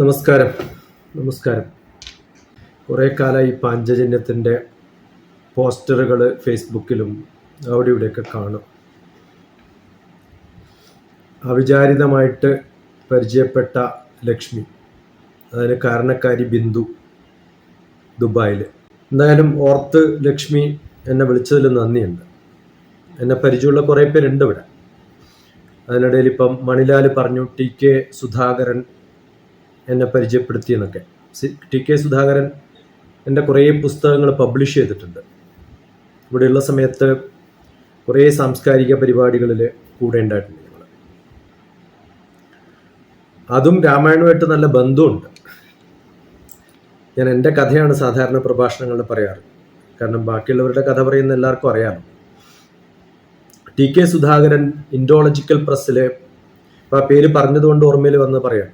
നമസ്കാരം. നമസ്കാരം. കുറേ കാലമായി പാഞ്ചജന്യത്തിൻ്റെ പോസ്റ്ററുകൾ ഫേസ്ബുക്കിലും അവിടെ ഇവിടെയൊക്കെ കാണും. അവിചാരിതമായിട്ട് പരിചയപ്പെട്ട ലക്ഷ്മി, അതിന് കാരണക്കാരി ബിന്ദു, ദുബായിൽ. എന്തായാലും ഓർത്ത് ലക്ഷ്മി എന്നെ വിളിച്ചതിൽ നന്ദിയുണ്ട്. എന്നെ പരിചയമുള്ള കുറേ പേരുണ്ട് ഇവിടെ. അതിനിടയിൽ ഇപ്പം മണിലാൽ പറഞ്ഞു TK സുധാകരൻ എന്നെ പരിചയപ്പെടുത്തിയെന്നൊക്കെ. TK സുധാകരൻ എൻ്റെ കുറേ പുസ്തകങ്ങൾ പബ്ലിഷ് ചെയ്തിട്ടുണ്ട്. ഇവിടെയുള്ള സമയത്ത് കുറേ സാംസ്കാരിക പരിപാടികളിൽ കൂടെ ഉണ്ടായിട്ടുണ്ട് ഞങ്ങൾ. അതും രാമായണവുമായിട്ട് നല്ല ബന്ധമുണ്ട്. ഞാൻ എൻ്റെ കഥയാണ് സാധാരണ പ്രഭാഷണങ്ങളിൽ പറയാറ്. കാരണം ബാക്കിയുള്ളവരുടെ കഥ പറയുന്ന എല്ലാവർക്കും അറിയാമോ. TK സുധാകരൻ ഇൻഡോളജിക്കൽ പ്രസ്സിൽ, ആ പേര് പറഞ്ഞതുകൊണ്ട് ഓർമ്മയിൽ വന്ന് പറയാം,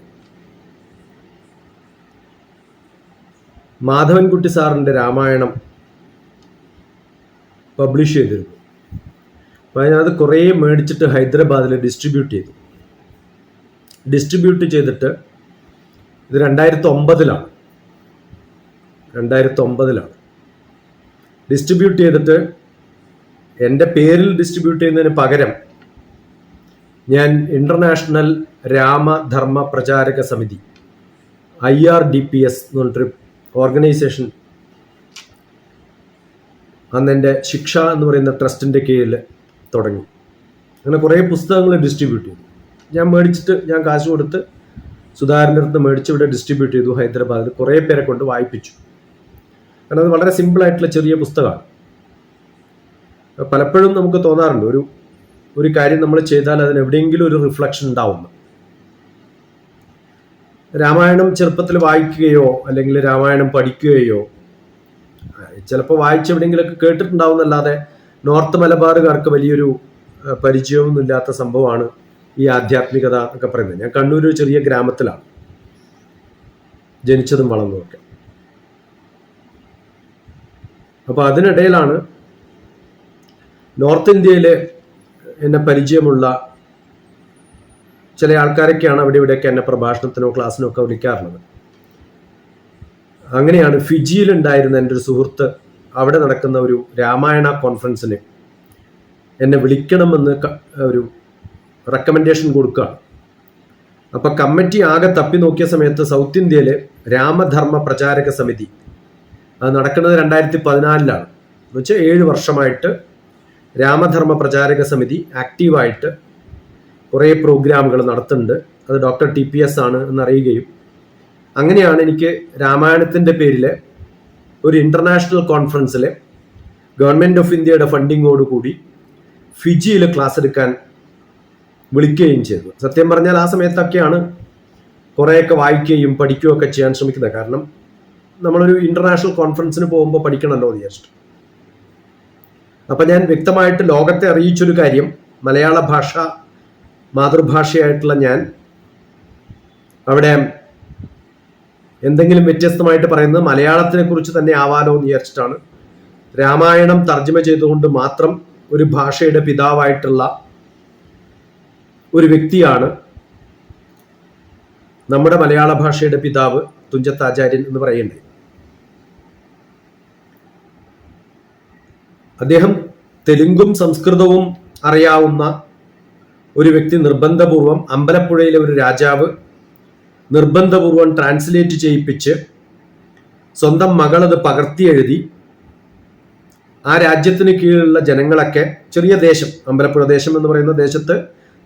മാധവൻകുട്ടി സാറിൻ്റെ രാമായണം പബ്ലിഷ് ചെയ്തിരുന്നു. അപ്പോൾ അതിനകത്ത് കുറേ മേടിച്ചിട്ട് ഹൈദരാബാദിൽ ഡിസ്ട്രിബ്യൂട്ട് ചെയ്തു. ഡിസ്ട്രിബ്യൂട്ട് ചെയ്തിട്ട് ഇത് 2009 ഡിസ്ട്രിബ്യൂട്ട് ചെയ്തിട്ട് എൻ്റെ പേരിൽ ഡിസ്ട്രിബ്യൂട്ട് ചെയ്യുന്നതിന് പകരം ഞാൻ ഇൻ്റർനാഷണൽ രാമധർമ്മ പ്രചാരക സമിതി IRDPS എന്ന് പറഞ്ഞിട്ടൊരു ഓർഗനൈസേഷൻ അന്ന് എൻ്റെ ശിക്ഷ എന്ന് പറയുന്ന ട്രസ്റ്റിൻ്റെ കീഴിൽ തുടങ്ങി. അങ്ങനെ കുറേ പുസ്തകങ്ങൾ ഡിസ്ട്രിബ്യൂട്ട് ചെയ്തു. ഞാൻ കാശ് കൊടുത്ത് സുധാകരൻ്റെ അടുത്ത് മേടിച്ച് ഇവിടെ ഡിസ്ട്രിബ്യൂട്ട് ചെയ്തു ഹൈദരാബാദിൽ. കുറേ പേരെ കൊണ്ട് വായിപ്പിച്ചു. കാരണം അത് വളരെ സിമ്പിളായിട്ടുള്ള ചെറിയ പുസ്തകമാണ്. പലപ്പോഴും നമുക്ക് തോന്നാറുണ്ട് ഒരു കാര്യം നമ്മൾ ചെയ്താൽ അതിന് എവിടെയെങ്കിലും ഒരു റിഫ്ലക്ഷൻ ഉണ്ടാവുന്നു. രാമായണം ചെറുപ്പത്തിൽ വായിക്കുകയോ അല്ലെങ്കിൽ രാമായണം പഠിക്കുകയോ ചിലപ്പോൾ വായിച്ചെവിടെയെങ്കിലൊക്കെ കേട്ടിട്ടുണ്ടാവുന്നല്ലാതെ നോർത്ത് മലബാറുകാർക്ക് വലിയൊരു പരിചയമൊന്നും ഇല്ലാത്ത സംഭവമാണ് ഈ ആധ്യാത്മികത എന്നൊക്കെ പറയുന്നത്. ഞാൻ കണ്ണൂർ ഒരു ചെറിയ ഗ്രാമത്തിലാണ് ജനിച്ചതും വളർന്നതൊക്കെ. അപ്പോൾ അതിനിടയിലാണ് നോർത്ത് ഇന്ത്യയിൽ എന്നെ പരിചയമുള്ള ചില ആൾക്കാരൊക്കെയാണ് അവിടെ ഇവിടെയൊക്കെ എന്നെ പ്രഭാഷണത്തിനോ ക്ലാസ്സിനോ ഒക്കെ വിളിക്കാറുള്ളത്. അങ്ങനെയാണ് ഫിജിയിലുണ്ടായിരുന്ന എൻ്റെ ഒരു സുഹൃത്ത് അവിടെ നടക്കുന്ന ഒരു രാമായണ കോൺഫറൻസിന് എന്നെ വിളിക്കണമെന്ന് ഒരു റെക്കമെൻഡേഷൻ കൊടുക്കുകയാണ്. അപ്പം കമ്മിറ്റി ആകെ തപ്പി നോക്കിയ സമയത്ത് സൗത്ത് ഇന്ത്യയിൽ രാമധർമ്മ പ്രചാരക സമിതി അത് നടക്കുന്നത് 2014 എന്ന് വെച്ചാൽ 7 വർഷമായിട്ട് രാമധർമ്മ പ്രചാരക സമിതി ആക്റ്റീവായിട്ട് കുറേ പ്രോഗ്രാമുകൾ നടത്തുന്നുണ്ട്. അത് ഡോക്ടർ TPS ആണ് എന്നറിയുകയും അങ്ങനെയാണ് എനിക്ക് രാമായണത്തിൻ്റെ പേരിൽ ഒരു ഇൻ്റർനാഷണൽ കോൺഫറൻസിൽ ഗവൺമെൻറ് ഓഫ് ഇന്ത്യയുടെ ഫണ്ടിങ്ങോടുകൂടി ഫിജിയിൽ ക്ലാസ് എടുക്കാൻ വിളിക്കുകയും ചെയ്തു. സത്യം പറഞ്ഞാൽ ആ സമയത്തൊക്കെയാണ് കുറേയൊക്കെ വായിക്കുകയും പഠിക്കുകയൊക്കെ ചെയ്യാൻ ശ്രമിക്കുന്നത്. കാരണം നമ്മളൊരു ഇൻ്റർനാഷണൽ കോൺഫറൻസിന് പോകുമ്പോൾ പഠിക്കണമല്ലോ എന്ന് വിചാരിച്ചിട്ട്. അപ്പം ഞാൻ വ്യക്തമായിട്ട് ലോകത്തെ അറിയിച്ചൊരു കാര്യം, മലയാള ഭാഷ മാതൃഭാഷയായിട്ടുള്ള ഞാൻ അവിടെ എന്തെങ്കിലും വ്യത്യസ്തമായിട്ട് പറയുന്നത് മലയാളത്തിനെ കുറിച്ച് തന്നെ ആവാലോ എന്ന് വിചാരിച്ചിട്ടാണ്. രാമായണം തർജ്ജമ ചെയ്തുകൊണ്ട് മാത്രം ഒരു ഭാഷയുടെ പിതാവായിട്ടുള്ള ഒരു വ്യക്തിയാണ് നമ്മുടെ മലയാള ഭാഷയുടെ പിതാവ് തുഞ്ചത്താചാര്യൻ എന്ന് പറയേണ്ടത്. അദ്ദേഹം തെലുങ്കും സംസ്കൃതവും അറിയാവുന്ന ഒരു വ്യക്തി. നിർബന്ധപൂർവം അമ്പലപ്പുഴയിലെ ഒരു രാജാവ് നിർബന്ധപൂർവം ട്രാൻസ്ലേറ്റ് ചെയ്യിപ്പിച്ച് സ്വന്തം മകളത് പകർത്തി എഴുതി ആ രാജ്യത്തിന് കീഴിലുള്ള ജനങ്ങളൊക്കെ, ചെറിയ ദേശം, അമ്പലപ്പുഴ ദേശം എന്ന് പറയുന്ന ദേശത്ത്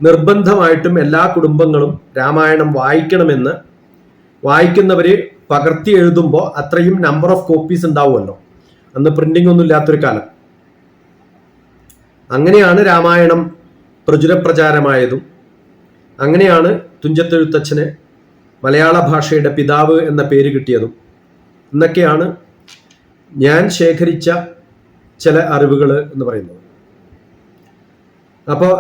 നിർബന്ധമായിട്ടും എല്ലാ കുടുംബങ്ങളും രാമായണം വായിക്കണമെന്ന്, വായിക്കുന്നവര് പകർത്തി എഴുതുമ്പോൾ അത്രയും നമ്പർ ഓഫ് കോപ്പീസ് ഉണ്ടാവുമല്ലോ. അന്ന് പ്രിന്റിംഗ് ഒന്നും ഇല്ലാത്തൊരു കാലം. അങ്ങനെയാണ് രാമായണം പ്രചുരപ്രചാരമായതും അങ്ങനെയാണ് തുഞ്ചത്തെഴുത്തച്ഛന് മലയാള ഭാഷയുടെ പിതാവ് എന്ന പേര് കിട്ടിയതും എന്നൊക്കെയാണ് ഞാൻ ശേഖരിച്ച ചില അറിവുകൾ എന്ന് പറയുന്നത്. അപ്പോൾ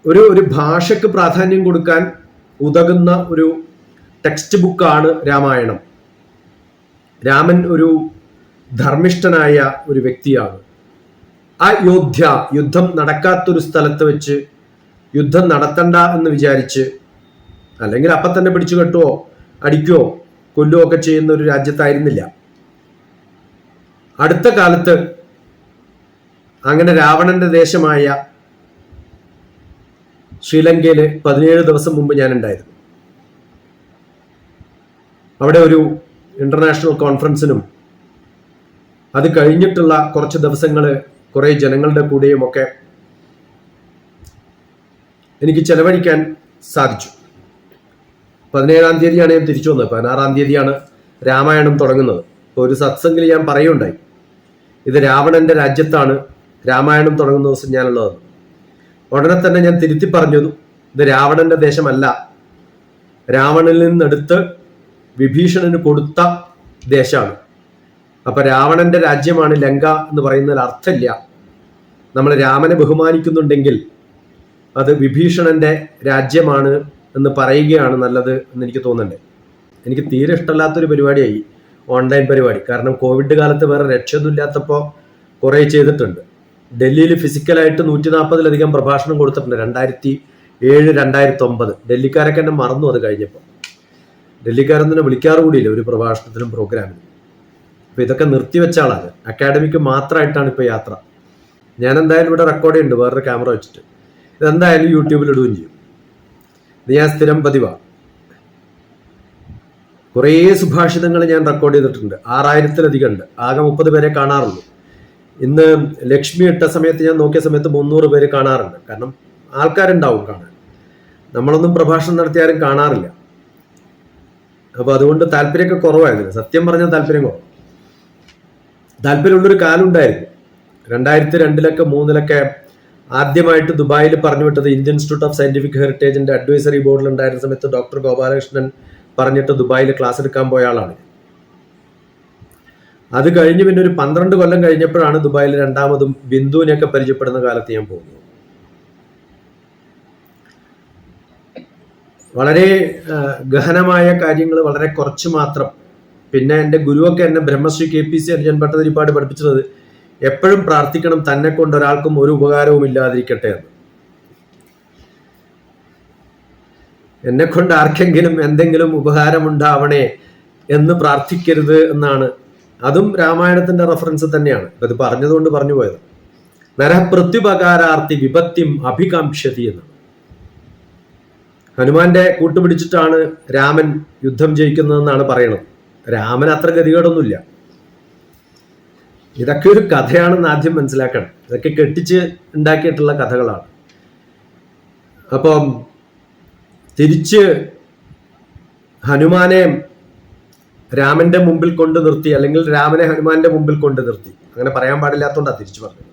ഒരു ഭാഷയ്ക്ക് പ്രാധാന്യം കൊടുക്കാൻ ഉതകുന്ന ഒരു ടെക്സ്റ്റ് ബുക്കാണ് രാമായണം. രാമൻ ഒരു ധർമ്മിഷ്ഠനായ ഒരു വ്യക്തിയാണ്. അയോധ്യ, യുദ്ധം നടക്കാത്തൊരു സ്ഥലത്ത് വെച്ച് യുദ്ധം നടത്തണ്ട എന്ന് വിചാരിച്ച്, അല്ലെങ്കിൽ അപ്പം തന്നെ പിടിച്ചു കെട്ടുവോ അടിക്കുകയോ കൊല്ലുകയോ ഒക്കെ ചെയ്യുന്ന ഒരു രാജ്യത്തായിരുന്നില്ല. അടുത്ത കാലത്ത് അങ്ങനെ രാവണന്റെ ദേശമായ ശ്രീലങ്കയിൽ 17 ദിവസം മുമ്പ് ഞാൻ ഉണ്ടായിരുന്നു. അവിടെ ഒരു ഇന്റർനാഷണൽ കോൺഫറൻസിനും അത് കഴിഞ്ഞിട്ടുള്ള കുറച്ച് ദിവസങ്ങൾ കുറെ ജനങ്ങളുടെ കൂടെയും ഒക്കെ എനിക്ക് ചെലവഴിക്കാൻ സാധിച്ചു. 17-ാം തീയതിയാണ് ഞാൻ തിരിച്ചു വന്നത്. 16-ാം തീയതിയാണ് രാമായണം തുടങ്ങുന്നത്. ഇപ്പോൾ ഒരു സത്സംഗിൽ ഞാൻ പറയുണ്ടായി, ഇത് രാവണന്റെ രാജ്യത്താണ് രാമായണം തുടങ്ങുന്ന ദിവസം ഞാനുള്ളത്. ഉടനെ തന്നെ ഞാൻ തിരുത്തി പറഞ്ഞു, ഇത് രാവണന്റെ ദേശമല്ല, രാവണനിൽ നിന്നെടുത്ത് വിഭീഷണന് കൊടുത്ത ദേശമാണ്. അപ്പൊ രാവണന്റെ രാജ്യമാണ് ലങ്ക എന്ന് പറയുന്നതിൽ അർത്ഥമില്ല. നമ്മൾ രാമനെ ബഹുമാനിക്കുന്നുണ്ടെങ്കിൽ അത് വിഭീഷണന്റെ രാജ്യമാണ് എന്ന് പറയുകയാണ് നല്ലത് എന്ന് എനിക്ക് തോന്നുന്നുണ്ട്. എനിക്ക് തീരെ ഇഷ്ടമല്ലാത്തൊരു പരിപാടിയായി ഓൺലൈൻ പരിപാടി. കാരണം കോവിഡ് കാലത്ത് വേറെ രക്ഷയൊന്നുമില്ലാത്തപ്പോൾ കുറേ ചെയ്തിട്ടുണ്ട്. ഡൽഹിയിൽ ഫിസിക്കലായിട്ട് 140-ലധികം പ്രഭാഷണം കൊടുത്തിട്ടുണ്ട്. 2007-2009 ഡൽഹിക്കാരൊക്കെ എന്നെ മറന്നു അത് കഴിഞ്ഞപ്പോൾ. ഡൽഹിക്കാരൊന്നും വിളിക്കാറ് കൂടിയില്ല ഒരു പ്രഭാഷണത്തിനും പ്രോഗ്രാമിനും. അപ്പൊ ഇതൊക്കെ നിർത്തിവെച്ച ആളാണ്. അക്കാഡമിക്ക് മാത്രമായിട്ടാണ് ഇപ്പോൾ യാത്ര. ഞാൻ എന്തായാലും ഇവിടെ റെക്കോർഡ് ചെയ്യുന്നുണ്ട് വേറൊരു ക്യാമറ വെച്ചിട്ട്. ഇതെന്തായാലും യൂട്യൂബിൽ ഇടുകയും ചെയ്യും. ഇത് ഞാൻ സ്ഥിരം പതിവാണ്. കുറേ സുഭാഷിതങ്ങൾ ഞാൻ റെക്കോർഡ് ചെയ്തിട്ടുണ്ട്. 6000-ലധികം ഉണ്ട്. ആകെ 30 പേരെ കാണാറുള്ളൂ. ഇന്ന് ലക്ഷ്മി ഇട്ട സമയത്ത് ഞാൻ നോക്കിയ സമയത്ത് 300 പേര് കാണാറുണ്ട്. കാരണം ആൾക്കാരുണ്ടാവും കാണാൻ. നമ്മളൊന്നും പ്രഭാഷണം നടത്തിയാലും കാണാറില്ല. അപ്പൊ അതുകൊണ്ട് താല്പര്യമൊക്കെ കുറവായിരുന്നു. സത്യം പറഞ്ഞാൽ താല്പര്യം കുറവ്. താല്പര്യമുള്ളൊരു കാലം ഉണ്ടായിരുന്നു. 2002-ലൊക്കെ 2003-ലൊക്കെ ആദ്യമായിട്ട് ദുബായിൽ പറഞ്ഞു വിട്ടത് ഇന്ത്യൻ ഇൻസ്റ്റിറ്റ്യൂട്ട് ഓഫ് സയന്റിഫിക് ഹെറിറ്റേജിന്റെ അഡ്വൈസറി ബോർഡിൽ ഉണ്ടായിരുന്ന സമയത്ത് ഡോക്ടർ ഗോപാലകൃഷ്ണൻ പറഞ്ഞിട്ട് ദുബായിൽ ക്ലാസ് എടുക്കാൻ പോയ ആളാണ്. അത് കഴിഞ്ഞ് പിന്നെ ഒരു 12 കൊല്ലം കഴിഞ്ഞപ്പോഴാണ് ദുബായിൽ രണ്ടാമതും ബിന്ദുവിനെയൊക്കെ പരിചയപ്പെടുന്ന കാലത്ത് ഞാൻ പോകുന്നത്. വളരെ ഗഹനമായ കാര്യങ്ങൾ വളരെ കുറച്ച് മാത്രം. പിന്നെ എൻ്റെ ഗുരുവൊക്കെ എന്നെ ബ്രഹ്മശ്രീ KPC അർജുൻ ഭട്ടതിരിപ്പാട് പഠിപ്പിച്ചത് എപ്പോഴും പ്രാർത്ഥിക്കണം, തന്നെ കൊണ്ട് ഒരാൾക്കും ഒരു ഉപകാരവും ഇല്ലാതിരിക്കട്ടെ എന്ന്. എന്നെ കൊണ്ട് ആർക്കെങ്കിലും എന്തെങ്കിലും ഉപകാരമുണ്ടാവണേ എന്ന് പ്രാർത്ഥിക്കരുത് എന്നാണ്. അതും രാമായണത്തിന്റെ റെഫറൻസ് തന്നെയാണ്. ഇത് പറഞ്ഞതുകൊണ്ട് പറഞ്ഞു പോയത്. നരപ്രത്യുപകാരാർത്ഥി വിപത്തിം അഭികാംക്ഷതി എന്നാണ്. ഹനുമാന്റെ കൂട്ടുപിടിച്ചിട്ടാണ് രാമൻ യുദ്ധം ജയിക്കുന്നതെന്നാണ് പറയണത്. രാമൻ അത്ര ഗതികേടൊന്നുമില്ല. ഇതൊക്കെ ഒരു കഥയാണെന്ന് ആദ്യം മനസ്സിലാക്കണം. ഇതൊക്കെ കെട്ടിച്ച് ഉണ്ടാക്കിയിട്ടുള്ള കഥകളാണ്. അപ്പം തിരിച്ച് ഹനുമാനെ രാമന്റെ മുമ്പിൽ കൊണ്ട് നിർത്തി, അല്ലെങ്കിൽ രാമനെ ഹനുമാന്റെ മുമ്പിൽ കൊണ്ട് നിർത്തി. അങ്ങനെ പറയാൻ പാടില്ലാത്തതുകൊണ്ടാണ് തിരിച്ചു പറഞ്ഞത്.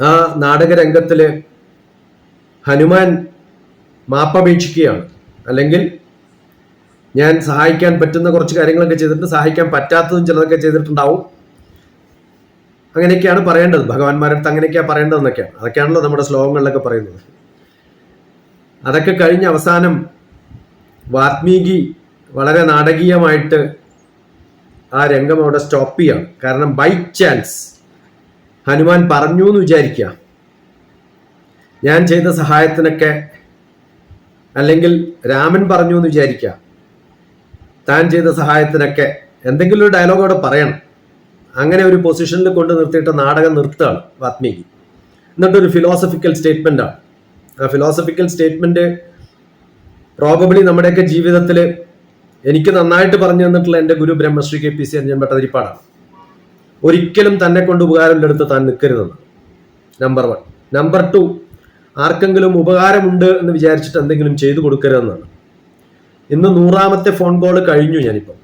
ആ നാടകരംഗത്തില് ഹനുമാൻ മാപ്പപേക്ഷിക്കുകയാണ്. അല്ലെങ്കിൽ ഞാൻ സഹായിക്കാൻ പറ്റുന്ന കുറച്ച് കാര്യങ്ങളൊക്കെ ചെയ്തിട്ടുണ്ട്, സഹായിക്കാൻ പറ്റാത്തതും ചിലതൊക്കെ ചെയ്തിട്ടുണ്ടാവും. അങ്ങനെയൊക്കെയാണ് പറയേണ്ടത്. ഭഗവാന്മാരടുത്ത് അങ്ങനെയൊക്കെയാണ് പറയേണ്ടതെന്നൊക്കെയാണ്. അതൊക്കെയാണല്ലോ നമ്മുടെ ശ്ലോകങ്ങളിലൊക്കെ പറയുന്നത്. അതൊക്കെ കഴിഞ്ഞ് അവസാനം വാൽമീകി വളരെ നാടകീയമായിട്ട് ആ രംഗം അവിടെ സ്റ്റോപ്പ് ചെയ്യാണ്. കാരണം ബൈ ചാൻസ് ഹനുമാൻ പറഞ്ഞു എന്ന് വിചാരിക്കുക, ഞാൻ ചെയ്ത സഹായത്തിനൊക്കെ, അല്ലെങ്കിൽ രാമൻ പറഞ്ഞു എന്ന് വിചാരിക്കുക, താൻ ചെയ്ത സഹായത്തിനൊക്കെ എന്തെങ്കിലും ഒരു ഡയലോഗ് അവിടെ പറയണം. അങ്ങനെ ഒരു പൊസിഷനിൽ കൊണ്ട് നിർത്തിയിട്ട് നാടകം നിർത്തുകയാണ് വാൽമീകി. എന്നിട്ടൊരു ഫിലോസഫിക്കൽ സ്റ്റേറ്റ്മെന്റ് ആണ്. ആ ഫിലോസഫിക്കൽ സ്റ്റേറ്റ്മെന്റ് പ്രോബബ്ലി നമ്മുടെയൊക്കെ ജീവിതത്തിൽ എനിക്ക് നന്നായിട്ട് പറഞ്ഞു തന്നിട്ടുള്ള എൻ്റെ ഗുരു ബ്രഹ്മശ്രീ KPC അർജുൻ ഭട്ടതിരിപ്പാടാണ്. ഒരിക്കലും തന്നെ കൊണ്ട് ഉപകാരമില്ലെടുത്ത് താൻ നിൽക്കരുതെന്ന്. നമ്പർ 1. നമ്പർ 2, ആർക്കെങ്കിലും ഉപകാരമുണ്ട് എന്ന് വിചാരിച്ചിട്ട് എന്തെങ്കിലും ചെയ്തു കൊടുക്കരുതെന്നാണ്. ഇന്ന് 100ാമത്തെ ഫോൺ കോൾ കഴിഞ്ഞു ഞാനിപ്പം.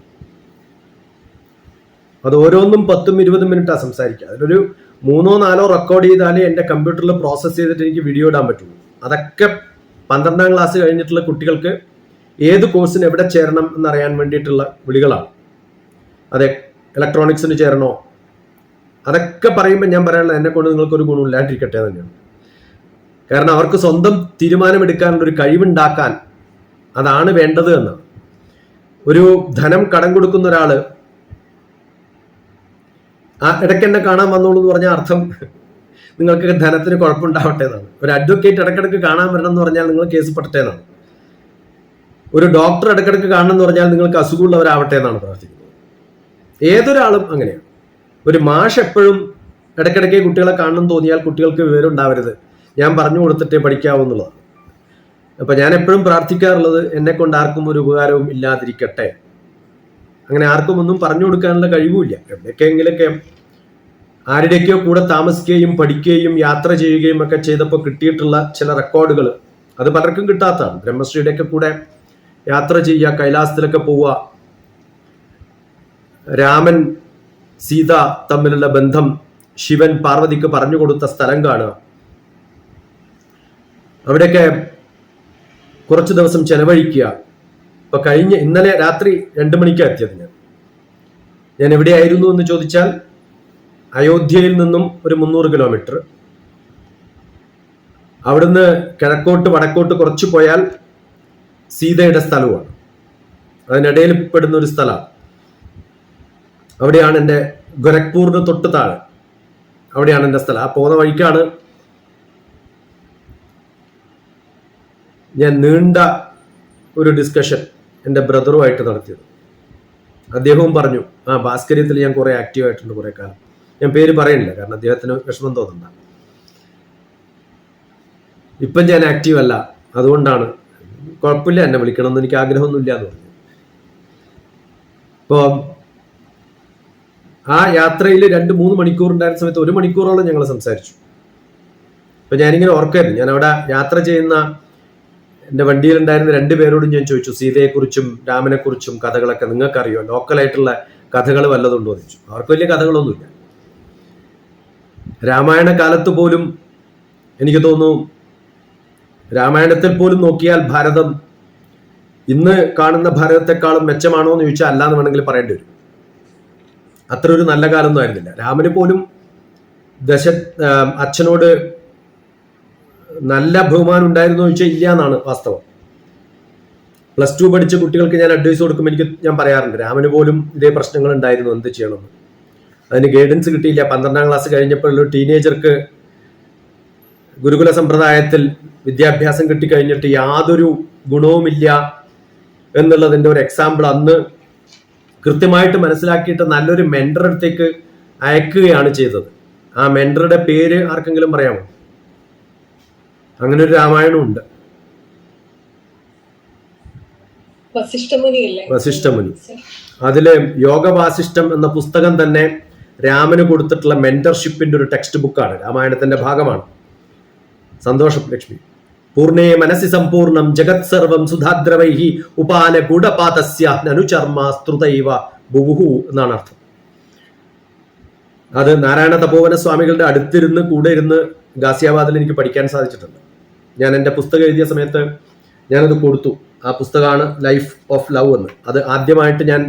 അത് ഓരോന്നും 10-20 മിനിറ്റാണ് സംസാരിക്കുക. അതിലൊരു 3-4 റെക്കോർഡ് ചെയ്താലേ എൻ്റെ കമ്പ്യൂട്ടറിൽ പ്രോസസ്സ് ചെയ്തിട്ട് എനിക്ക് വീഡിയോ ഇടാൻ പറ്റുള്ളൂ. അതൊക്കെ 12ാം ക്ലാസ് കഴിഞ്ഞിട്ടുള്ള കുട്ടികൾക്ക് ഏത് കോഴ്സിന് എവിടെ ചേരണം എന്നറിയാൻ വേണ്ടിയിട്ടുള്ള വിളികളാണ്. അതെ, ഇലക്ട്രോണിക്സിന് ചേരണോ, അതൊക്കെ പറയുമ്പോൾ ഞാൻ പറയാനുള്ളത് എന്നെ കൊണ്ട് നിങ്ങൾക്കൊരു ഗുണമില്ലാണ്ടിരിക്കട്ടെ തന്നെയാണ്. കാരണം അവർക്ക് സ്വന്തം തീരുമാനമെടുക്കാനുള്ളൊരു കഴിവുണ്ടാക്കാൻ അതാണ് വേണ്ടത് എന്ന്. ഒരു ധനം കടം കൊടുക്കുന്ന ഒരാള് ആ ഇടയ്ക്ക് എന്നെ കാണാൻ വന്നോളൂ എന്ന് പറഞ്ഞാൽ അർത്ഥം നിങ്ങൾക്ക് ധനത്തിന് കുഴപ്പമുണ്ടാവട്ടെ എന്നാണ്. ഒരു അഡ്വക്കേറ്റ് ഇടയ്ക്കിടയ്ക്ക് കാണാൻ വരണം എന്ന് പറഞ്ഞാൽ നിങ്ങൾ കേസ് പെട്ടേ എന്നാണ്. ഒരു ഡോക്ടർ ഇടയ്ക്കിടയ്ക്ക് കാണണം എന്ന് പറഞ്ഞാൽ നിങ്ങൾക്ക് അസുഖമുള്ളവരാവട്ടെ എന്നാണ് പ്രാർത്ഥിക്കുന്നത്. ഏതൊരാളും അങ്ങനെയാണ്. ഒരു മാഷ് എപ്പോഴും ഇടയ്ക്കിടയ്ക്ക് കുട്ടികളെ കാണണം തോന്നിയാൽ കുട്ടികൾക്ക് വിവരം ഉണ്ടാവരുത്, ഞാൻ പറഞ്ഞു കൊടുത്തിട്ടേ പഠിക്കാവൂ എന്നുള്ളതാണ്. അപ്പൊ ഞാൻ എപ്പോഴും പ്രാർത്ഥിക്കാറുള്ളത് എന്നെ കൊണ്ട് ആർക്കും ഒരു ഉപകാരവും ഇല്ലാതിരിക്കട്ടെ. അങ്ങനെ ആർക്കും ഒന്നും പറഞ്ഞു കൊടുക്കാനുള്ള കഴിവുമില്ല. എവിടെയൊക്കെയെങ്കിലൊക്കെ ആരുടെയൊക്കെയോ കൂടെ താമസിക്കുകയും പഠിക്കുകയും യാത്ര ചെയ്യുകയും ഒക്കെ ചെയ്തപ്പോൾ കിട്ടിയിട്ടുള്ള ചില റെക്കോർഡുകൾ അത് പലർക്കും കിട്ടാത്തതാണ്. ബ്രഹ്മശ്രീയുടെയൊക്കെ കൂടെ യാത്ര ചെയ്യുക, കൈലാസത്തിലൊക്കെ പോവുക, രാമൻ സീത തമ്മിലുള്ള ബന്ധം ശിവൻ പാർവതിക്ക് പറഞ്ഞു കൊടുത്ത സ്ഥലം കാണുക, അവിടെയൊക്കെ കുറച്ചു ദിവസം ചെലവഴിക്കുക. ഇപ്പൊ ഇന്നലെ രാത്രി 2 മണിക്കാണ് എത്തിയത്. ഞാൻ എവിടെയായിരുന്നു എന്ന് ചോദിച്ചാൽ അയോധ്യയിൽ നിന്നും ഒരു 300 കിലോമീറ്റർ, അവിടുന്ന് കിഴക്കോട്ട് വടക്കോട്ട് കുറച്ച് പോയാൽ സീതയുടെ സ്ഥലമാണ്, അതിനിടയിൽ പെടുന്ന ഒരു സ്ഥലമാണ്. അവിടെയാണ് എൻ്റെ ഗോരഖ്പൂറിന് തൊട്ട് താഴെ, അവിടെയാണ് എൻ്റെ സ്ഥലം. ആ പോകുന്ന വഴിക്കാണ് ഞാൻ നീണ്ട ഒരു ഡിസ്കഷൻ എൻ്റെ ബ്രദറുമായിട്ട് നടത്തിയത്. അദ്ദേഹവും പറഞ്ഞു, ഭാസ്കര്യത്തിൽ ഞാൻ കുറെ ആക്റ്റീവ് ആയിട്ടുണ്ട് കുറെ കാലം. ഞാൻ പേര് പറയുന്നില്ല, കാരണം അദ്ദേഹത്തിന് വിഷമം തോന്നണ്ട. ഇപ്പം ഞാൻ ആക്റ്റീവ് അല്ല, അതുകൊണ്ടാണ്. കുഴപ്പമില്ല, എന്നെ വിളിക്കണമെന്ന് എനിക്ക് ആഗ്രഹമൊന്നുമില്ല എന്ന് പറഞ്ഞു. ഇപ്പോൾ ആ യാത്രയിൽ 2-3 മണിക്കൂർ ഉണ്ടായിരുന്ന സമയത്ത് 1 മണിക്കൂറോളം ഞങ്ങൾ സംസാരിച്ചു. ഇപ്പൊ ഞാനിങ്ങനെ ഓർക്കായിരുന്നു, ഞാൻ അവിടെ യാത്ര ചെയ്യുന്ന എൻ്റെ വണ്ടിയിലുണ്ടായിരുന്ന 2 പേരോടും ഞാൻ ചോദിച്ചു, സീതയെക്കുറിച്ചും രാമനെക്കുറിച്ചും കഥകളൊക്കെ നിങ്ങൾക്കറിയോ, ലോക്കലായിട്ടുള്ള കഥകൾ വല്ലതുണ്ടോ എന്ന് ചോദിച്ചു. അവർക്ക് വലിയ കഥകളൊന്നുമില്ല. രാമായണ കാലത്ത് പോലും എനിക്ക് തോന്നുന്നു, രാമായണത്തിൽ പോലും നോക്കിയാൽ ഭാരതം ഇന്ന് കാണുന്ന ഭാരതത്തെക്കാളും മെച്ചമാണോ എന്ന് ചോദിച്ചാൽ അല്ലാന്ന് വേണമെങ്കിൽ പറയേണ്ടി വരും. അത്ര ഒരു നല്ല കാലമൊന്നും ആയിരുന്നില്ല. രാമന് പോലും അച്ഛനോട് നല്ല ബഹുമാനം ഉണ്ടായിരുന്നു ചോദിച്ചാൽ ഇല്ല എന്നാണ് വാസ്തവം. +2 പഠിച്ച കുട്ടികൾക്ക് ഞാൻ അഡ്വൈസ് കൊടുക്കുമ്പോൾ ഞാൻ പറയാറുണ്ട്, രാമന് പോലും ഇതേ പ്രശ്നങ്ങൾ ഉണ്ടായിരുന്നു, എന്ത് ചെയ്യണമെന്ന്. അതിന് ഗൈഡൻസ് കിട്ടിയില്ല. 12ാം ക്ലാസ് കഴിഞ്ഞപ്പോഴുള്ള ടീനേജർക്ക് ഗുരുകുല സമ്പ്രദായത്തിൽ വിദ്യാഭ്യാസം കിട്ടിക്കഴിഞ്ഞിട്ട് യാതൊരു ഗുണവുമില്ല എന്നുള്ളതിൻ്റെ ഒരു എക്സാമ്പിൾ അന്ന് കൃത്യമായിട്ട് മനസ്സിലാക്കിയിട്ട് നല്ലൊരു മെന്റർ അടുത്തേക്ക് അയക്കുകയാണ് ചെയ്തത്. ആ മെന്ററുടെ പേര് ആർക്കെങ്കിലും പറയാമോ? അങ്ങനെ ഒരു രാമായണം ഉണ്ട്, വസിഷ്ഠമുനി. അതില് യോഗവാസിഷ്ഠം എന്ന പുസ്തകം തന്നെ രാമന് കൊടുത്തിട്ടുള്ള മെന്റർഷിപ്പിന്റെ ഒരു ടെക്സ്റ്റ് ബുക്കാണ്, രാമായണത്തിന്റെ ഭാഗമാണ്. സന്തോഷം ലക്ഷ്മി. പൂർണ്ണേ മനസ്സി സമ്പൂർണം ജഗത് സർവം സുധാദ്രവൈഹി ഉപാന ഗുഡപാതസ്യ നനുചർമാസ്തൃതൈവ ബുഹു എന്നാണ് അർത്ഥം. അത് നാരായണ തപോവന സ്വാമികളുടെ അടുത്തിരുന്ന് കൂടെ ഇരുന്ന് ഗാസിയാബാദിൽ എനിക്ക് പഠിക്കാൻ സാധിച്ചിട്ടുണ്ട്. ഞാൻ എൻ്റെ പുസ്തകം എഴുതിയ സമയത്ത് ഞാനത് കൊടുത്തു. ആ പുസ്തകമാണ് ലൈഫ് ഓഫ് ലവ് എന്ന്. അത് ആദ്യമായിട്ട് ഞാൻ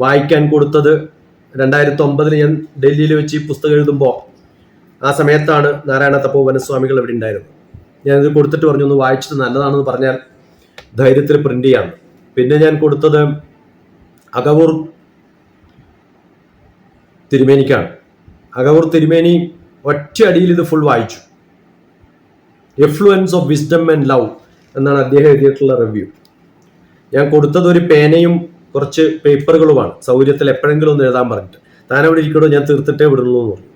വായിക്കാൻ കൊടുത്തത് 2009 ഞാൻ ഡൽഹിയിൽ വെച്ച് ഈ പുസ്തകം എഴുതുമ്പോൾ ആ സമയത്താണ് നാരായണ തപോവന സ്വാമികൾ ഇവിടെ ഉണ്ടായിരുന്നത്. ഞാനിത് കൊടുത്തിട്ട് പറഞ്ഞു, ഒന്ന് വായിച്ചിട്ട് നല്ലതാണെന്ന് പറഞ്ഞാൽ ധൈര്യത്തിൽ പ്രിന്റ് ചെയ്യാം. പിന്നെ ഞാൻ കൊടുത്തത് അകവൂർ തിരുമേനിക്കാണ്. അകവൂർ തിരുമേനി ഒറ്റ അടിയിൽ ഇത് ഫുൾ വായിച്ചു. Effluents of wisdom and love എന്നാണ് അദ്ദേഹം എഴുതിയിട്ടുള്ള റിവ്യൂ. ഞാൻ കൊടുത്തത് ഒരു പേനയും കുറച്ച് പേപ്പറുകളുമാണ്, സൗകര്യത്തിൽ എപ്പോഴെങ്കിലും ഒന്ന് എഴുതാൻ പറഞ്ഞിട്ട്. താനവിടെ ഇരിക്കണോ, ഞാൻ തീർത്തിട്ടേ വിടുള്ളൂ എന്ന് പറഞ്ഞു.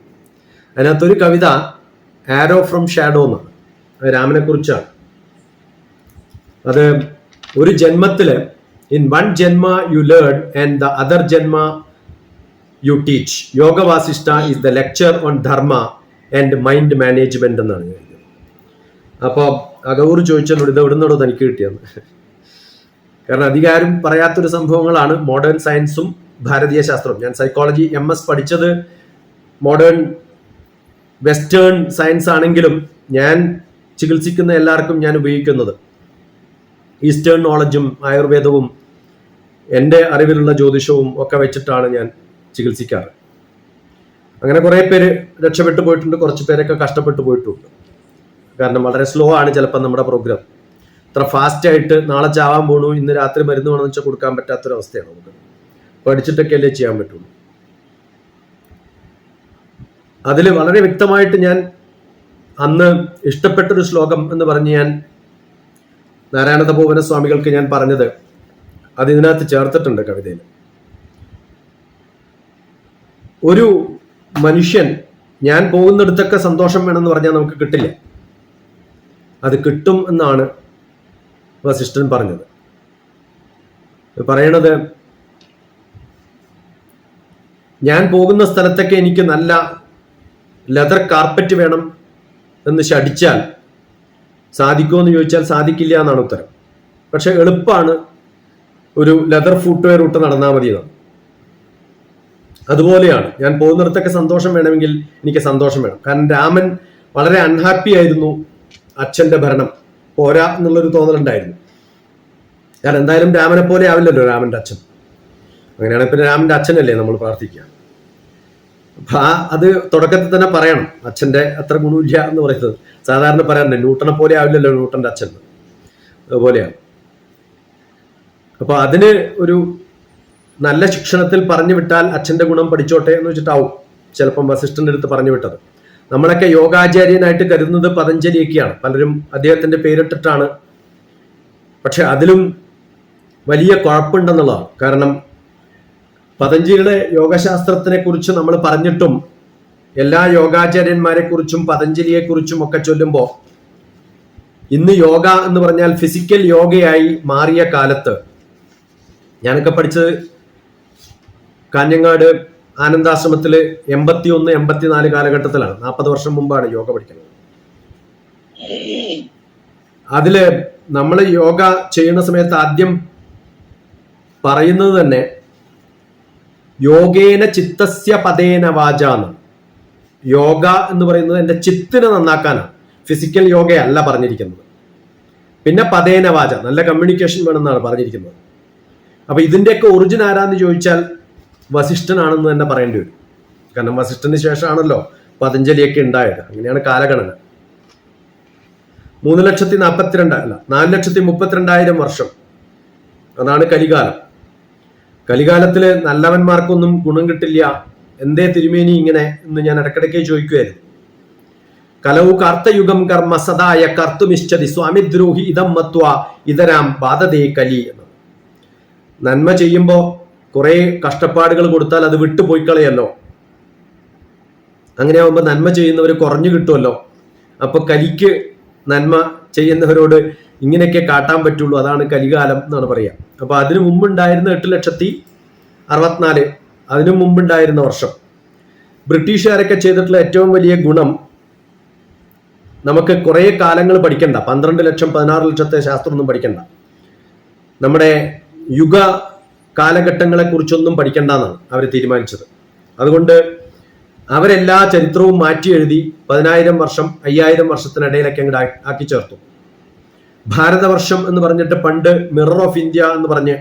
അതിനകത്തൊരു കവിത ആരോ ഫ്രം ഷാഡോ എന്നാണ്, അത് രാമനെ കുറിച്ചാണ്. അത് ഒരു ജന്മത്തില് in 1 janma you learn and the other janma you teach. Yoga Vasishtha is the lecture on dharma and mind management എന്നാണ് എഴുതിയത്. അപ്പോൾ അകവൂർ ചോദിച്ചോളൂ, ഇത് എവിടുന്നോടോ തനിക്ക് കിട്ടിയെന്ന്. കാരണം അധികാരം പറയാത്തൊരു സംഭവങ്ങളാണ് മോഡേൺ സയൻസും ഭാരതീയ ശാസ്ത്രവും. ഞാൻ സൈക്കോളജി MS പഠിച്ചത് മോഡേൺ വെസ്റ്റേൺ സയൻസ് ആണെങ്കിലും ഞാൻ ചികിത്സിക്കുന്ന എല്ലാവർക്കും ഞാൻ ഉപയോഗിക്കുന്നത് ഈസ്റ്റേൺ നോളജും ആയുർവേദവും എൻ്റെ അറിവിലുള്ള ജ്യോതിഷവും ഒക്കെ വെച്ചിട്ടാണ് ഞാൻ ചികിത്സിക്കാറ്. അങ്ങനെ കുറേ പേര് രക്ഷപ്പെട്ടു പോയിട്ടുണ്ട്, കുറച്ച് പേരൊക്കെ കഷ്ടപ്പെട്ടു പോയിട്ടുണ്ട്. കാരണം വളരെ സ്ലോ ആണ് ചിലപ്പോൾ നമ്മുടെ പ്രോഗ്രാം. ഇത്ര ഫാസ്റ്റ് ആയിട്ട് നാളെ ചാവാൻ പോണു, ഇന്ന് രാത്രി മരുന്ന് വേണമെന്ന് വെച്ചാൽ കൊടുക്കാൻ പറ്റാത്തൊരവസ്ഥയാണ്. നമുക്ക് പഠിച്ചിട്ടൊക്കെ അല്ലേ ചെയ്യാൻ പറ്റുള്ളൂ. അതിൽ വളരെ വ്യക്തമായിട്ട് ഞാൻ അന്ന് ഇഷ്ടപ്പെട്ടൊരു ശ്ലോകം എന്ന് പറഞ്ഞ് ഞാൻ നാരായണ തപോവന സ്വാമികൾക്ക് ഞാൻ പറഞ്ഞത്, അത് ഇതിനകത്ത് ചേർത്തിട്ടുണ്ട് കവിതയിൽ. ഒരു മനുഷ്യൻ ഞാൻ പോകുന്നിടത്തൊക്കെ സന്തോഷം വേണമെന്ന് പറഞ്ഞാൽ നമുക്ക് കിട്ടില്ല. അത് കിട്ടും എന്നാണ് വസിഷ്ഠൻ പറഞ്ഞത്. പറയണത്, ഞാൻ പോകുന്ന സ്ഥലത്തൊക്കെ എനിക്ക് നല്ല ലെതർ കാർപ്പറ്റ് വേണം എന്ന് ശഠിച്ചാൽ സാധിക്കുമോ എന്ന് ചോദിച്ചാൽ സാധിക്കില്ല എന്നാണ് ഉത്തരം. പക്ഷെ എളുപ്പമാണ്, ഒരു ലെതർ ഫുട്വെയർ ഇട്ട് നടന്നാൽ മതി എന്നാണ്. അതുപോലെയാണ് ഞാൻ പോകുന്നിടത്തൊക്കെ സന്തോഷം വേണമെങ്കിൽ എനിക്ക് സന്തോഷം വേണം. കാരണം രാമൻ വളരെ അൺഹാപ്പി ആയിരുന്നു. അച്ഛന്റെ ഭരണം പോരാ എന്നുള്ളൊരു തോന്നലുണ്ടായിരുന്നു. കാരണം എന്തായാലും രാമനെ പോലെ ആവില്ലല്ലോ രാമന്റെ അച്ഛൻ. അങ്ങനെയാണെങ്കിൽ പിന്നെ രാമന്റെ അച്ഛനല്ലേ നമ്മൾ പ്രാർത്ഥിക്കുക. അപ്പൊ അത് തുടക്കത്തിൽ തന്നെ പറയണം, അച്ഛന്റെ അത്ര ഗുണമില്ല എന്ന് പറയുന്നത്. സാധാരണ പറയാറുണ്ട് ന്യൂട്ടനെ പോലെ ആവില്ലല്ലോ ന്യൂട്ടന്റെ അച്ഛൻ, അതുപോലെയാണ്. അപ്പൊ അതിന് ഒരു നല്ല ശിക്ഷണത്തിൽ പറഞ്ഞു വിട്ടാൽ അച്ഛന്റെ ഗുണം പഠിച്ചോട്ടെ എന്ന് വെച്ചിട്ടാവും ചിലപ്പം വസിഷ്ഠന്റെ അടുത്ത് പറഞ്ഞു വിട്ടത്. നമ്മളൊക്കെ യോഗാചാര്യനായിട്ട് കരുതുന്നത് പതഞ്ജലിയൊക്കെയാണ്. പലരും അദ്ദേഹത്തിന്റെ പേരിട്ടിട്ടാണ്. പക്ഷെ അതിലും വലിയ കുഴപ്പമുണ്ടെന്നുള്ളതാണ്. കാരണം പതഞ്ജലിയുടെ യോഗശാസ്ത്രത്തിനെ കുറിച്ച് നമ്മൾ പറഞ്ഞിട്ടും എല്ലാ യോഗാചാര്യന്മാരെ കുറിച്ചും പതഞ്ജലിയെ കുറിച്ചും ഒക്കെ ചൊല്ലുമ്പോൾ ഇന്ന് യോഗ എന്ന് പറഞ്ഞാൽ ഫിസിക്കൽ യോഗയായി മാറിയ കാലത്ത്, ഞാനൊക്കെ പഠിച്ചത് കാഞ്ഞങ്ങാട് ആനന്ദാശ്രമത്തില് 81-84 കാലഘട്ടത്തിലാണ്. 40 വർഷം മുമ്പാണ് യോഗ പഠിക്കുന്നത്. അതില് നമ്മൾ യോഗ ചെയ്യുന്ന സമയത്ത് ആദ്യം പറയുന്നത് തന്നെ യോഗേന ചിത്തസ്യ പദേന വാച എന്ന്. യോഗ എന്ന് പറയുന്നത് എൻ്റെ ചിത്തിനെ നന്നാക്കാനാണ്, ഫിസിക്കൽ യോഗയല്ല പറഞ്ഞിരിക്കുന്നത്. പിന്നെ പദേന വാച, നല്ല കമ്മ്യൂണിക്കേഷൻ വേണമെന്നാണ് പറഞ്ഞിരിക്കുന്നത്. അപ്പൊ ഇതിന്റെയൊക്കെ ഒറിജിൻ ആരാന്ന് ചോദിച്ചാൽ വസിഷ്ഠനാണെന്ന് തന്നെ പറയേണ്ടി വരും. കാരണം വസിഷ്ഠന് ശേഷമാണല്ലോ പതഞ്ജലിയൊക്കെ ഉണ്ടായത്. അങ്ങനെയാണ് കാലഗണന. 4,32,000 വർഷം, അതാണ് കലികാലം. കലികാലത്തില് നല്ലവന്മാർക്കൊന്നും ഗുണം കിട്ടില്ല. എന്തേ തിരുമേനി ഇങ്ങനെ എന്ന് ഞാൻ ഇടക്കിടയ്ക്ക് ചോദിക്കുമായിരുന്നു. കലൗ കാർത്തയുഗം കർമ്മ സദായ കർത്തുമിശ്ചതി സ്വാമിദ്രോഹി ഇതം മത്വ ഇതരാം ബാധതേ കലി എന്ന്. നന്മ ചെയ്യുമ്പോൾ കുറെ കഷ്ടപ്പാടുകൾ കൊടുത്താൽ അത് വിട്ടുപോയി കളയല്ലോ. അങ്ങനെയാവുമ്പോൾ നന്മ ചെയ്യുന്നവർ കുറഞ്ഞു കിട്ടുമല്ലോ. അപ്പൊ കലിക്ക് നന്മ ചെയ്യുന്നവരോട് ഇങ്ങനെയൊക്കെ കാട്ടാൻ പറ്റുള്ളൂ. അതാണ് കലികാലം എന്നാണ് പറയുക. അപ്പൊ അതിനു മുമ്പുണ്ടായിരുന്ന 8,64,000, അതിനു മുമ്പുണ്ടായിരുന്ന വർഷം. ബ്രിട്ടീഷുകാരൊക്കെ ചെയ്തിട്ടുള്ള ഏറ്റവും വലിയ ഗുണം, നമുക്ക് കുറെ കാലങ്ങൾ പഠിക്കണ്ട. 12 ലക്ഷം 16 ലക്ഷത്തെ ശാസ്ത്രമൊന്നും പഠിക്കണ്ട. നമ്മുടെ യുഗ കാലഘട്ടങ്ങളെ കുറിച്ചൊന്നും പഠിക്കണ്ടെന്നാണ് അവർ തീരുമാനിച്ചത്. അതുകൊണ്ട് അവരെല്ലാ ചരിത്രവും മാറ്റി എഴുതി 10,000 വർഷം 5,000 വർഷത്തിനിടയിലൊക്കെ അങ്ങോട്ട് ആക്കി ചേർത്തു. ഭാരതവർഷം എന്ന് പറഞ്ഞിട്ട് പണ്ട് മിറർ ഓഫ് ഇന്ത്യ എന്ന് പറഞ്ഞ്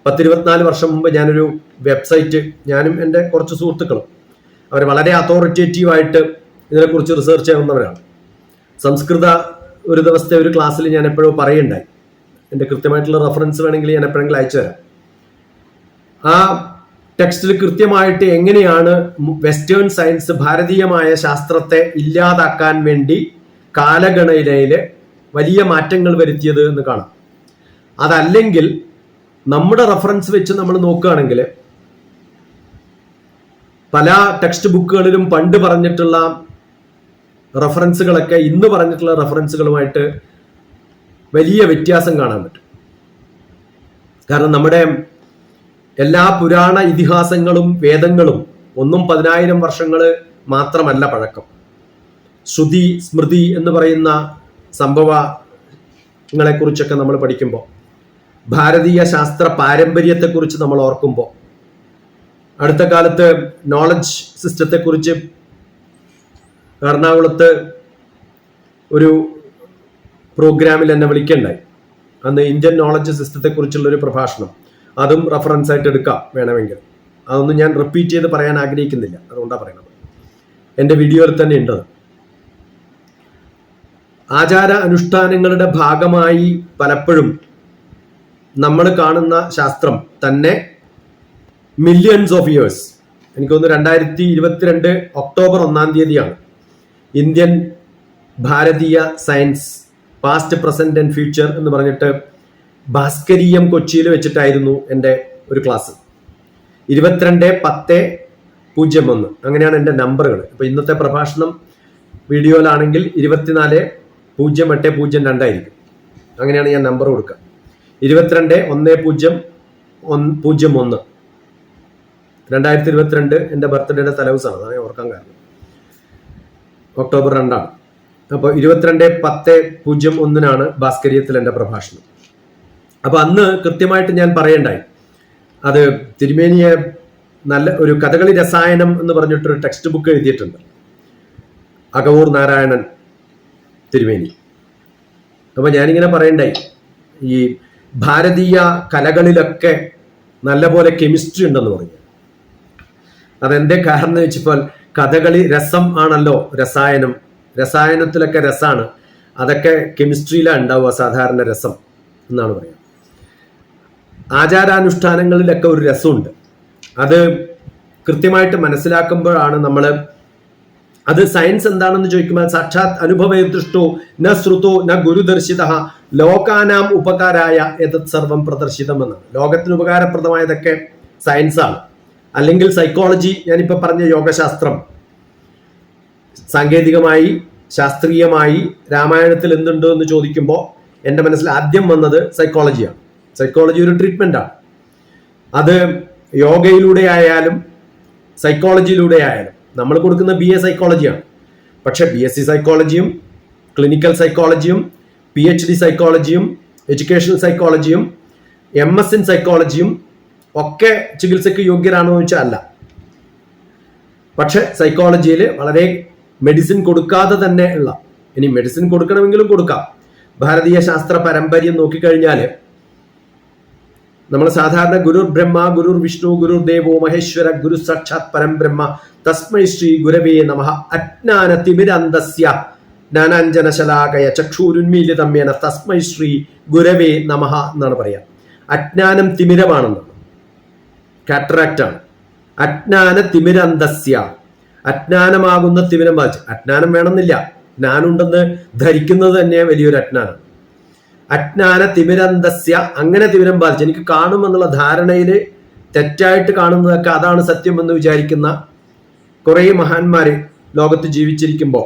10-24 വർഷം മുമ്പ് ഞാനൊരു വെബ്സൈറ്റ്, ഞാനും എൻ്റെ കുറച്ച് സുഹൃത്തുക്കളും, അവർ വളരെ അതോറിറ്റേറ്റീവായിട്ട് ഇതിനെക്കുറിച്ച് റിസർച്ച് ചെയ്യുന്നവരാണ്. സംസ്കൃത ഒരു ദിവസത്തെ ഒരു ക്ലാസ്സിൽ ഞാൻ എപ്പോഴും പറയുണ്ടായി. എൻ്റെ കൃത്യമായിട്ടുള്ള റെഫറൻസ് വേണമെങ്കിൽ ഞാൻ എപ്പോഴെങ്കിലും അയച്ചു തരാം. ആ ടെക്സ്റ്റിൽ കൃത്യമായിട്ട് എങ്ങനെയാണ് വെസ്റ്റേൺ സയൻസ് ഭാരതീയമായ ശാസ്ത്രത്തെ ഇല്ലാതാക്കാൻ വേണ്ടി കാലഗണനയില് വലിയ മാറ്റങ്ങൾ വരുത്തിയത് എന്ന് കാണാം. അതല്ലെങ്കിൽ നമ്മുടെ റെഫറൻസ് വെച്ച് നമ്മൾ നോക്കുകയാണെങ്കിൽ പല ടെക്സ്റ്റ് ബുക്കുകളിലും പണ്ട് പറഞ്ഞിട്ടുള്ള റെഫറൻസുകളൊക്കെ ഇന്ന് പറഞ്ഞിട്ടുള്ള റെഫറൻസുകളുമായിട്ട് വലിയ വ്യത്യാസം കാണാൻ പറ്റും. കാരണം നമ്മുടെ എല്ലാ പുരാണ ഇതിഹാസങ്ങളും വേദങ്ങളും 10,000 വർഷങ്ങൾ മാത്രമല്ല പഴക്കം. ശ്രുതി സ്മൃതി എന്ന് പറയുന്ന സംഭവങ്ങളെ കുറിച്ചൊക്കെ നമ്മൾ പഠിക്കുമ്പോൾ, ഭാരതീയ ശാസ്ത്ര പാരമ്പര്യത്തെക്കുറിച്ച് നമ്മൾ ഓർക്കുമ്പോൾ, അടുത്ത കാലത്ത് നോളജ് സിസ്റ്റത്തെക്കുറിച്ച് എറണാകുളത്ത് ഒരു പ്രോഗ്രാമിൽ എന്നെ വിളിക്കണ്ടായി. അന്ന് ഇന്ത്യൻ നോളജ് സിസ്റ്റത്തെക്കുറിച്ചുള്ള ഒരു പ്രഭാഷണം, അതും റെഫറൻസ് ആയിട്ട് എടുക്കാം വേണമെങ്കിൽ. അതൊന്നും ഞാൻ റിപ്പീറ്റ് ചെയ്ത് പറയാൻ ആഗ്രഹിക്കുന്നില്ല, അതുകൊണ്ടാണ് പറയുന്നത്. എൻ്റെ വീഡിയോയിൽ തന്നെ ഉണ്ട്. ആചാര അനുഷ്ഠാനങ്ങളുടെ ഭാഗമായി പലപ്പോഴും നമ്മൾ കാണുന്ന ശാസ്ത്രം തന്നെ മില്യൺസ് ഓഫ് ഇയേഴ്സ്, എനിക്ക് തോന്നുന്നു 2022 October 1 Indian Bharatiya science past present and future എന്ന് പറഞ്ഞിട്ട് ഭാസ്കരീയം കൊച്ചിയിൽ വെച്ചിട്ടായിരുന്നു എൻ്റെ ഒരു ക്ലാസ്. 22/10/01 അങ്ങനെയാണ് എൻ്റെ നമ്പറുകൾ. ഇപ്പൊ ഇന്നത്തെ പ്രഭാഷണം വീഡിയോയിലാണെങ്കിൽ 24/08/02 ആയിരിക്കും. അങ്ങനെയാണ് ഞാൻ നമ്പർ കൊടുക്കുക. 22/10/01 2022 എൻ്റെ ബർത്ത്ഡേയുടെ തലേദിവസമാണ്. അതാണ് ഓർക്കാൻ കാരണം. ഒക്ടോബർ 2 ആണ്. അപ്പോൾ 22/10/01 ഭാസ്കരീയത്തിൽ എൻ്റെ പ്രഭാഷണം. അപ്പൊ അന്ന് കൃത്യമായിട്ട് ഞാൻ പറയണ്ടായി, അത് തിരുമേനിയെ നല്ല ഒരു കഥകളി രസായനം എന്ന് പറഞ്ഞിട്ടൊരു ടെക്സ്റ്റ് ബുക്ക് എഴുതിയിട്ടുണ്ട് അകവൂർ നാരായണൻ തിരുമേനി. അപ്പൊ ഞാനിങ്ങനെ പറയണ്ടായി, ഈ ഭാരതീയ കലകളിലൊക്കെ നല്ലപോലെ കെമിസ്ട്രി ഉണ്ടെന്ന് പറഞ്ഞു. അതെന്തേ കാരണം എന്ന് വെച്ചപ്പോൾ കഥകളി രസം ആണല്ലോ, രസായനത്തിലൊക്കെ രസാണ്, അതൊക്കെ കെമിസ്ട്രിയിലാണ് ഉണ്ടാവുക സാധാരണ രസം എന്നാണ് പറയുക. ആചാരാനുഷ്ഠാനങ്ങളിലൊക്കെ ഒരു രസമുണ്ട്. അത് കൃത്യമായിട്ട് മനസ്സിലാക്കുമ്പോഴാണ് നമ്മൾ അത് സയൻസ് എന്താണെന്ന് ചോദിക്കുമ്പോൾ സാക്ഷാത് അനുഭവേദൃഷ്ടോ ന ശ്രുതോ ന ഗുരുദർശിത ലോകാനാം ഉപകാരായ എതത് സർവം പ്രദർശിതം എന്നാണ്. ലോകത്തിന് ഉപകാരപ്രദമായതൊക്കെ സയൻസാണ്. അല്ലെങ്കിൽ സൈക്കോളജി, ഞാനിപ്പോൾ പറഞ്ഞ യോഗശാസ്ത്രം, സാങ്കേതികമായി ശാസ്ത്രീയമായി രാമായണത്തിൽ എന്തുണ്ട് എന്ന് ചോദിക്കുമ്പോൾ എൻ്റെ മനസ്സിൽ ആദ്യം വന്നത് സൈക്കോളജിയാണ്. സൈക്കോളജി ഒരു ട്രീറ്റ്മെന്റ് ആണ്. അത് യോഗയിലൂടെ ആയാലും സൈക്കോളജിയിലൂടെ ആയാലും നമ്മൾ കൊടുക്കുന്ന BA സൈക്കോളജിയാണ്. പക്ഷെ BSc സൈക്കോളജിയും ക്ലിനിക്കൽ സൈക്കോളജിയും PhD സൈക്കോളജിയും എഡ്യൂക്കേഷണൽ സൈക്കോളജിയും MS in സൈക്കോളജിയും ഒക്കെ ചികിത്സയ്ക്ക് യോഗ്യരാണോ എന്ന് വെച്ചാൽ അല്ല. പക്ഷെ സൈക്കോളജിയിൽ വളരെ മെഡിസിൻ കൊടുക്കാതെ തന്നെ ഉള്ള, ഇനി മെഡിസിൻ കൊടുക്കണമെങ്കിലും കൊടുക്കാം. ഭാരതീയ ശാസ്ത്ര പരമ്പരയും നോക്കിക്കഴിഞ്ഞാൽ നമ്മൾ സാധാരണ ഗുരുർ ബ്രഹ്മ ഗുരുർ വിഷ്ണു ഗുരുർ ദേവോ മഹേശ്വര ഗുരു സാക്ഷാത് പരംബ്രഹ്മ തസ്മൈ ശ്രീ ഗുരവേ നമഃ അജ്ഞാന തിമിരന്തസ്യ ജ്ഞാനാഞ്ജനശലാകയ ചക്ഷുരുന്മീലിതമ്യേന തസ്മൈ ശ്രീ ഗുരവേ നമഃ എന്നാണ് പറയാ. അജ്ഞാനം തിമിരമാണെന്നാണ്, കാറ്ററാക്റ്റ് ആണ്. അജ്ഞാന തിമിരന്തസ്യ, അജ്ഞാനമാകുന്ന തിമിരം ബാധിച്ച്. അജ്ഞാനം വേണമെന്നില്ല, ജ്ഞാനുണ്ടെന്ന് ധരിക്കുന്നത് തന്നെ വലിയൊരു അജ്ഞാനം. അജ്ഞാന തിമിരന്തസ്യ, അങ്ങനെ തിമിരം ബാധിച്ച് എനിക്ക് കാണുമെന്നുള്ള ധാരണയിൽ തെറ്റായിട്ട് കാണുന്നതൊക്കെ അതാണ് സത്യം എന്ന് വിചാരിക്കുന്ന കുറേ മഹാന്മാര് ലോകത്ത് ജീവിച്ചിരിക്കുമ്പോൾ,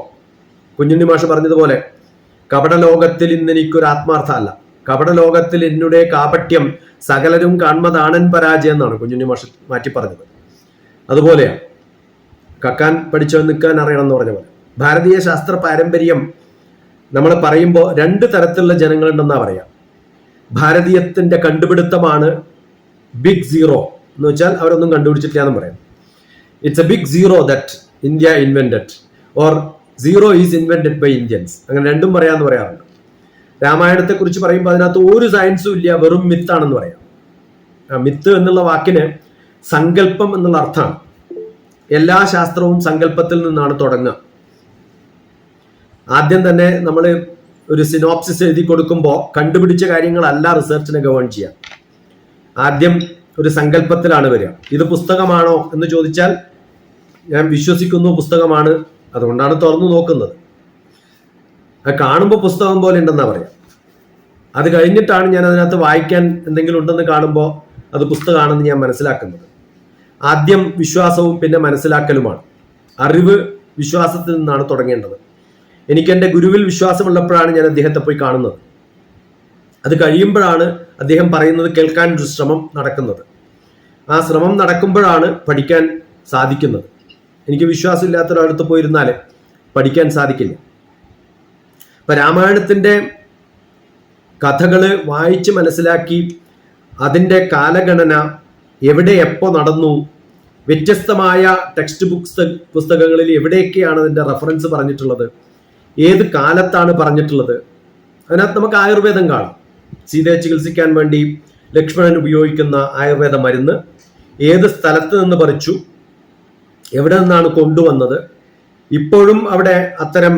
കുഞ്ഞുണ്ണി മാഷ് പറഞ്ഞതുപോലെ കപടലോകത്തിൽ ഇന്ന് എനിക്കൊരു ആത്മാർത്ഥ അല്ല, കപടലോകത്തിൽ എന്നുടെ കാപട്യം സകലരും കാൺമതാണൻ പരാജയം എന്നാണ് കുഞ്ഞുണ്ണി മാഷ് മാറ്റി പറഞ്ഞത്. അതുപോലെയാണ് കക്കാൻ പഠിച്ചോ നിൽക്കാൻ അറിയണം എന്ന് പറഞ്ഞ പോലെ ഭാരതീയ ശാസ്ത്ര പാരമ്പര്യം നമ്മൾ പറയുമ്പോൾ 2 തരത്തിലുള്ള ജനങ്ങളുണ്ടെന്നാ പറയാം. ഭാരതീയത്തിന്റെ കണ്ടുപിടുത്തമാണ് ബിഗ് സീറോ എന്ന് വെച്ചാൽ അവരൊന്നും കണ്ടുപിടിച്ചിട്ടില്ല എന്ന് പറയാം. It's a big zero that India invented, or zero is invented by Indians. അങ്ങനെ രണ്ടും പറയാന്ന് പറയാറുണ്ട്. രാമായണത്തെ കുറിച്ച് പറയുമ്പോൾ അതിനകത്ത് ഒരു സയൻസും ഇല്ല, വെറും മിത്താണെന്ന് പറയാം. മിത്ത് എന്നുള്ള വാക്കിന് സങ്കല്പം എന്നുള്ള അർത്ഥമാണ്. എല്ലാ ശാസ്ത്രവും സങ്കല്പത്തിൽ നിന്നാണ് തുടങ്ങുക. ആദ്യം തന്നെ നമ്മൾ ഒരു സിനോപ്സിസ് എഴുതി കൊടുക്കുമ്പോൾ കണ്ടുപിടിച്ച കാര്യങ്ങളല്ല റിസർച്ചിനെ ഗവേൺ ചെയ്യുക. ആദ്യം ഒരു സങ്കല്പത്തിലാണ് വരിക. ഇത് പുസ്തകമാണോ എന്ന് ചോദിച്ചാൽ ഞാൻ വിശ്വസിക്കുന്നു പുസ്തകമാണ്, അതുകൊണ്ടാണ് തുറന്നു നോക്കുന്നത്. കാണുമ്പോൾ പുസ്തകം പോലെ ഉണ്ടെന്നാ പറയാം. അത് കഴിഞ്ഞിട്ടാണ് ഞാൻ അതിനകത്ത് വായിക്കാൻ എന്തെങ്കിലും ഉണ്ടെന്ന് കാണുമ്പോൾ അത് പുസ്തകമാണെന്ന് ഞാൻ മനസ്സിലാക്കുന്നത്. ആദ്യം വിശ്വാസവും പിന്നെ മനസ്സിലാക്കലുമാണ്. അറിവ് വിശ്വാസത്തിൽ നിന്നാണ് തുടങ്ങേണ്ടത്. എനിക്ക് എൻ്റെ ഗുരുവിൽ വിശ്വാസമുള്ളപ്പോഴാണ് ഞാൻ അദ്ദേഹത്തെ പോയി കാണുന്നത്. അത് കഴിയുമ്പോഴാണ് അദ്ദേഹം പറയുന്നത് കേൾക്കാൻ ഒരു ശ്രമം നടക്കുന്നത്. ആ ശ്രമം നടക്കുമ്പോഴാണ് പഠിക്കാൻ സാധിക്കുന്നത്. എനിക്ക് വിശ്വാസമില്ലാത്ത ഒരിടത്ത് പോയിരുന്നാൽ പഠിക്കാൻ സാധിക്കില്ല. ഇപ്പൊ രാമായണത്തിന്റെ കഥകള് വായിച്ച് മനസ്സിലാക്കി അതിൻ്റെ കാലഗണന എവിടെ എപ്പോ നടന്നു, വ്യത്യസ്തമായ ടെക്സ്റ്റ് പുസ്തകങ്ങളിൽ എവിടെയൊക്കെയാണ് അതിൻ്റെ റെഫറൻസ് പറഞ്ഞിട്ടുള്ളത്, ഏത് കാലത്താണ് പറഞ്ഞിട്ടുള്ളത്. അതിനകത്ത് നമുക്ക് ആയുർവേദം കാണാം. സീതയെ ചികിത്സിക്കാൻ വേണ്ടി ലക്ഷ്മണൻ ഉപയോഗിക്കുന്ന ആയുർവേദ മരുന്ന് ഏത് സ്ഥലത്ത് നിന്ന് പറിച്ചു, എവിടെ നിന്നാണ് കൊണ്ടുവന്നത്, ഇപ്പോഴും അവിടെ അത്തരം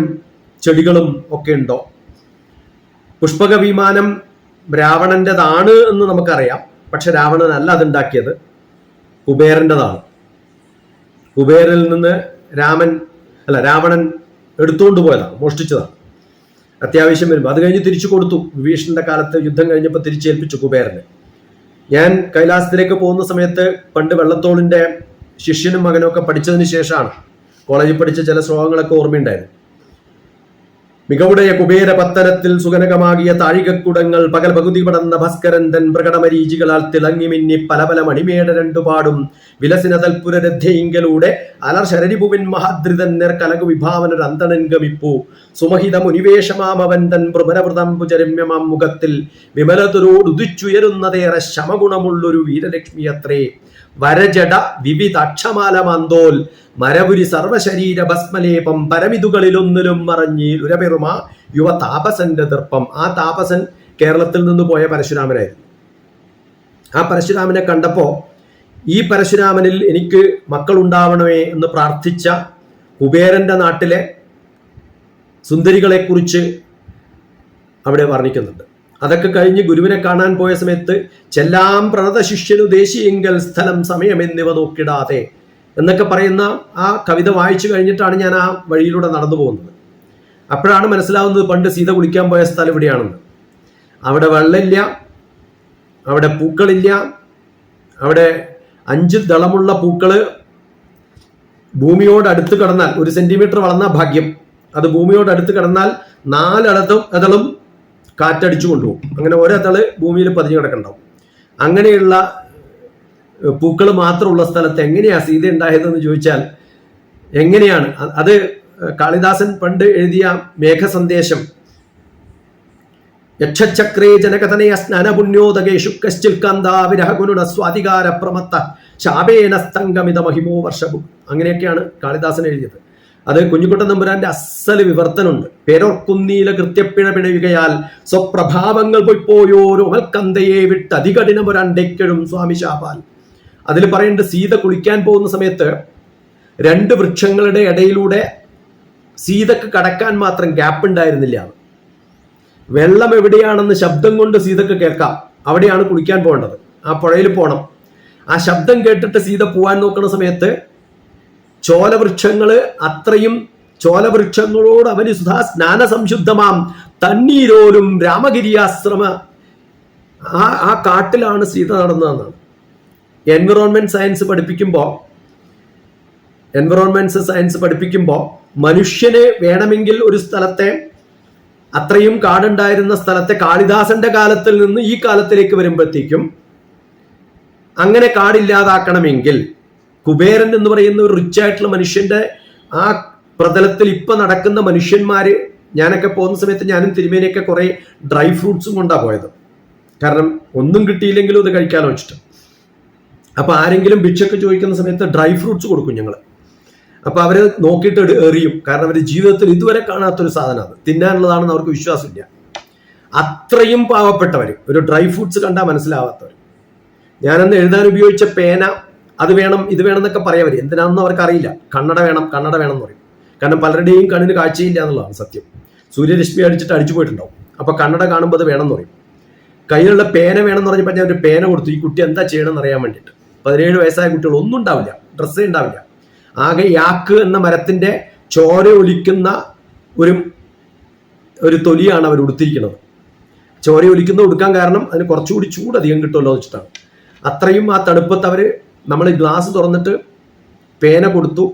ചെടികളും ഒക്കെ ഉണ്ടോ. പുഷ്പക വിമാനം രാവണൻ്റെതാണ് എന്ന് നമുക്കറിയാം. പക്ഷെ രാവണനല്ല അതുണ്ടാക്കിയത്, കുബേരൻ്റെതാണ്. കുബേരനിൽ നിന്ന് രാവണൻ എടുത്തുകൊണ്ട് പോയതാണ്, മോഷ്ടിച്ചതാണ്. അത്യാവശ്യം വരുമ്പോൾ. അത് കഴിഞ്ഞ് തിരിച്ചു കൊടുത്തു. വിഭീഷണന്റെ കാലത്ത് യുദ്ധം കഴിഞ്ഞപ്പോൾ തിരിച്ചേൽപ്പിച്ചു കുബേരന്. ഞാൻ കൈലാസത്തിലേക്ക് പോകുന്ന സമയത്ത് പണ്ട് വെള്ളത്തോളിന്റെ ശിഷ്യനും മകനും ഒക്കെ പഠിച്ചതിന് ശേഷമാണ് കോളേജിൽ പഠിച്ച ചില ശ്ലോകങ്ങളൊക്കെ ഓർമ്മയുണ്ടായിരുന്നു. മികവുടയ കുബേര പത്തനത്തിൽ സുഗനകമാകിയ താഴികക്കുടങ്ങൾ പകൽ പകുതി പടന്ന ഭാസ്കരന്തൻ പ്രകടമരീചികളാൽ തിളങ്ങി മിന്നി പല പല മണിമേട രണ്ടുപാടും വിലസിന തൽപുരരഥയിങ്കലൂടെ അലർ ശരരിപുവിൻ മഹാദ്രിതൻ നേർ കലകു വിഭാവനൊരു അന്തണൻ ഗമിപ്പു സുമഹിത മുനിവേഷമാമവൻ തൻ ഭ്രമരവൃതംബുചരമ്യമാം മുഖത്തിൽ വിമലതരോട് ഉദിച്ചുയരുന്നതേറെ ശമഗുണമുള്ളൊരു വീരലക്ഷ്മി അത്രേ വരജട വിവിധക്ഷമാലമാന്തോൽ മരപുരി സർവശരീര ഭസ്മലേപം പരമിതുകളിലൊന്നിലും മറഞ്ഞിൽ ഉരപെറുമ യുവ താപസന്റെ ദർപ്പം. ആ താപസൻ കേരളത്തിൽ നിന്ന് പോയ പരശുരാമനായിരുന്നു. ആ പരശുരാമനെ കണ്ടപ്പോ ഈ പരശുരാമനിൽ എനിക്ക് മക്കൾ ഉണ്ടാവണമേ എന്ന് പ്രാർത്ഥിച്ച കുബേരന്റെ നാട്ടിലെ സുന്ദരികളെ കുറിച്ച് അവിടെ വർണ്ണിക്കുന്നുണ്ട്. അതൊക്കെ കഴിഞ്ഞ് ഗുരുവിനെ കാണാൻ പോയ സമയത്ത് ചെല്ലാം പ്രണത ശിഷ്യനു ദേശീയങ്കൽ സ്ഥലം സമയം എന്നിവ നോക്കിടാതെ എന്നൊക്കെ പറയുന്ന ആ കവിത വായിച്ചു കഴിഞ്ഞിട്ടാണ് ഞാൻ ആ വഴിയിലൂടെ നടന്നു പോകുന്നത്. അപ്പോഴാണ് മനസ്സിലാവുന്നത് പണ്ട് സീത കുളിക്കാൻ പോയ സ്ഥലം ഇവിടെയാണെന്ന്. അവിടെ വെള്ളമില്ല, അവിടെ പൂക്കളില്ല, അവിടെ 5 ദളമുള്ള പൂക്കള് ഭൂമിയോട് അടുത്ത് കടന്നാൽ 1 സെന്റിമീറ്റർ വളർന്ന ഭാഗ്യം. അത് ഭൂമിയോട് അടുത്ത് കടന്നാൽ 4 അതളും കാറ്റടിച്ചു കൊണ്ടുപോകും. അങ്ങനെ ഒരതള് ഭൂമിയിൽ പതിഞ്ഞു കിടക്കണ്ടാവും. അങ്ങനെയുള്ള പൂക്കൾ മാത്രമുള്ള സ്ഥലത്ത് എങ്ങനെയാ സീത ഉണ്ടായതെന്ന് ചോദിച്ചാൽ എങ്ങനെയാണ് അത്? കാളിദാസൻ പണ്ട് എഴുതിയ മേഘസന്ദേശം യക്ഷചക്രേ ജനകഥനയ സ്നാനപുണ്യോദകേഷു കശ്ചിൽ കാന്താവിരഹഗുണ സ്വാധികാര പ്രമത്ത ശാപേന സ്തംഗമിത മഹിമോ വർഷഭു. അങ്ങനെയൊക്കെയാണ് കാളിദാസൻ എഴുതിയത്. അത് കുഞ്ഞിക്കുട്ടൻ തമ്പുരാന്റെ അസല് വിവർത്തനുണ്ട്. പേരോർക്കുന്നീല കൃത്യപ്പിഴ പിഴയുകയാൽ സ്വപ്രഭാവങ്ങൾ പോയിപ്പോയോരോ മൽക്കന്തയെ വിട്ട് അധികഠിനമൊരണ്ടയ്ക്കഴും സ്വാമി ശാപാൽ. അതിൽ പറയുന്നുണ്ട്, സീത കുളിക്കാൻ പോകുന്ന സമയത്ത് 2 വൃക്ഷങ്ങളുടെ ഇടയിലൂടെ സീതക്ക് കടക്കാൻ മാത്രം ഗ്യാപ്പ് ഉണ്ടായിരുന്നില്ല. വെള്ളം എവിടെയാണെന്ന് ശബ്ദം കൊണ്ട് സീതക്ക് കേൾക്കാം. അവിടെയാണ് കുളിക്കാൻ പോകേണ്ടത്. ആ പുഴയിൽ പോകണം. ആ ശബ്ദം കേട്ടിട്ട് സീത പോവാൻ നോക്കുന്ന സമയത്ത് ചോലവൃക്ഷങ്ങള് അത്രയും ചോലവൃക്ഷങ്ങളോട് അവന് സുധാ സ്നാന സംശുദ്ധമാം തണ്ണീരോലും രാമഗിരിയാശ്രമ ആ കാട്ടിലാണ് സീത നടന്നതെന്നാണ്. എൻവിറോൺമെന്റ് സയൻസ് പഠിപ്പിക്കുമ്പോൾ മനുഷ്യന് വേണമെങ്കിൽ ഒരു സ്ഥലത്തെ അത്രയും കാടുണ്ടായിരുന്ന സ്ഥലത്തെ കാളിദാസന്റെ കാലത്തിൽ നിന്ന് ഈ കാലത്തിലേക്ക് വരുമ്പോഴത്തേക്കും അങ്ങനെ കാടില്ലാതാക്കണമെങ്കിൽ കുബേരൻ എന്ന് പറയുന്ന ഒരു റിച്ച് ആയിട്ടുള്ള മനുഷ്യന്റെ ആ പ്രതലത്തിൽ ഇപ്പൊ നടക്കുന്ന മനുഷ്യന്മാര്, ഞാനൊക്കെ പോകുന്ന സമയത്ത് ഞാനും തിരുമേനിയൊക്കെ കുറെ ഡ്രൈ ഫ്രൂട്ട്സും കൊണ്ടാണ് പോയത്. കാരണം ഒന്നും കിട്ടിയില്ലെങ്കിലും ഇത് കഴിക്കാനോ വെച്ചിട്ട്. അപ്പൊ ആരെങ്കിലും ഭിക്ഷയ്ക്ക് ചോദിക്കുന്ന സമയത്ത് ഡ്രൈ ഫ്രൂട്ട്സ് കൊടുക്കും ഞങ്ങൾ. അപ്പൊ അവര് നോക്കിയിട്ട് എറിയും. കാരണം അവര് ജീവിതത്തിൽ ഇതുവരെ കാണാത്തൊരു സാധനം, അത് തിന്നാനുള്ളതാണെന്ന് അവർക്ക് വിശ്വാസമില്ല. അത്രയും പാവപ്പെട്ടവർ, ഒരു ഡ്രൈ ഫ്രൂട്ട്സ് കണ്ടാൽ മനസ്സിലാവാത്തവർ. ഞാനന്ന് എഴുതാൻ ഉപയോഗിച്ച പേന അത് വേണം ഇത് വേണം എന്നൊക്കെ പറയാവര്. എന്തിനാണെന്ന് അവർക്ക് അറിയില്ല. കണ്ണട വേണം എന്ന് പറയും. കാരണം പലരുടെയും കണ്ണിന് കാഴ്ചയില്ല എന്നുള്ളതാണ് സത്യം. സൂര്യരശ്മി അടിച്ചിട്ട് അടിച്ചു പോയിട്ടുണ്ടാവും. അപ്പൊ കണ്ണട കാണുമ്പോൾ അത് വേണമെന്ന് പറയും. കയ്യിലുള്ള പേന വേണമെന്ന് പറഞ്ഞപ്പോൾ ഞാൻ ഒരു പേന കൊടുത്തു, ഈ കുട്ടി എന്താ ചെയ്യണമെന്ന് അറിയാൻ വേണ്ടിയിട്ട്. 17 വയസ്സായ കുട്ടികൾ ഒന്നും ഉണ്ടാവില്ല, ഡ്രസ്സേ ഉണ്ടാവില്ല. ആകെ യാക്ക് എന്ന മരത്തിന്റെ ചോര ഒലിക്കുന്ന ഒരു തൊലിയാണ് അവർ ഉടുത്തിരിക്കുന്നത്. ചോര ഒലിക്കുന്ന ഉടുക്കാൻ കാരണം അതിന് കുറച്ചുകൂടി ചൂട് അധികം കിട്ടുമല്ലോ എന്ന് വെച്ചിട്ടാണ്. അത്രയും ആ തണുപ്പത്ത് അവർ നമ്മൾ ഗ്ലാസ് തുറന്നിട്ട് പേന കൊടുത്തു.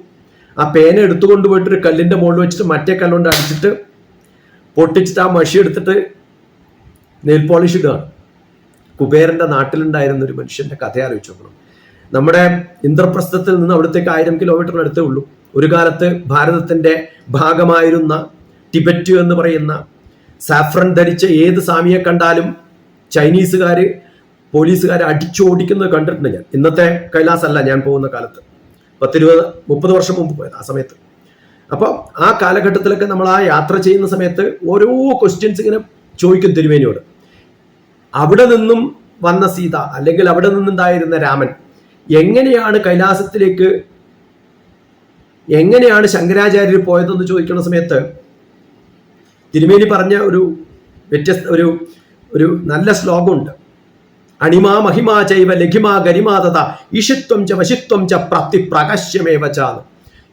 ആ പേന എടുത്തുകൊണ്ട് പോയിട്ട് ഒരു കല്ലിന്റെ മുകളിൽ വെച്ചിട്ട് മറ്റേ കല്ലുകൊണ്ട് അടിച്ചിട്ട് പൊട്ടിച്ചിട്ട് ആ മഷി എടുത്തിട്ട് നെയിൽ പോളിഷ് ഇടുകയാണ്. കുബേരന്റെ നാട്ടിലുണ്ടായിരുന്ന ഒരു മനുഷ്യന്റെ കഥ ആലോചിച്ച് നോക്കണം. നമ്മുടെ ഇന്ദ്രപ്രസ്ഥത്തിൽ നിന്ന് അവിടത്തേക്ക് 1000 കിലോമീറ്ററിന് അടുത്തേ ഉള്ളൂ. ഒരു കാലത്ത് ഭാരതത്തിന്റെ ഭാഗമായിരുന്ന ടിബറ്റ് എന്ന് പറയുന്ന സാഫ്രൻ ധരിച്ച ഏത് സ്വാമിയെ കണ്ടാലും ചൈനീസുകാര് പോലീസുകാർ അടിച്ചോടിക്കുന്നത് കണ്ടിട്ടുണ്ട് ഞാൻ. ഇന്നത്തെ കൈലാസല്ല ഞാൻ പോകുന്ന കാലത്ത്, 10-20-30 വർഷം മുമ്പ് പോയത് ആ സമയത്ത്. അപ്പൊ ആ കാലഘട്ടത്തിലൊക്കെ നമ്മൾ ആ യാത്ര ചെയ്യുന്ന സമയത്ത് ഓരോ ക്വസ്റ്റ്യൻസ് ഇങ്ങനെ ചോദിക്കും തിരുമേനിയോട്. അവിടെ നിന്നും വന്ന സീത അല്ലെങ്കിൽ അവിടെ നിന്നുണ്ടായിരുന്ന രാമൻ എങ്ങനെയാണ് കൈലാസത്തിലേക്ക്, എങ്ങനെയാണ് ശങ്കരാചാര്യർ പോയതെന്ന് ചോദിക്കുന്ന സമയത്ത് തിരുമേനി പറഞ്ഞ ഒരു ഒരു നല്ല ശ്ലോകമുണ്ട്. അണിമാ മഹിമാ ചൈവ ലഘിമാ ഗരിമാതത ഈശിത്വം ച വശിത്വം ച പ്രാപ്തി പ്രാകാശ്യമേവ ചാന്ന്.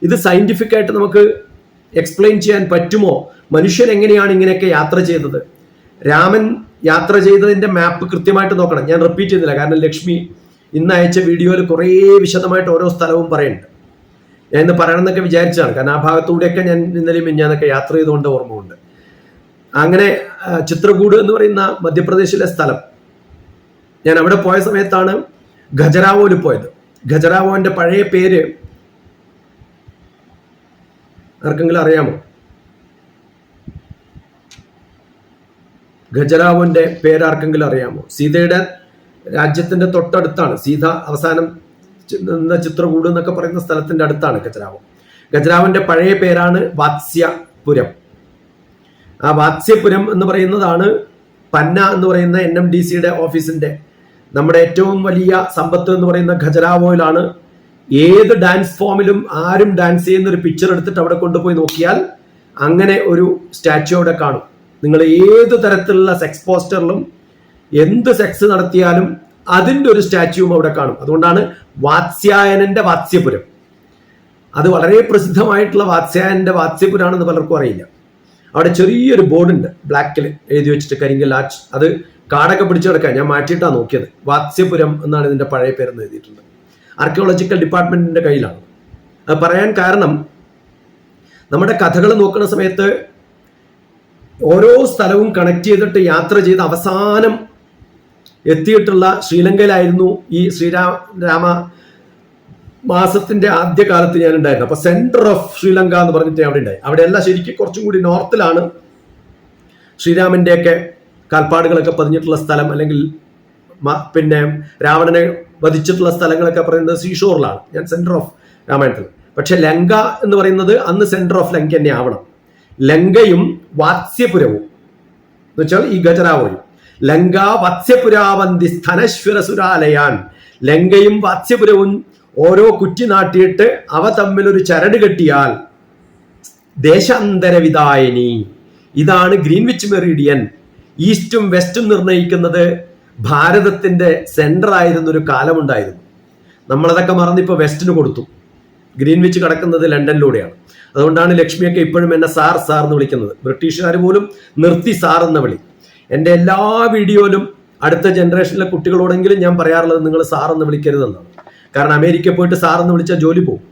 ഇത് സയന്റിഫിക് ആയിട്ട് നമുക്ക് എക്സ്പ്ലെയിൻ ചെയ്യാൻ പറ്റുമോ? മനുഷ്യൻ എങ്ങനെയാണ് ഇങ്ങനെയൊക്കെ യാത്ര ചെയ്തത്? രാമൻ യാത്ര ചെയ്തതിന്റെ മാപ്പ് കൃത്യമായിട്ട് നോക്കണം. ഞാൻ റിപ്പീറ്റ് ചെയ്യുന്നില്ല, കാരണം ലക്ഷ്മി ഇന്ന് അയച്ച വീഡിയോയിൽ കുറേ വിശദമായിട്ട് ഓരോ സ്ഥലവും പറയുന്നുണ്ട്. ഞാൻ ഇന്ന് പറയണമെന്നൊക്കെ വിചാരിച്ചതാണ്, കാരണം ആ ഭാഗത്തൂടെയൊക്കെ ഞാൻ ഇന്നലെയും മിഞ്ഞാന്നൊക്കെ യാത്ര ചെയ്തുകൊണ്ട് ഓർമ്മയുണ്ട്. അങ്ങനെ ചിത്രകൂട് എന്ന് പറയുന്ന മധ്യപ്രദേശിലെ സ്ഥലം, ഞാൻ അവിടെ പോയ സമയത്താണ് ഖജരാവോയിൽ പോയത്. ഖജരാവോന്റെ പഴയ പേര് ആർക്കെങ്കിലും അറിയാമോ? ഖജരാവോന്റെ പേര് ആർക്കെങ്കിലും അറിയാമോ? സീതയുടെ രാജ്യത്തിന്റെ തൊട്ടടുത്താണ്. സീത അവസാനം നിന്ന ചിത്രകൂട് എന്നൊക്കെ പറയുന്ന സ്ഥലത്തിന്റെ അടുത്താണ് ഖജരാവോ. ഖജരാവോന്റെ പഴയ പേരാണ് വാത്സ്യപുരം. ആ വാത്സ്യപുരം എന്ന് പറയുന്നതാണ് പന്ന എന്ന് പറയുന്ന NMDCയുടെ ഓഫീസിന്റെ, നമ്മുടെ ഏറ്റവും വലിയ സമ്പത്ത് എന്ന് പറയുന്ന ഖജരാവോയിലാണ്. ഏത് ഡാൻസ് ഫോമിലും ആരും ഡാൻസ് ചെയ്യുന്ന ഒരു പിക്ചർ എടുത്തിട്ട് അവിടെ കൊണ്ടുപോയി നോക്കിയാൽ അങ്ങനെ ഒരു സ്റ്റാച്യു അവിടെ കാണും. നിങ്ങൾ ഏത് തരത്തിലുള്ള സെക്സ് പോസ്റ്ററിലും എന്ത് സെക്സ് നടത്തിയാലും അതിൻ്റെ ഒരു സ്റ്റാച്യുവും അവിടെ കാണും. അതുകൊണ്ടാണ് വാത്സ്യായനന്റെ വാത്സ്യപുരം. അത് വളരെ പ്രസിദ്ധമായിട്ടുള്ള വാത്സ്യായനന്റെ വാത്സ്യപുരാണെന്ന് പലർക്കും അറിയില്ല. അവിടെ ചെറിയൊരു ബോർഡുണ്ട് ബ്ലാക്കിൽ എഴുതി വെച്ചിട്ട്, കരിങ്കൽ ആർച്ച്. അത് കാടൊക്കെ പിടിച്ചു കിടക്കാൻ ഞാൻ മാറ്റിയിട്ടാണ് നോക്കിയത്. വാത്സ്യപുരം എന്നാണ് ഇതിന്റെ പഴയ പേരെന്ന് എഴുതിയിട്ടുണ്ട്. ആർക്കിയോളജിക്കൽ ഡിപ്പാർട്ട്മെന്റിന്റെ കയ്യിലാണ്. അത് പറയാൻ കാരണം, നമ്മുടെ കഥകൾ നോക്കുന്ന സമയത്ത് ഓരോ സ്ഥലവും കണക്ട് ചെയ്തിട്ട് യാത്ര ചെയ്ത് അവസാനം എത്തിയിട്ടുള്ള ശ്രീലങ്കയിലായിരുന്നു ഈ ശ്രീരാമ മാസത്തിന്റെ ആദ്യകാലത്ത് ഞാൻ ഉണ്ടായിരുന്നു. അപ്പൊ സെന്റർ ഓഫ് ശ്രീലങ്ക എന്ന് പറഞ്ഞിട്ട് അവിടെ ഉണ്ടായി. അവിടെയല്ല, ശരിക്കും കുറച്ചും കൂടി നോർത്തിലാണ് ശ്രീരാമന്റെയൊക്കെ കാൽപ്പാടുകളൊക്കെ പതിഞ്ഞിട്ടുള്ള സ്ഥലം, അല്ലെങ്കിൽ പിന്നെ രാവണനെ വധിച്ചിട്ടുള്ള സ്ഥലങ്ങളൊക്കെ പറയുന്നത് സീഷോറിലാണ്. ഞാൻ സെന്റർ ഓഫ് രാമായണത്തിൽ. പക്ഷെ ലങ്ക എന്ന് പറയുന്നത് അന്ന് സെന്റർ ഓഫ് ലങ്ക തന്നെ ആവണം. ലങ്കയും വാത്സ്യപുരവും എന്ന് വെച്ചാൽ ഈ ഖജരാവോയും. ലങ്ക വാത്സ്യപുരാവന്തി സ്ഥനശ്വരസുരാലയാൻ. ലങ്കയും വാത്സ്യപുരവും ഓരോ കുറ്റി നാട്ടിയിട്ട് അവ തമ്മിലൊരു ചരട് കെട്ടിയാൽ ദേശാന്തരവിദായനി. ഇതാണ് ഗ്രീൻവിച്ച് മെറീഡിയൻ. ഈസ്റ്റും വെസ്റ്റും നിർണ്ണയിക്കുന്നത് ഭാരതത്തിന്റെ സെന്റർ ആയിരുന്ന ഒരു കാലമുണ്ടായിരുന്നു. നമ്മളതൊക്കെ മറന്നിപ്പോൾ വെസ്റ്റിന് കൊടുത്തു. ഗ്രീൻവിച്ച് കിടക്കുന്നത് ലണ്ടനിലൂടെയാണ്. അതുകൊണ്ടാണ് ലക്ഷ്മിയൊക്കെ ഇപ്പോഴും എന്നെ സാർ സാർ എന്ന് വിളിക്കുന്നത്. ബ്രിട്ടീഷുകാർ പോലും നിർത്തി സാർ എന്ന വിളി. എൻ്റെ എല്ലാ വീഡിയോയിലും അടുത്ത ജനറേഷനിലെ കുട്ടികളോടെങ്കിലും ഞാൻ പറയാറുള്ളത് നിങ്ങൾ സാർ എന്ന് വിളിക്കരുതെന്നാണ്. കാരണം അമേരിക്കയിൽ പോയിട്ട് സാർ എന്ന് വിളിച്ചാൽ ജോലി പോകും.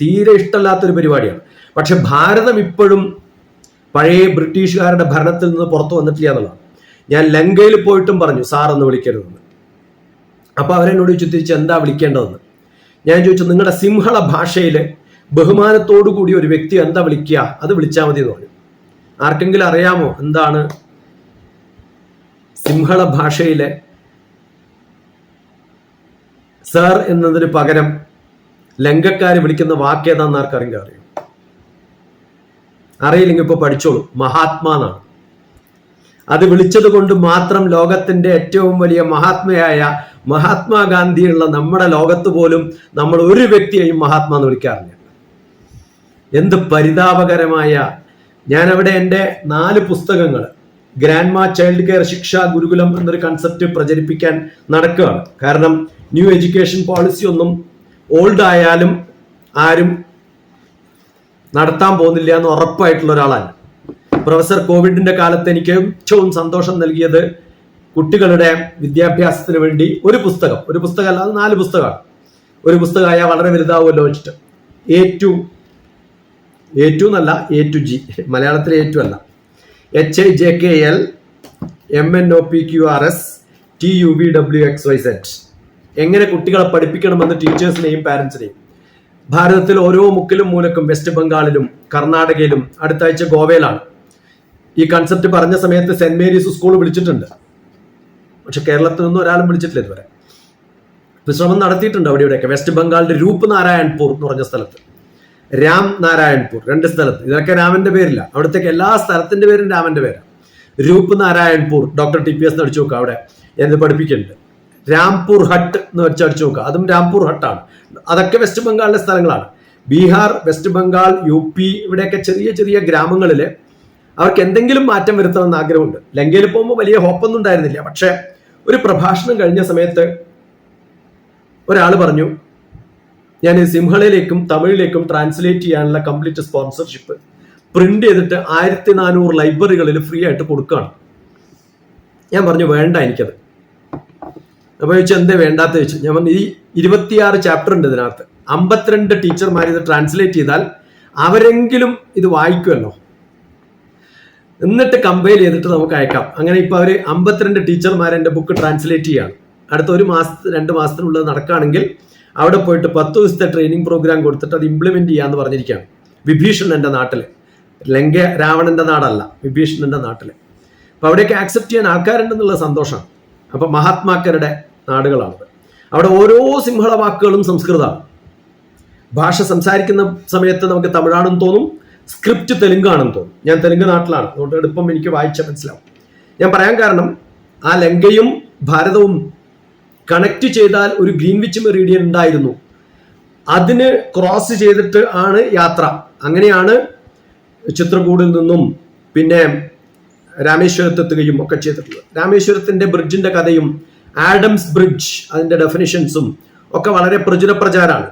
തീരെ ഇഷ്ടമല്ലാത്തൊരു പരിപാടിയാണ്. പക്ഷെ ഭാരതം ഇപ്പോഴും പഴയ ബ്രിട്ടീഷുകാരുടെ ഭരണത്തിൽ നിന്ന് പുറത്തു വന്നിട്ടില്ല എന്നുള്ളതാണ്. ഞാൻ ലങ്കയിൽ പോയിട്ടും പറഞ്ഞു സാർ എന്ന് വിളിക്കരുതെന്ന്. അപ്പൊ അവരെന്നോട് ചോദിച്ചു തിരിച്ച് എന്താ വിളിക്കേണ്ടതെന്ന്. ഞാൻ ചോദിച്ചു, നിങ്ങളുടെ സിംഹള ഭാഷയിൽ ബഹുമാനത്തോടു കൂടി ഒരു വ്യക്തി എന്താ വിളിക്കുക, അത് വിളിച്ചാൽ മതി എന്ന് പറഞ്ഞു. ആർക്കെങ്കിലും അറിയാമോ എന്താണ് സിംഹള ഭാഷയിലെ സർ എന്നതിന് പകരം ലങ്കക്കാര് വിളിക്കുന്ന വാക്ക് ഏതാന്ന് ആർക്കറിയാം? അറിയും? അറിയില്ലെങ്കിൽ ഇപ്പൊ പഠിച്ചോളൂ. മഹാത്മാ എന്നാണ്. അത് വിളിച്ചത് കൊണ്ട് മാത്രം ലോകത്തിന്റെ ഏറ്റവും വലിയ മഹാത്മയായ മഹാത്മാഗാന്ധിയുള്ള നമ്മുടെ ലോകത്ത് പോലും നമ്മൾ ഒരു വ്യക്തിയെയും മഹാത്മാ എന്ന് വിളിക്കാറില്ല. എന്ത് പരിതാപകരമായ. ഞാൻ അവിടെ എൻ്റെ 4 പുസ്തകങ്ങൾ ഗ്രാൻഡ് മാ ചൈൽഡ് കെയർ ശിക്ഷ ഗുരുകുലം എന്നൊരു കൺസെപ്റ്റ് പ്രചരിപ്പിക്കാൻ നടക്കുകയാണ്. കാരണം ന്യൂ എഡ്യൂക്കേഷൻ പോളിസി ഒന്നും ഓൾഡ് ആയാലും ആരും നടത്താൻ പോകുന്നില്ല എന്ന് ഉറപ്പായിട്ടുള്ള ഒരാളാണ്. പ്രൊഫസർ കോവിഡിന്റെ കാലത്ത് എനിക്ക് ഏറ്റവും സന്തോഷം നൽകിയത് കുട്ടികളുടെ വിദ്യാഭ്യാസത്തിന് വേണ്ടി ഒരു പുസ്തകം അല്ലാതെ 4 പുസ്തകമാണ്. ഒരു പുസ്തകമായ വളരെ വലുതാവുമല്ലോ വെച്ചിട്ട് A to G, മലയാളത്തിലെ A to അല്ല, HIJKL MNOPQRS TUVWXYZ. എങ്ങനെ കുട്ടികളെ പഠിപ്പിക്കണമെന്ന് ടീച്ചേഴ്സിനെയും പാരന്റ്സിനെയും. ഭാരതത്തിൽ ഓരോ മുക്കിലും മൂലക്കും, വെസ്റ്റ് ബംഗാളിലും കർണാടകയിലും, അടുത്ത ആഴ്ച ഗോവയിലാണ്. ഈ കൺസെപ്റ്റ് പറഞ്ഞ സമയത്ത് സെന്റ് മേരീസ് സ്കൂൾ വിളിച്ചിട്ടുണ്ട്. പക്ഷെ കേരളത്തിൽ നിന്നും ഒരാളും വിളിച്ചിട്ടില്ല ഇതുവരെ. ശ്രമം നടത്തിയിട്ടുണ്ട് അവിടെ ഇവിടെയൊക്കെ. വെസ്റ്റ് ബംഗാളിന്റെ രൂപ് നാരായൺപൂർ എന്ന് പറഞ്ഞ സ്ഥലത്ത്, രാം നാരായൺപൂർ, 2 സ്ഥലത്ത്. ഇതൊക്കെ രാമന്റെ പേരില്ല. അവിടത്തേക്ക് എല്ലാ സ്ഥലത്തിന്റെ പേരും രാമന്റെ പേരാണ്. രൂപ് നാരായൺപൂർ, ഡോക്ടർ TPS അടിച്ചു നോക്കുക, അവിടെ ഞാനിത് പഠിപ്പിക്കുന്നുണ്ട്. രാംപൂർ ഹട്ട് എന്ന് വെച്ച് അടിച്ചു നോക്കുക, അതും രാംപൂർ ഹട്ടാണ്. അതൊക്കെ വെസ്റ്റ് ബംഗാളിലെ സ്ഥലങ്ങളാണ്. ബീഹാർ, വെസ്റ്റ് ബംഗാൾ, UP ഇവിടെയൊക്കെ ചെറിയ ചെറിയ ഗ്രാമങ്ങളിൽ അവർക്ക് എന്തെങ്കിലും മാറ്റം വരുത്തണമെന്ന് ആഗ്രഹമുണ്ട്. ലങ്കയിൽ പോകുമ്പോൾ വലിയ ഹോപ്പൊന്നും ഉണ്ടായിരുന്നില്ല. പക്ഷെ ഒരു പ്രഭാഷണം കഴിഞ്ഞ സമയത്ത് ഒരാൾ പറഞ്ഞു, ഞാൻ സിംഹളയിലേക്കും തമിഴിലേക്കും ട്രാൻസ്ലേറ്റ് ചെയ്യാനുള്ള കംപ്ലീറ്റ് സ്പോൺസർഷിപ്പ് പ്രിന്റ് ചെയ്തിട്ട് 1400 ലൈബ്രറികളിൽ ഫ്രീ ആയിട്ട് കൊടുക്കുകയാണ്. ഞാൻ പറഞ്ഞു വേണ്ട എനിക്കത്. അപ്പോൾ ചോദിച്ചു എന്തേ വേണ്ടാത്ത ചോദിച്ചു. ഞാൻ പറഞ്ഞു ഈ 26 ചാപ്റ്റർ ഉണ്ട് ഇതിനകത്ത്, 52 ടീച്ചർമാർ ഇത് ട്രാൻസ്ലേറ്റ് ചെയ്താൽ അവരെങ്കിലും ഇത് വായിക്കുമല്ലോ, എന്നിട്ട് കമ്പയർ ചെയ്തിട്ട് നമുക്ക് അയക്കാം. അങ്ങനെ ഇപ്പൊ അവര് 52 ടീച്ചർമാർ എൻ്റെ ബുക്ക് ട്രാൻസ്ലേറ്റ് ചെയ്യാണ്. അടുത്ത 1 മാസത്തിന് 2 മാസത്തിനുള്ളത് നടക്കുകയാണെങ്കിൽ അവിടെ പോയിട്ട് 10 ദിവസത്തെ ട്രെയിനിങ് പ്രോഗ്രാം കൊടുത്തിട്ട് അത് ഇംപ്ലിമെന്റ് ചെയ്യാന്ന് പറഞ്ഞിരിക്കുകയാണ്. വിഭീഷണന്റെ നാട്ടില്, ലങ്ക രാവണന്റെ നാടല്ല, വിഭീഷണന്റെ നാട്ടില്. അപ്പൊ അവിടെയൊക്കെ ആക്സെപ്റ്റ് ചെയ്യാൻ ആൾക്കാരുണ്ടെന്നുള്ള സന്തോഷമാണ്. അപ്പൊ മഹാത്മാക്കളുടെ നാടുകളാണത്. അവിടെ ഓരോ സിംഹള വാക്കുകളും സംസ്കൃതമാണ്. ഭാഷ സംസാരിക്കുന്ന സമയത്ത് നമുക്ക് തമിഴാണെന്ന് തോന്നും, സ്ക്രിപ്റ്റ് തെലുങ്കാണെന്ന് തോന്നും. ഞാൻ തെലുങ്ക് നാട്ടിലാണ്, അതുകൊണ്ട് എളുപ്പം എനിക്ക് വായിച്ചാൽ മനസ്സിലാവും. ഞാൻ പറയാൻ കാരണം ആ ലങ്കയും ഭാരതവും കണക്ട് ചെയ്താൽ ഒരു ഗ്രീൻവിച്ച് മെറീഡിയൻ ഉണ്ടായിരുന്നു. അതിന് ക്രോസ് ചെയ്തിട്ട് ആണ് യാത്ര. അങ്ങനെയാണ് ചിത്രകൂടിൽ നിന്നും പിന്നെ രാമേശ്വരത്തെത്തുകയും ഒക്കെ ചെയ്തിട്ടുള്ളത്. രാമേശ്വരത്തിന്റെ ബ്രിഡ്ജിന്റെ കഥയും ആഡംസ് ബ്രിഡ്ജ് അതിന്റെ ഡെഫിനിഷൻസും ഒക്കെ വളരെ പ്രചാരമാണ്.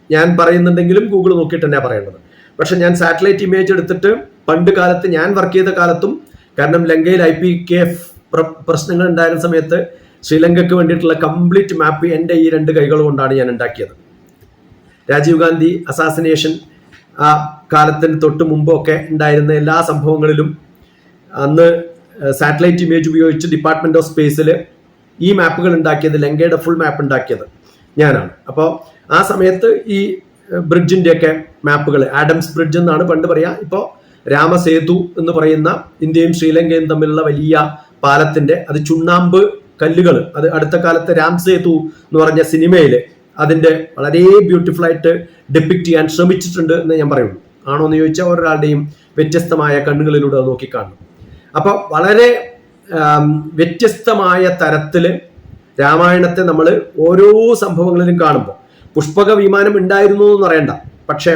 ഞാൻ പറയുന്നുണ്ടെങ്കിലും ഗൂഗിൾ നോക്കിയിട്ട് തന്നെയാണ് പറയേണ്ടത്. പക്ഷെ ഞാൻ സാറ്റലൈറ്റ് ഇമേജ് എടുത്തിട്ട് പണ്ട് കാലത്ത് ഞാൻ വർക്ക് ചെയ്ത കാലത്തും, കാരണം ലങ്കയിൽ IPKF പ്രശ്നങ്ങൾ ഉണ്ടായിരുന്ന സമയത്ത് ശ്രീലങ്കയ്ക്ക് വേണ്ടിയിട്ടുള്ള കംപ്ലീറ്റ് മാപ്പ് എൻ്റെ ഈ 2 കൈകൾ കൊണ്ടാണ് ഞാൻ ഉണ്ടാക്കിയത്. രാജീവ് ഗാന്ധി അസാസിനേഷൻ ആ കാലത്തിന് തൊട്ട് മുമ്പൊക്കെ ഉണ്ടായിരുന്ന എല്ലാ സംഭവങ്ങളിലും അന്ന് സാറ്റലൈറ്റ് ഇമേജ് ഉപയോഗിച്ച് ഡിപ്പാർട്ട്മെന്റ് ഓഫ് സ്പേസിൽ ഈ മാപ്പുകൾ ഉണ്ടാക്കിയത്, ലങ്കയുടെ ഫുൾ മാപ്പ് ഉണ്ടാക്കിയത് ഞാനാണ്. അപ്പോൾ ആ സമയത്ത് ഈ ബ്രിഡ്ജിൻ്റെയൊക്കെ മാപ്പുകൾ, ആഡംസ് ബ്രിഡ്ജ് എന്നാണ് പണ്ട് പറയാ, ഇപ്പോൾ രാമസേതു എന്ന് പറയുന്ന ഇന്ത്യയും ശ്രീലങ്കയും തമ്മിലുള്ള വലിയ പാലത്തിന്റെ, അത് ചുണ്ണാമ്പ് കല്ലുകൾ, അത് അടുത്ത കാലത്ത് രാം സേതു എന്ന് പറഞ്ഞ സിനിമയിൽ അതിന്റെ വളരെ ബ്യൂട്ടിഫുൾ ആയിട്ട് ഡെപ്പിക്ട് ചെയ്യാൻ ശ്രമിച്ചിട്ടുണ്ട് എന്ന് ഞാൻ പറയുള്ളൂ. ആണോ എന്ന് ചോദിച്ചാൽ ഒരാളുടെയും വ്യത്യസ്തമായ കണ്ണുകളിലൂടെ അത് നോക്കിക്കാണും. അപ്പൊ വളരെ വ്യത്യസ്തമായ തരത്തില് രാമായണത്തെ നമ്മൾ ഓരോ സംഭവങ്ങളിലും കാണുമ്പോൾ, പുഷ്പക വിമാനം ഉണ്ടായിരുന്നു എന്ന് പറയണ്ട, പക്ഷെ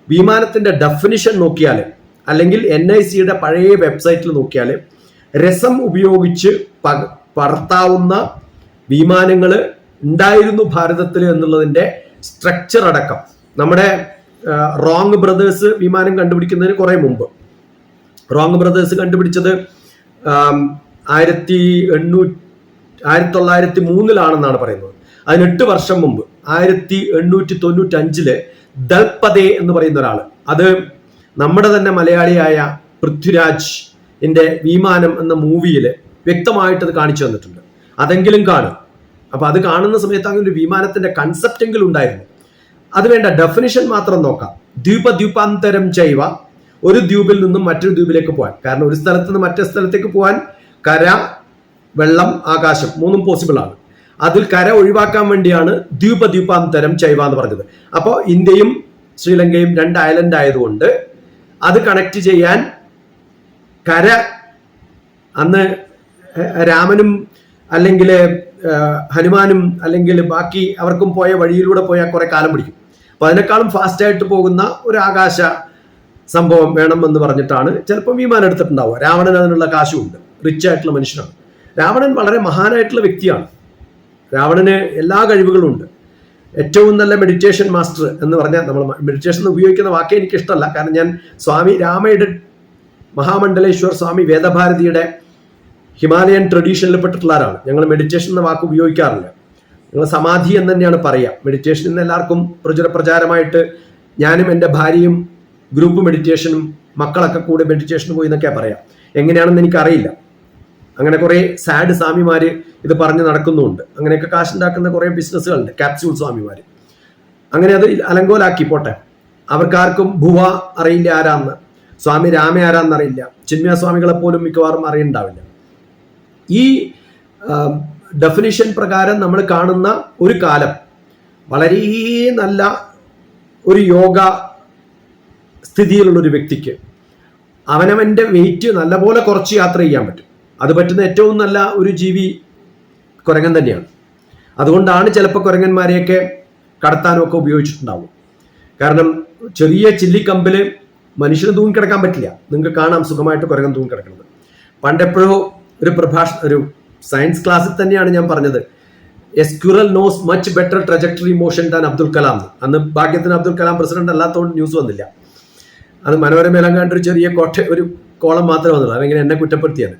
വിമാനത്തിന്റെ ഡെഫിനിഷൻ നോക്കിയാൽ, അല്ലെങ്കിൽ NICയുടെ പഴയ വെബ്സൈറ്റിൽ നോക്കിയാൽ രസം ഉപയോഗിച്ച് പറത്താവുന്ന വിമാനങ്ങൾ ഉണ്ടായിരുന്നു ഭാരതത്തിൽ എന്നുള്ളതിന്റെ സ്ട്രക്ചർ അടക്കം. നമ്മുടെ റോങ് ബ്രദേഴ്സ് വിമാനം കണ്ടുപിടിക്കുന്നതിന് കുറെ മുമ്പ്, റോങ് ബ്രദേഴ്സ് കണ്ടുപിടിച്ചത് 1903 പറയുന്നത്. അതിന് 8 വർഷം മുമ്പ് 1895 ദൽപദേ എന്ന് പറയുന്ന ഒരാൾ, അത് നമ്മുടെ തന്നെ മലയാളിയായ പൃഥ്വിരാജിന്റെ വിമാനം എന്ന മൂവിയിൽ വ്യക്തമായിട്ട് അത് കാണിച്ചു തന്നിട്ടുണ്ട്. അതെങ്കിലും കാണും. അപ്പൊ അത് കാണുന്ന സമയത്ത് അങ്ങനെ ഒരു വിമാനത്തിന്റെ കൺസെപ്റ്റ് എങ്കിലും ഉണ്ടായിരുന്നു. അത് വേണ്ട, ഡെഫിനിഷൻ മാത്രം നോക്കാം. ദ്വീപാന്തരം ചൈവ, ഒരു ദ്വീപിൽ നിന്നും മറ്റൊരു ദ്വീപിലേക്ക് പോകാൻ. കാരണം ഒരു സ്ഥലത്ത് നിന്ന് മറ്റൊരു സ്ഥലത്തേക്ക് പോകാൻ കര, വെള്ളം, ആകാശം 3ഉം പോസിബിൾ ആണ്. അതിൽ കര ഒഴിവാക്കാൻ വേണ്ടിയാണ് ദ്വീപാന്തരം ചൈവ എന്ന് പറഞ്ഞത്. അപ്പോൾ ഇന്ത്യയും ശ്രീലങ്കയും 2 ഐലൻഡ് ആയതുകൊണ്ട് അത് കണക്ട് ചെയ്യാൻ കര, അന്ന് രാമനും അല്ലെങ്കിൽ ഹനുമാനും അല്ലെങ്കിൽ ബാക്കി അവർക്കും പോയ വഴിയിലൂടെ പോയാൽ കുറെ കാലം പിടിക്കും. അപ്പൊ അതിനേക്കാളും ഫാസ്റ്റ് ആയിട്ട് പോകുന്ന ഒരു ആകാശ സംഭവം വേണം എന്ന് പറഞ്ഞിട്ടാണ് ചിലപ്പോൾ വിമാനം എടുത്തിട്ടുണ്ടാവുക. രാവണൻ അതിനുള്ള കാശുണ്ട്, റിച്ച് ആയിട്ടുള്ള മനുഷ്യനാണ്. രാവണൻ വളരെ മഹാനായിട്ടുള്ള വ്യക്തിയാണ്. രാവണന് എല്ലാ കഴിവുകളും ഉണ്ട്. ഏറ്റവും നല്ല മെഡിറ്റേഷൻ മാസ്റ്റർ എന്ന് പറഞ്ഞാൽ, നമ്മൾ മെഡിറ്റേഷൻ ഉപയോഗിക്കുന്ന വാക്കേ എനിക്ക് ഇഷ്ടമല്ല, കാരണം ഞാൻ സ്വാമി രാമയുടെ മഹാമണ്ഡലേശ്വർ സ്വാമി വേദഭാരതിയുടെ ഹിമാലയൻ ട്രഡീഷനിൽ പെട്ടിട്ടുള്ള ആരാണ്. ഞങ്ങൾ മെഡിറ്റേഷൻ എന്ന വാക്ക് ഉപയോഗിക്കാറില്ല, ഞങ്ങൾ സമാധി എന്ന് തന്നെയാണ് പറയുക. മെഡിറ്റേഷൻ എന്ന് എല്ലാവർക്കും പ്രചാരമായിട്ട് ഞാനും എൻ്റെ ഭാര്യയും ഗ്രൂപ്പ് മെഡിറ്റേഷനും മക്കളൊക്കെ കൂടെ മെഡിറ്റേഷന് പോയി എന്നൊക്കെയാണ് പറയാം. എങ്ങനെയാണെന്ന് എനിക്കറിയില്ല. അങ്ങനെ കുറെ സാഡ് സ്വാമിമാര് ഇത് പറഞ്ഞ് നടക്കുന്നുണ്ട്. അങ്ങനെയൊക്കെ കാശുണ്ടാക്കുന്ന കുറെ ബിസിനസ്സുകളുണ്ട്, ക്യാപ്സ്യൂൾ സ്വാമിമാര്. അങ്ങനെ അത് അലങ്കോലാക്കി പോട്ടെ. അവർക്കാർക്കും ഭുവ അറിയില്ല ആരാന്ന്, സ്വാമി രാമ ആരാന്ന് അറിയില്ല, ചിന്മയ സ്വാമികളെ പോലും മിക്കവാറും അറിയുന്നുണ്ടാവില്ല. ഈ ഡെഫിനിഷൻ പ്രകാരം നമ്മൾ കാണുന്ന ഒരു കാലം വളരെ നല്ല ഒരു യോഗ സ്ഥിതിയിലുള്ള ഒരു വ്യക്തിക്ക് അവനവന്റെ വെയിറ്റ് നല്ലപോലെ കുറച്ച് യാത്ര ചെയ്യാൻ പറ്റും. അത് പറ്റുന്ന ഏറ്റവും നല്ല ഒരു ജീവി കുരങ്ങൻ തന്നെയാണ്. അതുകൊണ്ടാണ് ചിലപ്പോൾ കുരങ്ങന്മാരെയൊക്കെ കടത്താനും ഒക്കെ ഉപയോഗിച്ചിട്ടുണ്ടാവും. കാരണം ചെറിയ ചില്ലിക്കമ്പില് മനുഷ്യന് തൂങ്ങിക്കിടക്കാൻ പറ്റില്ല. നിങ്ങൾക്ക് കാണാം സുഖമായിട്ട് കുരങ്ങൻ തൂങ്ങിക്കിടക്കുന്നത്. പണ്ടെപ്പോഴോ ഒരു സയൻസ് ക്ലാസ്സിൽ തന്നെയാണ് ഞാൻ പറഞ്ഞത്, a squirrel knows much better trajectory motion than Abdul Kalam. അന്ന് ഭാഗ്യത്തിന് അബ്ദുൽ കലാം പ്രസിഡന്റ് അല്ലാത്തതുകൊണ്ട് ന്യൂസ് വന്നില്ല. അത് മനോരമയിലങ്ങാണ്ട് ഒരു ചെറിയ ഒരു കോളം മാത്രമേ വന്നുള്ളൂ. അതെങ്ങനെ എന്നെ കുറ്റപ്പെടുത്തിയത്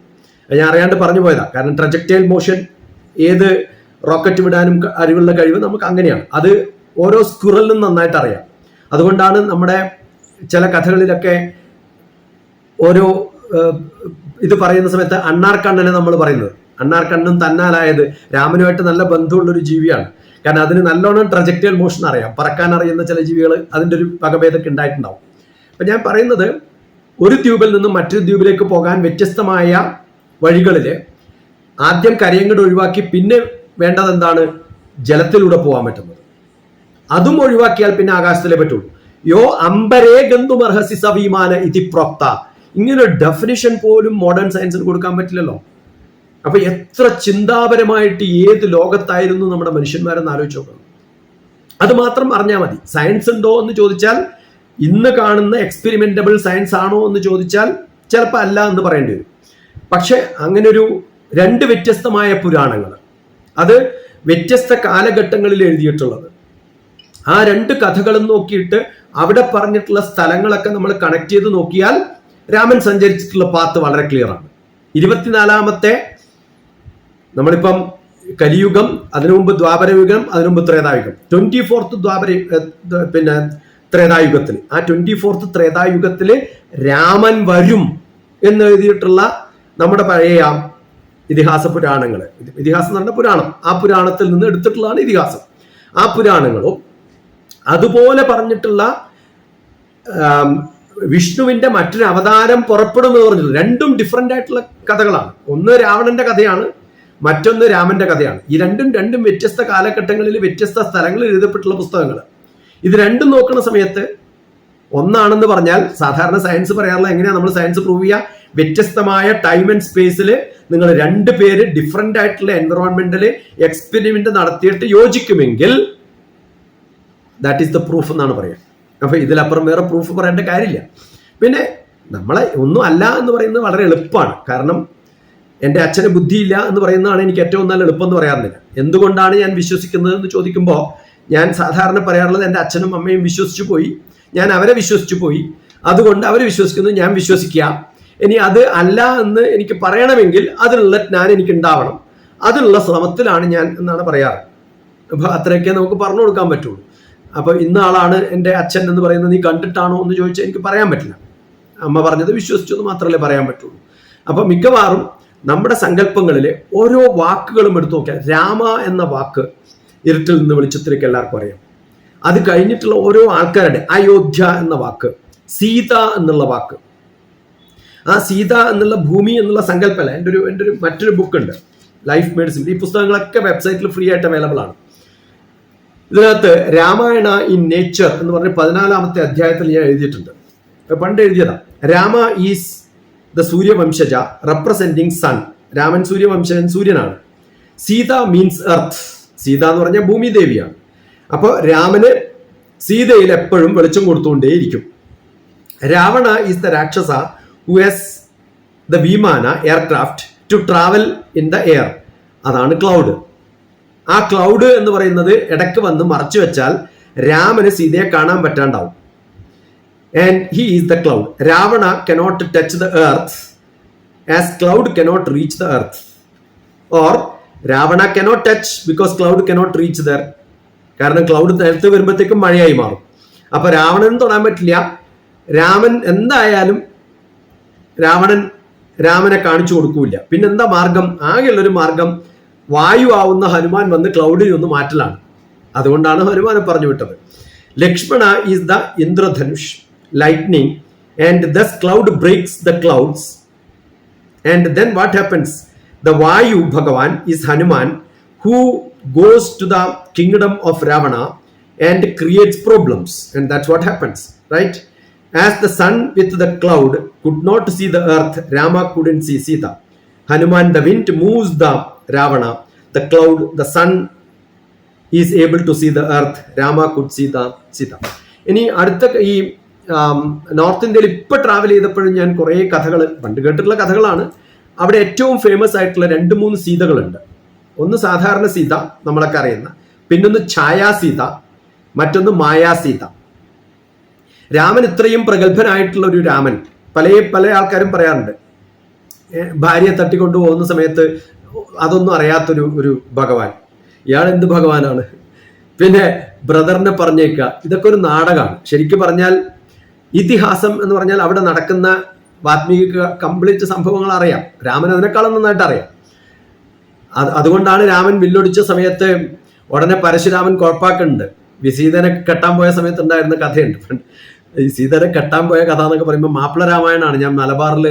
ഞാൻ അറിയാണ്ട് പറഞ്ഞു പോയതാണ്. കാരണം ട്രജക്ടൈൽ മോഷൻ ഏത് റോക്കറ്റ് വിടാനും അറിവുള്ള കഴിവ് നമുക്ക് അങ്ങനെയാണ്. അത് ഓരോ സ്ക്വിറലിനും നന്നായിട്ട് അറിയാം. അതുകൊണ്ടാണ് നമ്മുടെ ചില കഥകളിലൊക്കെ ഓരോ ഇത് പറയുന്ന സമയത്ത് അണ്ണാർക്കണ്ണനെ നമ്മൾ പറയുന്നത്. അണ്ണാർക്കണ്ണൻ തന്നാലായത് രാമനുമായിട്ട് നല്ല ബന്ധമുള്ളൊരു ജീവിയാണ്. കാരണം അതിന് നല്ലോണം ട്രജക്ടൈൽ മോഷൻ അറിയാം. പറക്കാൻ അറിയുന്ന ചില ജീവികൾ അതിൻ്റെ ഒരു വകഭേദമൊക്കെ ഉണ്ടായിട്ടുണ്ടാവും. അപ്പം ഞാൻ പറയുന്നത് ഒരു ദ്വീപിൽ നിന്നും മറ്റൊരു ദ്വീപിലേക്ക് പോകാൻ വ്യത്യസ്തമായ വഴികളിൽ ആദ്യം കരയങ്ങട് ഒഴിവാക്കി പിന്നെ വേണ്ടത് എന്താണ്? ജലത്തിലൂടെ പോകാൻ പറ്റുന്നത്. അതും ഒഴിവാക്കിയാൽ പിന്നെ ആകാശത്തിലേ പറ്റുള്ളൂ. യോ അംബരേ ഗന്ധുമർഹസി സവിമാന ഇതി പ്രോക്ത. ഇങ്ങനെ ഡെഫിനിഷൻ പോലും മോഡേൺ സയൻസിന് കൊടുക്കാൻ പറ്റില്ലല്ലോ. അപ്പൊ എത്ര ചിന്താപരമായിട്ട് ഏത് ലോകത്തായിരുന്നു നമ്മുടെ മനുഷ്യന്മാരെന്ന് ആലോചിച്ച് നോക്കണം. അത് മാത്രം അറിഞ്ഞാൽ മതി. സയൻസ് ഉണ്ടോ എന്ന് ചോദിച്ചാൽ, ഇന്ന് കാണുന്ന എക്സ്പെരിമെന്റബിൾ സയൻസ് ആണോ എന്ന് ചോദിച്ചാൽ ചിലപ്പോൾ അല്ല എന്ന് പറയേണ്ടി വരും. പക്ഷെ അങ്ങനെ ഒരു രണ്ട് വ്യത്യസ്തമായ പുരാണങ്ങൾ, അത് വ്യത്യസ്ത കാലഘട്ടങ്ങളിൽ എഴുതിയിട്ടുള്ളത്, ആ രണ്ട് കഥകളും നോക്കിയിട്ട് അവിടെ പറഞ്ഞിട്ടുള്ള സ്ഥലങ്ങളൊക്കെ നമ്മൾ കണക്ട് ചെയ്ത് നോക്കിയാൽ രാമൻ സഞ്ചരിച്ചിട്ടുള്ള പാത്ത് വളരെ ക്ലിയർ ആണ്. 24-ാമത്തെ നമ്മളിപ്പം കലിയുഗം, അതിനു മുമ്പ് ദ്വാപരയുഗം, അതിനു മുമ്പ് ത്രേതായുഗം, 24th ത്രേതായുഗത്തിൽ, ആ 24th ത്രേതായുഗത്തിൽ രാമൻ വരും എന്ന് എഴുതിയിട്ടുള്ള നമ്മുടെ പഴയ ഇതിഹാസ പുരാണങ്ങൾ, ഇതിഹാസം എന്ന് പറഞ്ഞ പുരാണം, ആ പുരാണത്തിൽ നിന്ന് എടുത്തിട്ടുള്ളതാണ് ഇതിഹാസം. ആ പുരാണങ്ങളും അതുപോലെ പറഞ്ഞിട്ടുള്ള വിഷ്ണുവിന്റെ മറ്റൊരു അവതാരം പുറപ്പെടുമെന്ന് പറഞ്ഞിട്ടുള്ള രണ്ടും ഡിഫറെന്റ് ആയിട്ടുള്ള കഥകളാണ്. ഒന്ന് രാവണന്റെ കഥയാണ്, മറ്റൊന്ന് രാമന്റെ കഥയാണ്. ഈ രണ്ടും വ്യത്യസ്ത കാലഘട്ടങ്ങളിൽ വ്യത്യസ്ത സ്ഥലങ്ങളിൽ എഴുതപ്പെട്ടുള്ള പുസ്തകങ്ങൾ. ഇത് രണ്ടും നോക്കുന്ന സമയത്ത് ഒന്നാണെന്ന് പറഞ്ഞാൽ, സാധാരണ സയൻസ് പറയാറുള്ള എങ്ങനെയാണ് നമ്മൾ സയൻസ് പ്രൂവ് ചെയ്യുക? വ്യത്യസ്തമായ ടൈം ആൻഡ് സ്പേസിൽ നിങ്ങൾ രണ്ട് പേര് ഡിഫറെന്റ് ആയിട്ടുള്ള എൻവറോൺമെന്റിൽ എക്സ്പെരിമെന്റ് നടത്തിയിട്ട് യോജിക്കുമെങ്കിൽ ദാറ്റ് ഈസ് ദ പ്രൂഫ് എന്നാണ് പറയുക. അപ്പൊ ഇതിലപ്പുറം വേറെ പ്രൂഫ് പറയേണ്ട കാര്യമില്ല. പിന്നെ നമ്മളെ ഒന്നും അല്ല എന്ന് പറയുന്നത് വളരെ എളുപ്പമാണ്. കാരണം എൻ്റെ അച്ഛന് ബുദ്ധിയില്ല എന്ന് പറയുന്നതാണ് എനിക്ക് ഏറ്റവും നല്ല എളുപ്പം എന്ന് പറയാറുന്നില്ല. എന്തുകൊണ്ടാണ് ഞാൻ വിശ്വസിക്കുന്നത് എന്ന് ചോദിക്കുമ്പോൾ ഞാൻ സാധാരണ പറയാറുള്ളത്, എൻ്റെ അച്ഛനും അമ്മയും വിശ്വസിച്ചു പോയി, ഞാൻ അവരെ വിശ്വസിച്ചു പോയി, അതുകൊണ്ട് അവർ വിശ്വസിക്കുന്നത് ഞാൻ വിശ്വസിക്കുക. ഇനി അത് അല്ല എന്ന് എനിക്ക് പറയണമെങ്കിൽ അതിനുള്ള ജ്ഞാനം എനിക്ക് ഉണ്ടാവണം. അതിനുള്ള ശ്രമത്തിലാണ് ഞാൻ എന്നാണ് പറയാറ്. അപ്പൊ അത്രയൊക്കെ നമുക്ക് പറഞ്ഞു കൊടുക്കാൻ പറ്റുള്ളൂ. അപ്പൊ ഇന്ന ആളാണ് എൻ്റെ അച്ഛൻ എന്ന് പറയുന്നത് നീ കണ്ടിട്ടാണോ എന്ന് ചോദിച്ചാൽ എനിക്ക് പറയാൻ പറ്റില്ല. അമ്മ പറഞ്ഞത് വിശ്വസിച്ചു എന്ന് മാത്രമല്ലേ പറയാൻ പറ്റുള്ളൂ. അപ്പൊ മിക്കവാറും നമ്മുടെ സങ്കല്പങ്ങളിൽ ഓരോ വാക്കുകളും എടുത്തു നോക്കിയാൽ, രാമ എന്ന വാക്ക് ഇരുട്ടിൽ നിന്ന് വെളിച്ചത്തിലേക്ക് എല്ലാവർക്കും അറിയാം. അത് കഴിഞ്ഞിട്ടുള്ള ഓരോ ആൾക്കാരുടെ അയോധ്യ എന്ന വാക്ക്, സീത എന്നുള്ള വാക്ക്, ആ സീത എന്നുള്ള ഭൂമി എന്നുള്ള സങ്കല്പമല്ല. എൻ്റെ ഒരു മറ്റൊരു ബുക്ക് ഉണ്ട്, ലൈഫ് മെയ്ഡ് സിമ്പിൾ. ഈ പുസ്തകങ്ങളൊക്കെ വെബ്സൈറ്റിൽ ഫ്രീ ആയിട്ട് അവൈലബിൾ ആണ്. ഇതിനകത്ത് രാമായണ ഇൻ നേച്ചർ എന്ന് പറഞ്ഞ് 14-ാമത്തെ അധ്യായത്തിൽ ഞാൻ എഴുതിയിട്ടുണ്ട്. പണ്ട് എഴുതിയതാ. Rama is the Suryavamshaja representing sun. Raman സൂര്യവംശജൻ, സൂര്യനാണ്. Sita means earth. സീത എന്ന് പറഞ്ഞാൽ ഭൂമി ദേവിയാണ്. അപ്പോൾ രാമന് സീതയിൽ എപ്പോഴും വെളിച്ചം കൊടുത്തുകൊണ്ടേയിരിക്കും. Ravana is the rakshasa who has the vimana aircraft to travel in the air. അതാണ് ക്ലൗഡ്. ആ ക്ലൗഡ് എന്ന് പറയുന്നത് ഇടയ്ക്ക് വന്ന് മറച്ചു വെച്ചാൽ രാമന് സീതയെ കാണാൻ പറ്റാണ്ടാവും. And he is the cloud. Ravana cannot touch the earth as cloud cannot reach the earth. Or Ravana cannot touch because cloud cannot reach there. കാരണം ക്ലൗഡ് നേരത്തെ വരുമ്പോഴത്തേക്കും മഴയായി മാറും. അപ്പൊ രാവണന് തൊടാൻ പറ്റില്ല. രാമൻ എന്തായാലും രാമനെ കാണിച്ചു കൊടുക്കൂല. പിന്നെന്താ മാർഗം? ആകെയുള്ളൊരു മാർഗം വായു ആവുന്ന ഹനുമാൻ വന്ന് ക്ലൗഡിനെ ഒന്ന് മാറ്റലാണ്. അതുകൊണ്ടാണ് ഹനുമാനെ പറഞ്ഞു വിട്ടത്. Lakshmana is the Indradhanush lightning and thus cloud breaks the clouds. And then what happens? The Vayu Bhagavan is Hanuman who goes to the kingdom of Ravana and creates problems. And that's what happens, right? As the sun with the cloud could not see the earth, Rama couldn't see Sita. Hanuman, the wind moves the Ravana. The cloud, the sun is able to see the earth. Rama could see the Sita. ഇനി അടുത്ത ഈ north ഇന്ത്യയിൽ ഇപ്പൊ travel ചെയ്തപ്പോഴും ഞാൻ കുറേ കഥകൾ പണ്ട് കേട്ടിട്ടുള്ള കഥകളാണ്. അവിടെ ഏറ്റവും ഫേമസ് ആയിട്ടുള്ള 2-3 സീതകളുണ്ട്. ഒന്ന് സാധാരണ സീത നമ്മളൊക്കെ അറിയുന്ന, പിന്നൊന്ന് ഛായാ സീത, മറ്റൊന്ന് മായാ സീത. രാമൻ ഇത്രയും പ്രഗത്ഭനായിട്ടുള്ള ഒരു രാമൻ, പല ആൾക്കാരും പറയാറുണ്ട് ഭാര്യയെ തട്ടിക്കൊണ്ടു പോകുന്ന സമയത്ത് അതൊന്നും അറിയാത്തൊരു ഭഗവാൻ, ഇയാൾ എന്ത് ഭഗവാനാണ്? പിന്നെ ബ്രദറിനെ പറഞ്ഞേക്കുക, ഇതൊക്കെ ഒരു നാടകമാണ്. ശരിക്കും പറഞ്ഞാൽ ഇതിഹാസം എന്ന് പറഞ്ഞാൽ അവിടെ നടക്കുന്ന വാത്മീക കംപ്ലീറ്റ് സംഭവങ്ങൾ അറിയാം. രാമൻ അതിനേക്കാളും നന്നായിട്ട് അറിയാം. അതുകൊണ്ടാണ് രാമൻ വില്ലൊടിച്ച സമയത്ത് ഉടനെ പരശുരാമൻ കുഴപ്പാക്കുന്നുണ്ട്. സീതനെ കെട്ടാൻ പോയ സമയത്ത് ഉണ്ടായിരുന്ന കഥയുണ്ട്. ഈ സീതനെ കെട്ടാൻ പോയ കഥ എന്നൊക്കെ പറയുമ്പോൾ മാപ്പിള രാമായണമാണ്. ഞാൻ മലബാറിൽ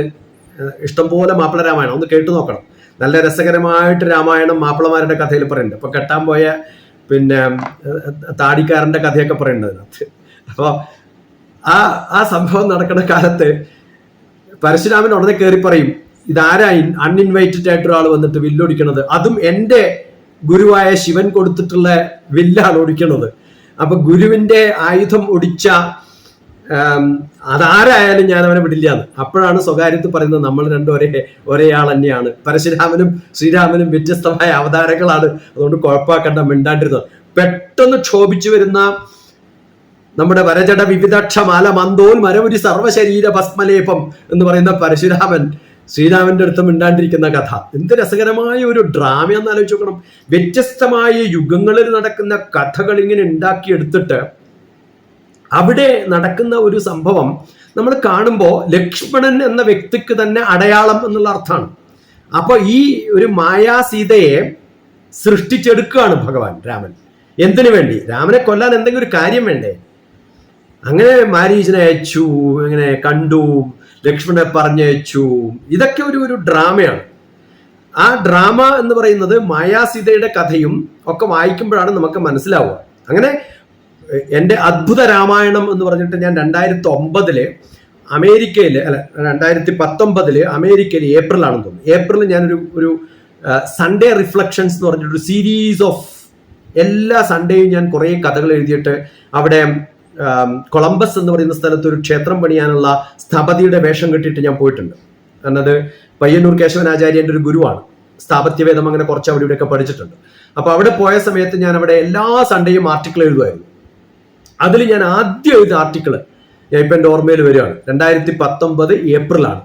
ഇഷ്ടംപോലെ മാപ്പിള രാമായണം ഒന്ന് കേട്ടു നോക്കണം. നല്ല രസകരമായിട്ട് രാമായണം മാപ്പിളമാരുടെ കഥയിൽ പറയുന്നുണ്ട്. അപ്പൊ കെട്ടാൻ പോയ പിന്നെ താടിക്കാരന്റെ കഥയൊക്കെ പറയുന്നുണ്ട് അതിനകത്ത്. അപ്പോൾ ആ സംഭവം നടക്കുന്ന കാലത്ത് പരശുരാമൻ ഉടനെ കയറി പറയും, ഇതാരാ അൺഇൻവൈറ്റഡ് ആയിട്ട് ഒരാൾ വന്നിട്ട് വില്ലൊടിക്കണത്, അതും എൻ്റെ ഗുരുവായ ശിവൻ കൊടുത്തിട്ടുള്ള വില്ലാണ് ഒടിക്കണത്. അപ്പൊ ഗുരുവിന്റെ ആയുധം ഒടിച്ച അതാരായാലും ഞാൻ അവനെ വിടില്ല എന്ന്. അപ്പോഴാണ് സ്വകാര്യത്തിൽ പറയുന്നത് നമ്മൾ രണ്ടും ഒരേ ആൾ തന്നെയാണ്. പരശുരാമനും ശ്രീരാമനും വ്യത്യസ്തമായ അവതാരങ്ങളാണ്, അതുകൊണ്ട് കുഴപ്പമാക്കണ്ട, മിണ്ടാണ്ടിരുന്നത്. പെട്ടെന്ന് ക്ഷോഭിച്ചു വരുന്ന നമ്മുടെ വരജട വിവിധക്ഷമാല മന്തോൽ മരമുരി സർവശരീര ഭസ്മലേപം എന്ന് പറയുന്ന പരശുരാമൻ ശ്രീരാമന്റെ അടുത്ത് മിണ്ടാണ്ടിരിക്കുന്ന കഥ എന്ത് രസകരമായ ഒരു ഡ്രാമയെന്ന് ആലോചിച്ച് നോക്കണം. വ്യത്യസ്തമായ യുഗങ്ങളിൽ നടക്കുന്ന കഥകൾ ഇങ്ങനെ ഉണ്ടാക്കിയെടുത്തിട്ട് അവിടെ നടക്കുന്ന ഒരു സംഭവം നമ്മൾ കാണുമ്പോൾ ലക്ഷ്മണൻ എന്ന വ്യക്തിക്ക് തന്നെ അടയാളം എന്നുള്ള അർത്ഥമാണ്. അപ്പൊ ഈ ഒരു മായാസീതയെ സൃഷ്ടിച്ചെടുക്കുകയാണ് ഭഗവാൻ രാമൻ. എന്തിനു വേണ്ടി? രാമനെ കൊല്ലാൻ എന്തെങ്കിലും ഒരു കാര്യം വേണ്ടേ? അങ്ങനെ മാരീചനെ അയച്ചു, അങ്ങനെ കണ്ടു, ലക്ഷ്മണനെ പറഞ്ഞയച്ചു. ഇതൊക്കെ ഒരു ഡ്രാമയാണ്. ആ ഡ്രാമ എന്ന് പറയുന്നത് മായാസീതയുടെ കഥയും ഒക്കെ വായിക്കുമ്പോഴാണ് നമുക്ക് മനസ്സിലാവുക. അങ്ങനെ എൻ്റെ അദ്ഭുത രാമായണം എന്ന് പറഞ്ഞിട്ട് ഞാൻ 2009 അമേരിക്കയിൽ, 2019 അമേരിക്കയിൽ ഏപ്രിലാണെന്ന് തോന്നുന്നു, ഏപ്രിലിൽ ഞാനൊരു സൺഡേ റിഫ്ലക്ഷൻസ് എന്ന് പറഞ്ഞിട്ടൊരു സീരീസ് ഓഫ് എല്ലാ സൺഡേയും ഞാൻ കുറേ കഥകൾ എഴുതിയിട്ട് അവിടെ കൊളംബസ് എന്ന് പറയുന്ന സ്ഥലത്ത് ഒരു ക്ഷേത്രം പണിയാനുള്ള സ്ഥപതിയുടെ വേഷം കെട്ടിയിട്ട് ഞാൻ പോയിട്ടുണ്ട്. കാരണം അത് പയ്യന്നൂർ കേശവനാചാര്യൻ്റെ ഒരു ഗുരുവാണ്. സ്ഥാപത്യവേദം അങ്ങനെ കുറച്ച് അവിടെ ഇവിടെയൊക്കെ പഠിച്ചിട്ടുണ്ട്. അപ്പൊ അവിടെ പോയ സമയത്ത് ഞാൻ അവിടെ എല്ലാ സൺഡേയും ആർട്ടിക്കിൾ എഴുതുമായിരുന്നു. അതിൽ ഞാൻ ആദ്യം എഴുതിയ ആർട്ടിക്കിള് ഞാൻ ഇപ്പൊ എൻ്റെ ഓർമ്മയിൽ വരികയാണ്. 2019 ഏപ്രിലാണ്.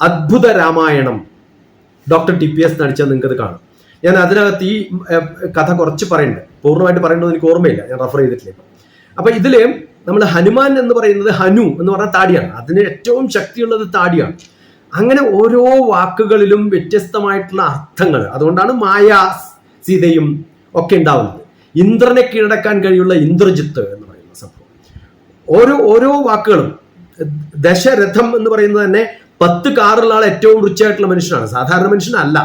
അദ്ഭുത രാമായണം, ഡോക്ടർ TPS നടിച്ചാൽ നിങ്ങൾക്കത് കാണാം. ഞാൻ അതിനകത്ത് ഈ കഥ കുറച്ച് പറയുന്നുണ്ട്, പൂർണ്ണമായിട്ട് പറയേണ്ടത് എനിക്ക് ഓർമ്മയില്ല, ഞാൻ റെഫർ ചെയ്തിട്ടില്ല. അപ്പൊ ഇതില് നമ്മൾ ഹനുമാൻ എന്ന് പറയുന്നത് ഹനു എന്ന് പറഞ്ഞ താടിയാണ്, അതിന് ഏറ്റവും ശക്തിയുള്ളത് താടിയാണ്. അങ്ങനെ ഓരോ വാക്കുകളിലും വ്യത്യസ്തമായിട്ടുള്ള അർത്ഥങ്ങൾ. അതുകൊണ്ടാണ് മായാ സീതയും ഒക്കെ ഉണ്ടാവുന്നത്. ഇന്ദ്രനെ കീഴടക്കാൻ കഴിയുള്ള ഇന്ദ്രജിത്ത് എന്ന് പറയുന്ന സംഭവം. ഓരോ വാക്കുകളും. ദശരഥം എന്ന് പറയുന്നത് തന്നെ 10 കാറുള്ള ആൾ ഏറ്റവും റിച്ച് ആയിട്ടുള്ള മനുഷ്യനാണ്, സാധാരണ മനുഷ്യനല്ല.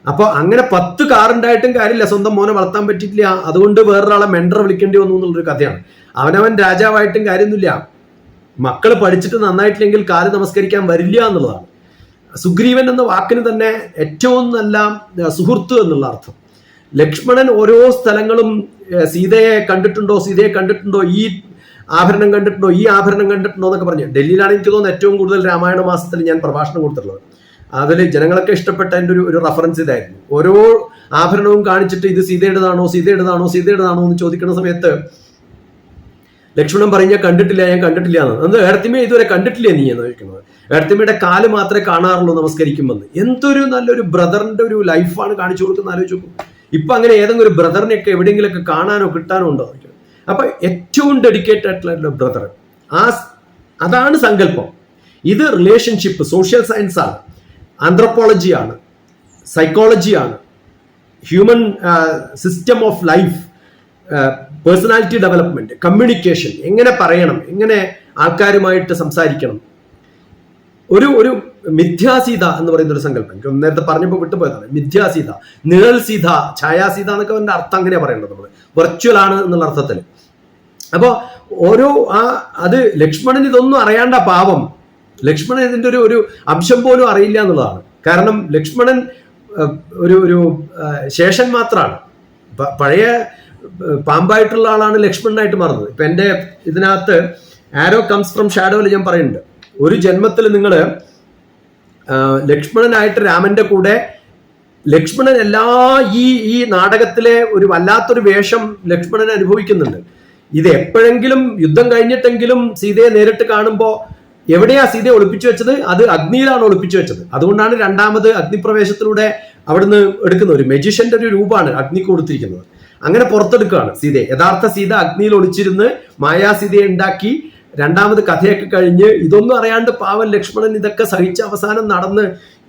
അപ്പൊ അങ്ങനെ 10 കാറുണ്ടായിട്ടും കാര്യമില്ല, സ്വന്തം മോനെ വളർത്താൻ പറ്റിയിട്ടില്ല, അതുകൊണ്ട് വേറൊരാളെ മെൻഡർ വിളിക്കേണ്ടി വന്നു എന്നുള്ളൊരു കഥയാണ്. അവനവൻ രാജാവായിട്ടും കാര്യമൊന്നുമില്ല, മക്കള് പഠിച്ചിട്ട് നന്നായിട്ടില്ലെങ്കിൽ കാല് നമസ്കരിക്കാൻ വരില്ല എന്നുള്ളതാണ്. സുഗ്രീവൻ എന്ന വാക്കിന് തന്നെ ഏറ്റവും നല്ല സുഹൃത്ത് എന്നുള്ള അർത്ഥം. ലക്ഷ്മണൻ ഓരോ സ്ഥലങ്ങളും സീതയെ കണ്ടിട്ടുണ്ടോ, ഈ ആഭരണം കണ്ടിട്ടുണ്ടോ, ഈ ആഭരണം കണ്ടിട്ടുണ്ടോ എന്നൊക്കെ പറഞ്ഞു. ഡൽഹിയിലാണ് എനിക്ക് തോന്നുന്നത് ഏറ്റവും കൂടുതൽ രാമായണ മാസത്തിൽ ഞാൻ പ്രഭാഷണം കൊടുത്തിട്ടുള്ളത്. അതിൽ ജനങ്ങളൊക്കെ ഇഷ്ടപ്പെട്ട എൻ്റെ ഒരു റെഫറൻസ് ഇതായിരുന്നു. ഓരോ ആഭരണവും കാണിച്ചിട്ട് ഇത് സീതയുടേതാണോ എന്ന് ചോദിക്കുന്ന സമയത്ത് ലക്ഷ്മണൻ പറഞ്ഞ കണ്ടിട്ടില്ല, ഞാൻ കണ്ടിട്ടില്ല എന്ന്. ഏടത്തിമയെ ഇതുവരെ കണ്ടിട്ടില്ല നീ എന്ന് ചോദിക്കുന്നത്. ഏടത്തിമയുടെ കാല് മാത്രമേ കാണാറുള്ളൂ നമസ്കരിക്കുമെന്ന്. എന്തൊരു നല്ലൊരു ബ്രദറിന്റെ ഒരു ലൈഫാണ് കാണിച്ചു കൊടുക്കുന്ന ആലോചിച്ച് നോക്കും. ഇപ്പൊ അങ്ങനെ ഏതെങ്കിലും ഒരു ബ്രദറിനെയൊക്കെ എവിടെയെങ്കിലൊക്കെ കാണാനോ കിട്ടാനോ ഉണ്ടോ? അപ്പൊ ഏറ്റവും ഡെഡിക്കേറ്റഡ് ആയിട്ടുള്ള ബ്രദർ, അതാണ് സങ്കല്പം. ഇത് റിലേഷൻഷിപ്പ്, സോഷ്യൽ സയൻസ് ആണ്, ആന്ത്രോപോളജിയാണ്, സൈക്കോളജിയാണ്, human system of life, personality development, communication, എങ്ങനെ പറയണം, എങ്ങനെ ആൾക്കാരുമായിട്ട് സംസാരിക്കണം. ഒരു മിഥ്യാസീത എന്ന് പറയുന്ന ഒരു സങ്കല്പം എനിക്ക് നേരത്തെ പറഞ്ഞപ്പോൾ വിട്ടുപോയതാണ്. മിഥ്യാസീത, നിഴൽ സീത, ഛായാസീത എന്നൊക്കെ അതിന്റെ അർത്ഥം അങ്ങനെയാ പറയേണ്ടത്. നമ്മൾ വെർച്വൽ ആണ് എന്നുള്ള അർത്ഥത്തിൽ. അപ്പോ അത് ലക്ഷ്മണൻ ഇതൊന്നും അറിയാണ്ട പാവം. ലക്ഷ്മണൻ ഇതിന്റെ ഒരു അംശം പോലും അറിയില്ല എന്നുള്ളതാണ്. കാരണം ലക്ഷ്മണൻ ഒരു ശേഷൻ മാത്രമാണ്. പഴയ പാമ്പായിട്ടുള്ള ആളാണ് ലക്ഷ്മണനായിട്ട് മാറുന്നത്. ഇപ്പൊ എൻ്റെ ഇതിനകത്ത് ആരോ കംസ് ഫ്രം ഷാഡോയിൽ ഞാൻ പറയുന്നുണ്ട്, ഒരു ജന്മത്തിൽ നിങ്ങൾ ലക്ഷ്മണനായിട്ട് രാമന്റെ കൂടെ, ലക്ഷ്മണൻ ഈ നാടകത്തിലെ ഒരു വല്ലാത്തൊരു വേഷം ലക്ഷ്മണൻ അനുഭവിക്കുന്നുണ്ട്. ഇത് എപ്പോഴെങ്കിലും യുദ്ധം കഴിഞ്ഞിട്ടെങ്കിലും സീതയെ നേരിട്ട് കാണുമ്പോൾ എവിടെയാ സീതയെ ഒളിപ്പിച്ചു വെച്ചത്? അത് അഗ്നിയിലാണ് ഒളിപ്പിച്ചു വെച്ചത്. അതുകൊണ്ടാണ് രണ്ടാമത് അഗ്നിപ്രവേശത്തിലൂടെ അവിടുന്ന് എടുക്കുന്ന ഒരു മെജിഷ്യന്റെ ഒരു രൂപമാണ് അഗ്നി കൊടുത്തിരിക്കുന്നത്. അങ്ങനെ പുറത്തെടുക്കുകയാണ് സീതയെ. യഥാർത്ഥ സീത അഗ്നിയിൽ ഒളിച്ചിരുന്ന് മായാസീതയെ ഉണ്ടാക്കി രണ്ടാമത് കഥയൊക്കെ കഴിഞ്ഞ് ഇതൊന്നും അറിയാണ്ട് പാവൻ ലക്ഷ്മണൻ ഇതൊക്കെ സഹിച്ച അവസാനം നടന്ന്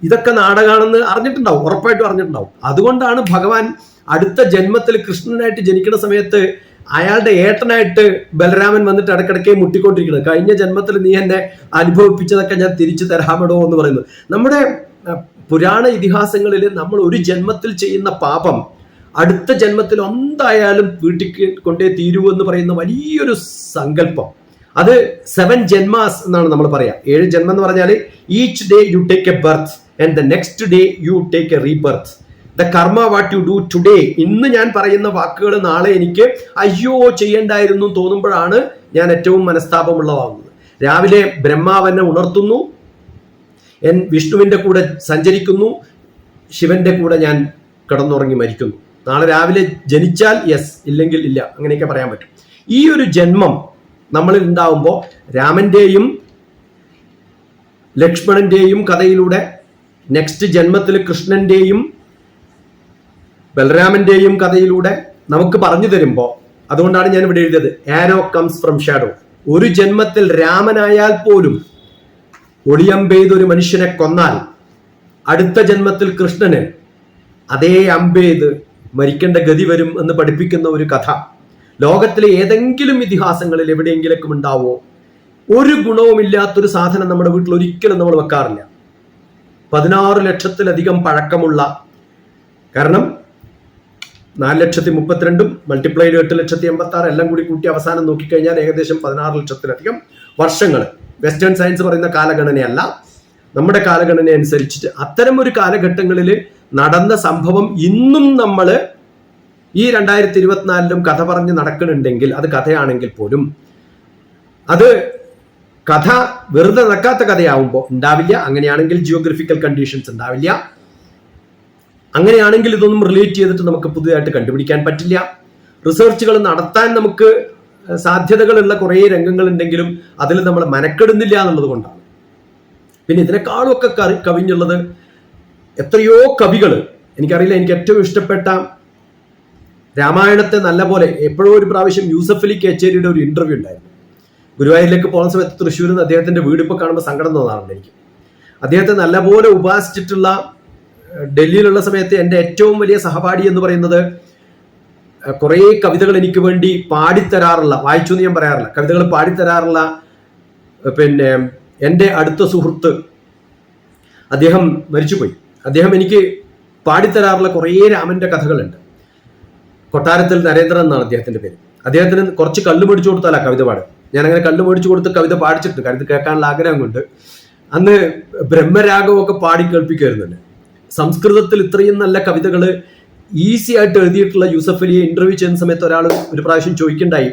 ഇതൊക്കെ നാടകമാണെന്ന് അറിഞ്ഞിട്ടുണ്ടാവും, ഉറപ്പായിട്ടും അറിഞ്ഞിട്ടുണ്ടാവും. അതുകൊണ്ടാണ് ഭഗവാൻ അടുത്ത ജന്മത്തിൽ കൃഷ്ണനായിട്ട് ജനിക്കുന്ന സമയത്ത് അയാളുടെ ഏട്ടനായിട്ട് ബലരാമൻ വന്നിട്ട് ഇടക്കിടയ്ക്ക് മുട്ടിക്കൊണ്ടിരിക്കുന്നത്. കഴിഞ്ഞ ജന്മത്തിൽ നീ എന്നെ അനുഭവിപ്പിച്ചതൊക്കെ ഞാൻ തിരിച്ചു തരാമടോ എന്ന് പറയുന്നത്. നമ്മുടെ പുരാണ ഇതിഹാസങ്ങളിൽ നമ്മൾ ഒരു ജന്മത്തിൽ ചെയ്യുന്ന പാപം അടുത്ത ജന്മത്തിൽ എന്തായാലും വീട്ടിൽ കൊണ്ടേ തീരൂ എന്ന് പറയുന്ന വലിയൊരു സങ്കല്പം. അത് 7 ജന്മാസ് എന്നാണ് നമ്മൾ പറയാ. 7 ജന്മം എന്ന് പറഞ്ഞാൽ each day you take A birth and the next day you take A rebirth. The കർമ്മ വാട്ട് യു ഡു ടുഡേ. ഇന്ന് ഞാൻ പറയുന്ന വാക്കുകൾ നാളെ എനിക്ക് അയ്യോ ചെയ്യണ്ടായിരുന്നു തോന്നുമ്പോഴാണ് ഞാൻ ഏറ്റവും മനസ്താപമുള്ളതാകുന്നത്. രാവിലെ ബ്രഹ്മാവനെ ഉണർത്തുന്നു, വിഷ്ണുവിന്റെ കൂടെ സഞ്ചരിക്കുന്നു, ശിവന്റെ കൂടെ ഞാൻ കിടന്നുറങ്ങി മരിക്കുന്നു. നാളെ രാവിലെ ജനിച്ചാൽ യെസ്, ഇല്ലെങ്കിൽ ഇല്ല, അങ്ങനെയൊക്കെ പറയാൻ പറ്റും. ഈ ഒരു ജന്മം നമ്മളിൽ ഉണ്ടാവുമ്പോൾ രാമന്റെയും ലക്ഷ്മണന്റെയും കഥയിലൂടെ നെക്സ്റ്റ് ജന്മത്തിൽ കൃഷ്ണന്റെയും ബലരാമന്റെയും കഥയിലൂടെ നമുക്ക് പറഞ്ഞു തരുമ്പോൾ, അതുകൊണ്ടാണ് ഞാൻ ഇവിടെ എഴുതിയത് ആരോ കംസ് ഫ്രം ഷാഡോ. ഒരു ജന്മത്തിൽ രാമനായാൽ പോലും ഒളിയമ്പെയ്ത് ഒരു മനുഷ്യനെ കൊന്നാൽ അടുത്ത ജന്മത്തിൽ കൃഷ്ണന് അതേ അമ്പെയ്ത് മരിക്കേണ്ട ഗതി വരും എന്ന് പഠിപ്പിക്കുന്ന ഒരു കഥ ലോകത്തിലെ ഏതെങ്കിലും ഇതിഹാസങ്ങളിൽ എവിടെയെങ്കിലൊക്കെ ഉണ്ടാവോ? ഒരു ഗുണവുമില്ലാത്തൊരു സാധനം നമ്മുടെ വീട്ടിൽ ഒരിക്കലും നമ്മൾ വെക്കാറില്ല. 16 ലക്ഷത്തിലധികം പഴക്കമുള്ള, കാരണം 4,32,000 മൾട്ടിപ്ലൈഡ് 8,86,000 എല്ലാം കൂടി കൂട്ടി അവസാനം നോക്കിക്കഴിഞ്ഞാൽ ഏകദേശം 16 ലക്ഷത്തിലധികം വർഷങ്ങൾ. വെസ്റ്റേൺ സയൻസ് പറയുന്ന കാലഗണനയല്ല, നമ്മുടെ കാലഗണന അനുസരിച്ചിട്ട് അത്തരം ഒരു കാലഘട്ടങ്ങളിൽ നടന്ന സംഭവം ഇന്നും നമ്മൾ ഈ 2024 കഥ പറഞ്ഞ് നടക്കുന്നുണ്ടെങ്കിൽ അത് കഥയാണെങ്കിൽ പോലും അത് കഥ വെറുതെ നടക്കാത്ത കഥയാവുമ്പോൾ ഉണ്ടാവില്ല. അങ്ങനെയാണെങ്കിൽ ജിയോഗ്രഫിക്കൽ കണ്ടീഷൻസ് ഉണ്ടാവില്ല. അങ്ങനെയാണെങ്കിൽ ഇതൊന്നും റിലേറ്റ് ചെയ്തിട്ട് നമുക്ക് പുതിയതായിട്ട് കണ്ടുപിടിക്കാൻ പറ്റില്ല. റിസർച്ചുകൾ നടത്താൻ നമുക്ക് സാധ്യതകളുള്ള കുറേ രംഗങ്ങൾ ഉണ്ടെങ്കിലും അതിൽ നമ്മൾ മെനക്കെടുന്നില്ല എന്നുള്ളത് കൊണ്ടാണ്. പിന്നെ ഇതിനേക്കാളും ഒക്കെ കവിഞ്ഞുള്ളത് എത്രയോ കവികൾ. എനിക്കറിയില്ല, എനിക്ക് ഏറ്റവും ഇഷ്ടപ്പെട്ട രാമായണത്തെ നല്ലപോലെ എപ്പോഴോ ഒരു പ്രാവശ്യം യൂസഫ് അലി കേച്ചേരിയുടെ ഒരു ഇന്റർവ്യൂ ഉണ്ടായിരുന്നു. ഗുരുവായൂരിലേക്ക് പോകുന്ന സമയത്ത് തൃശ്ശൂരിൽ നിന്ന് അദ്ദേഹത്തിന്റെ വീട് ഇപ്പോൾ കാണുമ്പോൾ സങ്കടം തോന്നാറുണ്ട് എനിക്ക്. അദ്ദേഹത്തെ നല്ലപോലെ ഉപാസിച്ചിട്ടുള്ള ഡൽഹിയിലുള്ള സമയത്ത് എൻ്റെ ഏറ്റവും വലിയ സഹപാഠി എന്ന് പറയുന്നത് കുറേ കവിതകൾ എനിക്ക് വേണ്ടി പാടിത്തരാറുള്ള, വായിച്ചു എന്ന് ഞാൻ പറയാറില്ല, കവിതകൾ പാടിത്തരാറുള്ള പിന്നെ എൻ്റെ അടുത്ത സുഹൃത്ത്, അദ്ദേഹം മരിച്ചുപോയി. അദ്ദേഹം എനിക്ക് പാടിത്തരാറുള്ള കുറേ രാമന്റെ കഥകളുണ്ട്. കൊട്ടാരത്തിൽ നരേന്ദ്രൻ എന്നാണ് അദ്ദേഹത്തിന്റെ പേര്. അദ്ദേഹത്തിന് കുറച്ച് കല്ല് മേടിച്ചു കൊടുത്താലാ കവിത പാടുക. ഞാൻ അങ്ങനെ കല്ല് മേടിച്ചു കൊടുത്ത് കവിത പാടിച്ചിട്ടുണ്ട്, കവിത കേൾക്കാനുള്ള ആഗ്രഹം കൊണ്ട്. അന്ന് ബ്രഹ്മരാഗമൊക്കെ പാടി കേൾപ്പിക്കുമായിരുന്നല്ലേ. സംസ്കൃതത്തിൽ ഇത്രയും നല്ല കവിതകൾ ഈസി ആയിട്ട് എഴുതിയിട്ടുള്ള യൂസഫ് അലിയെ ഇന്റർവ്യൂ ചെയ്യുന്ന സമയത്ത് ഒരാൾ ഒരു പ്രാവശ്യം ചോദിക്കണ്ടായി,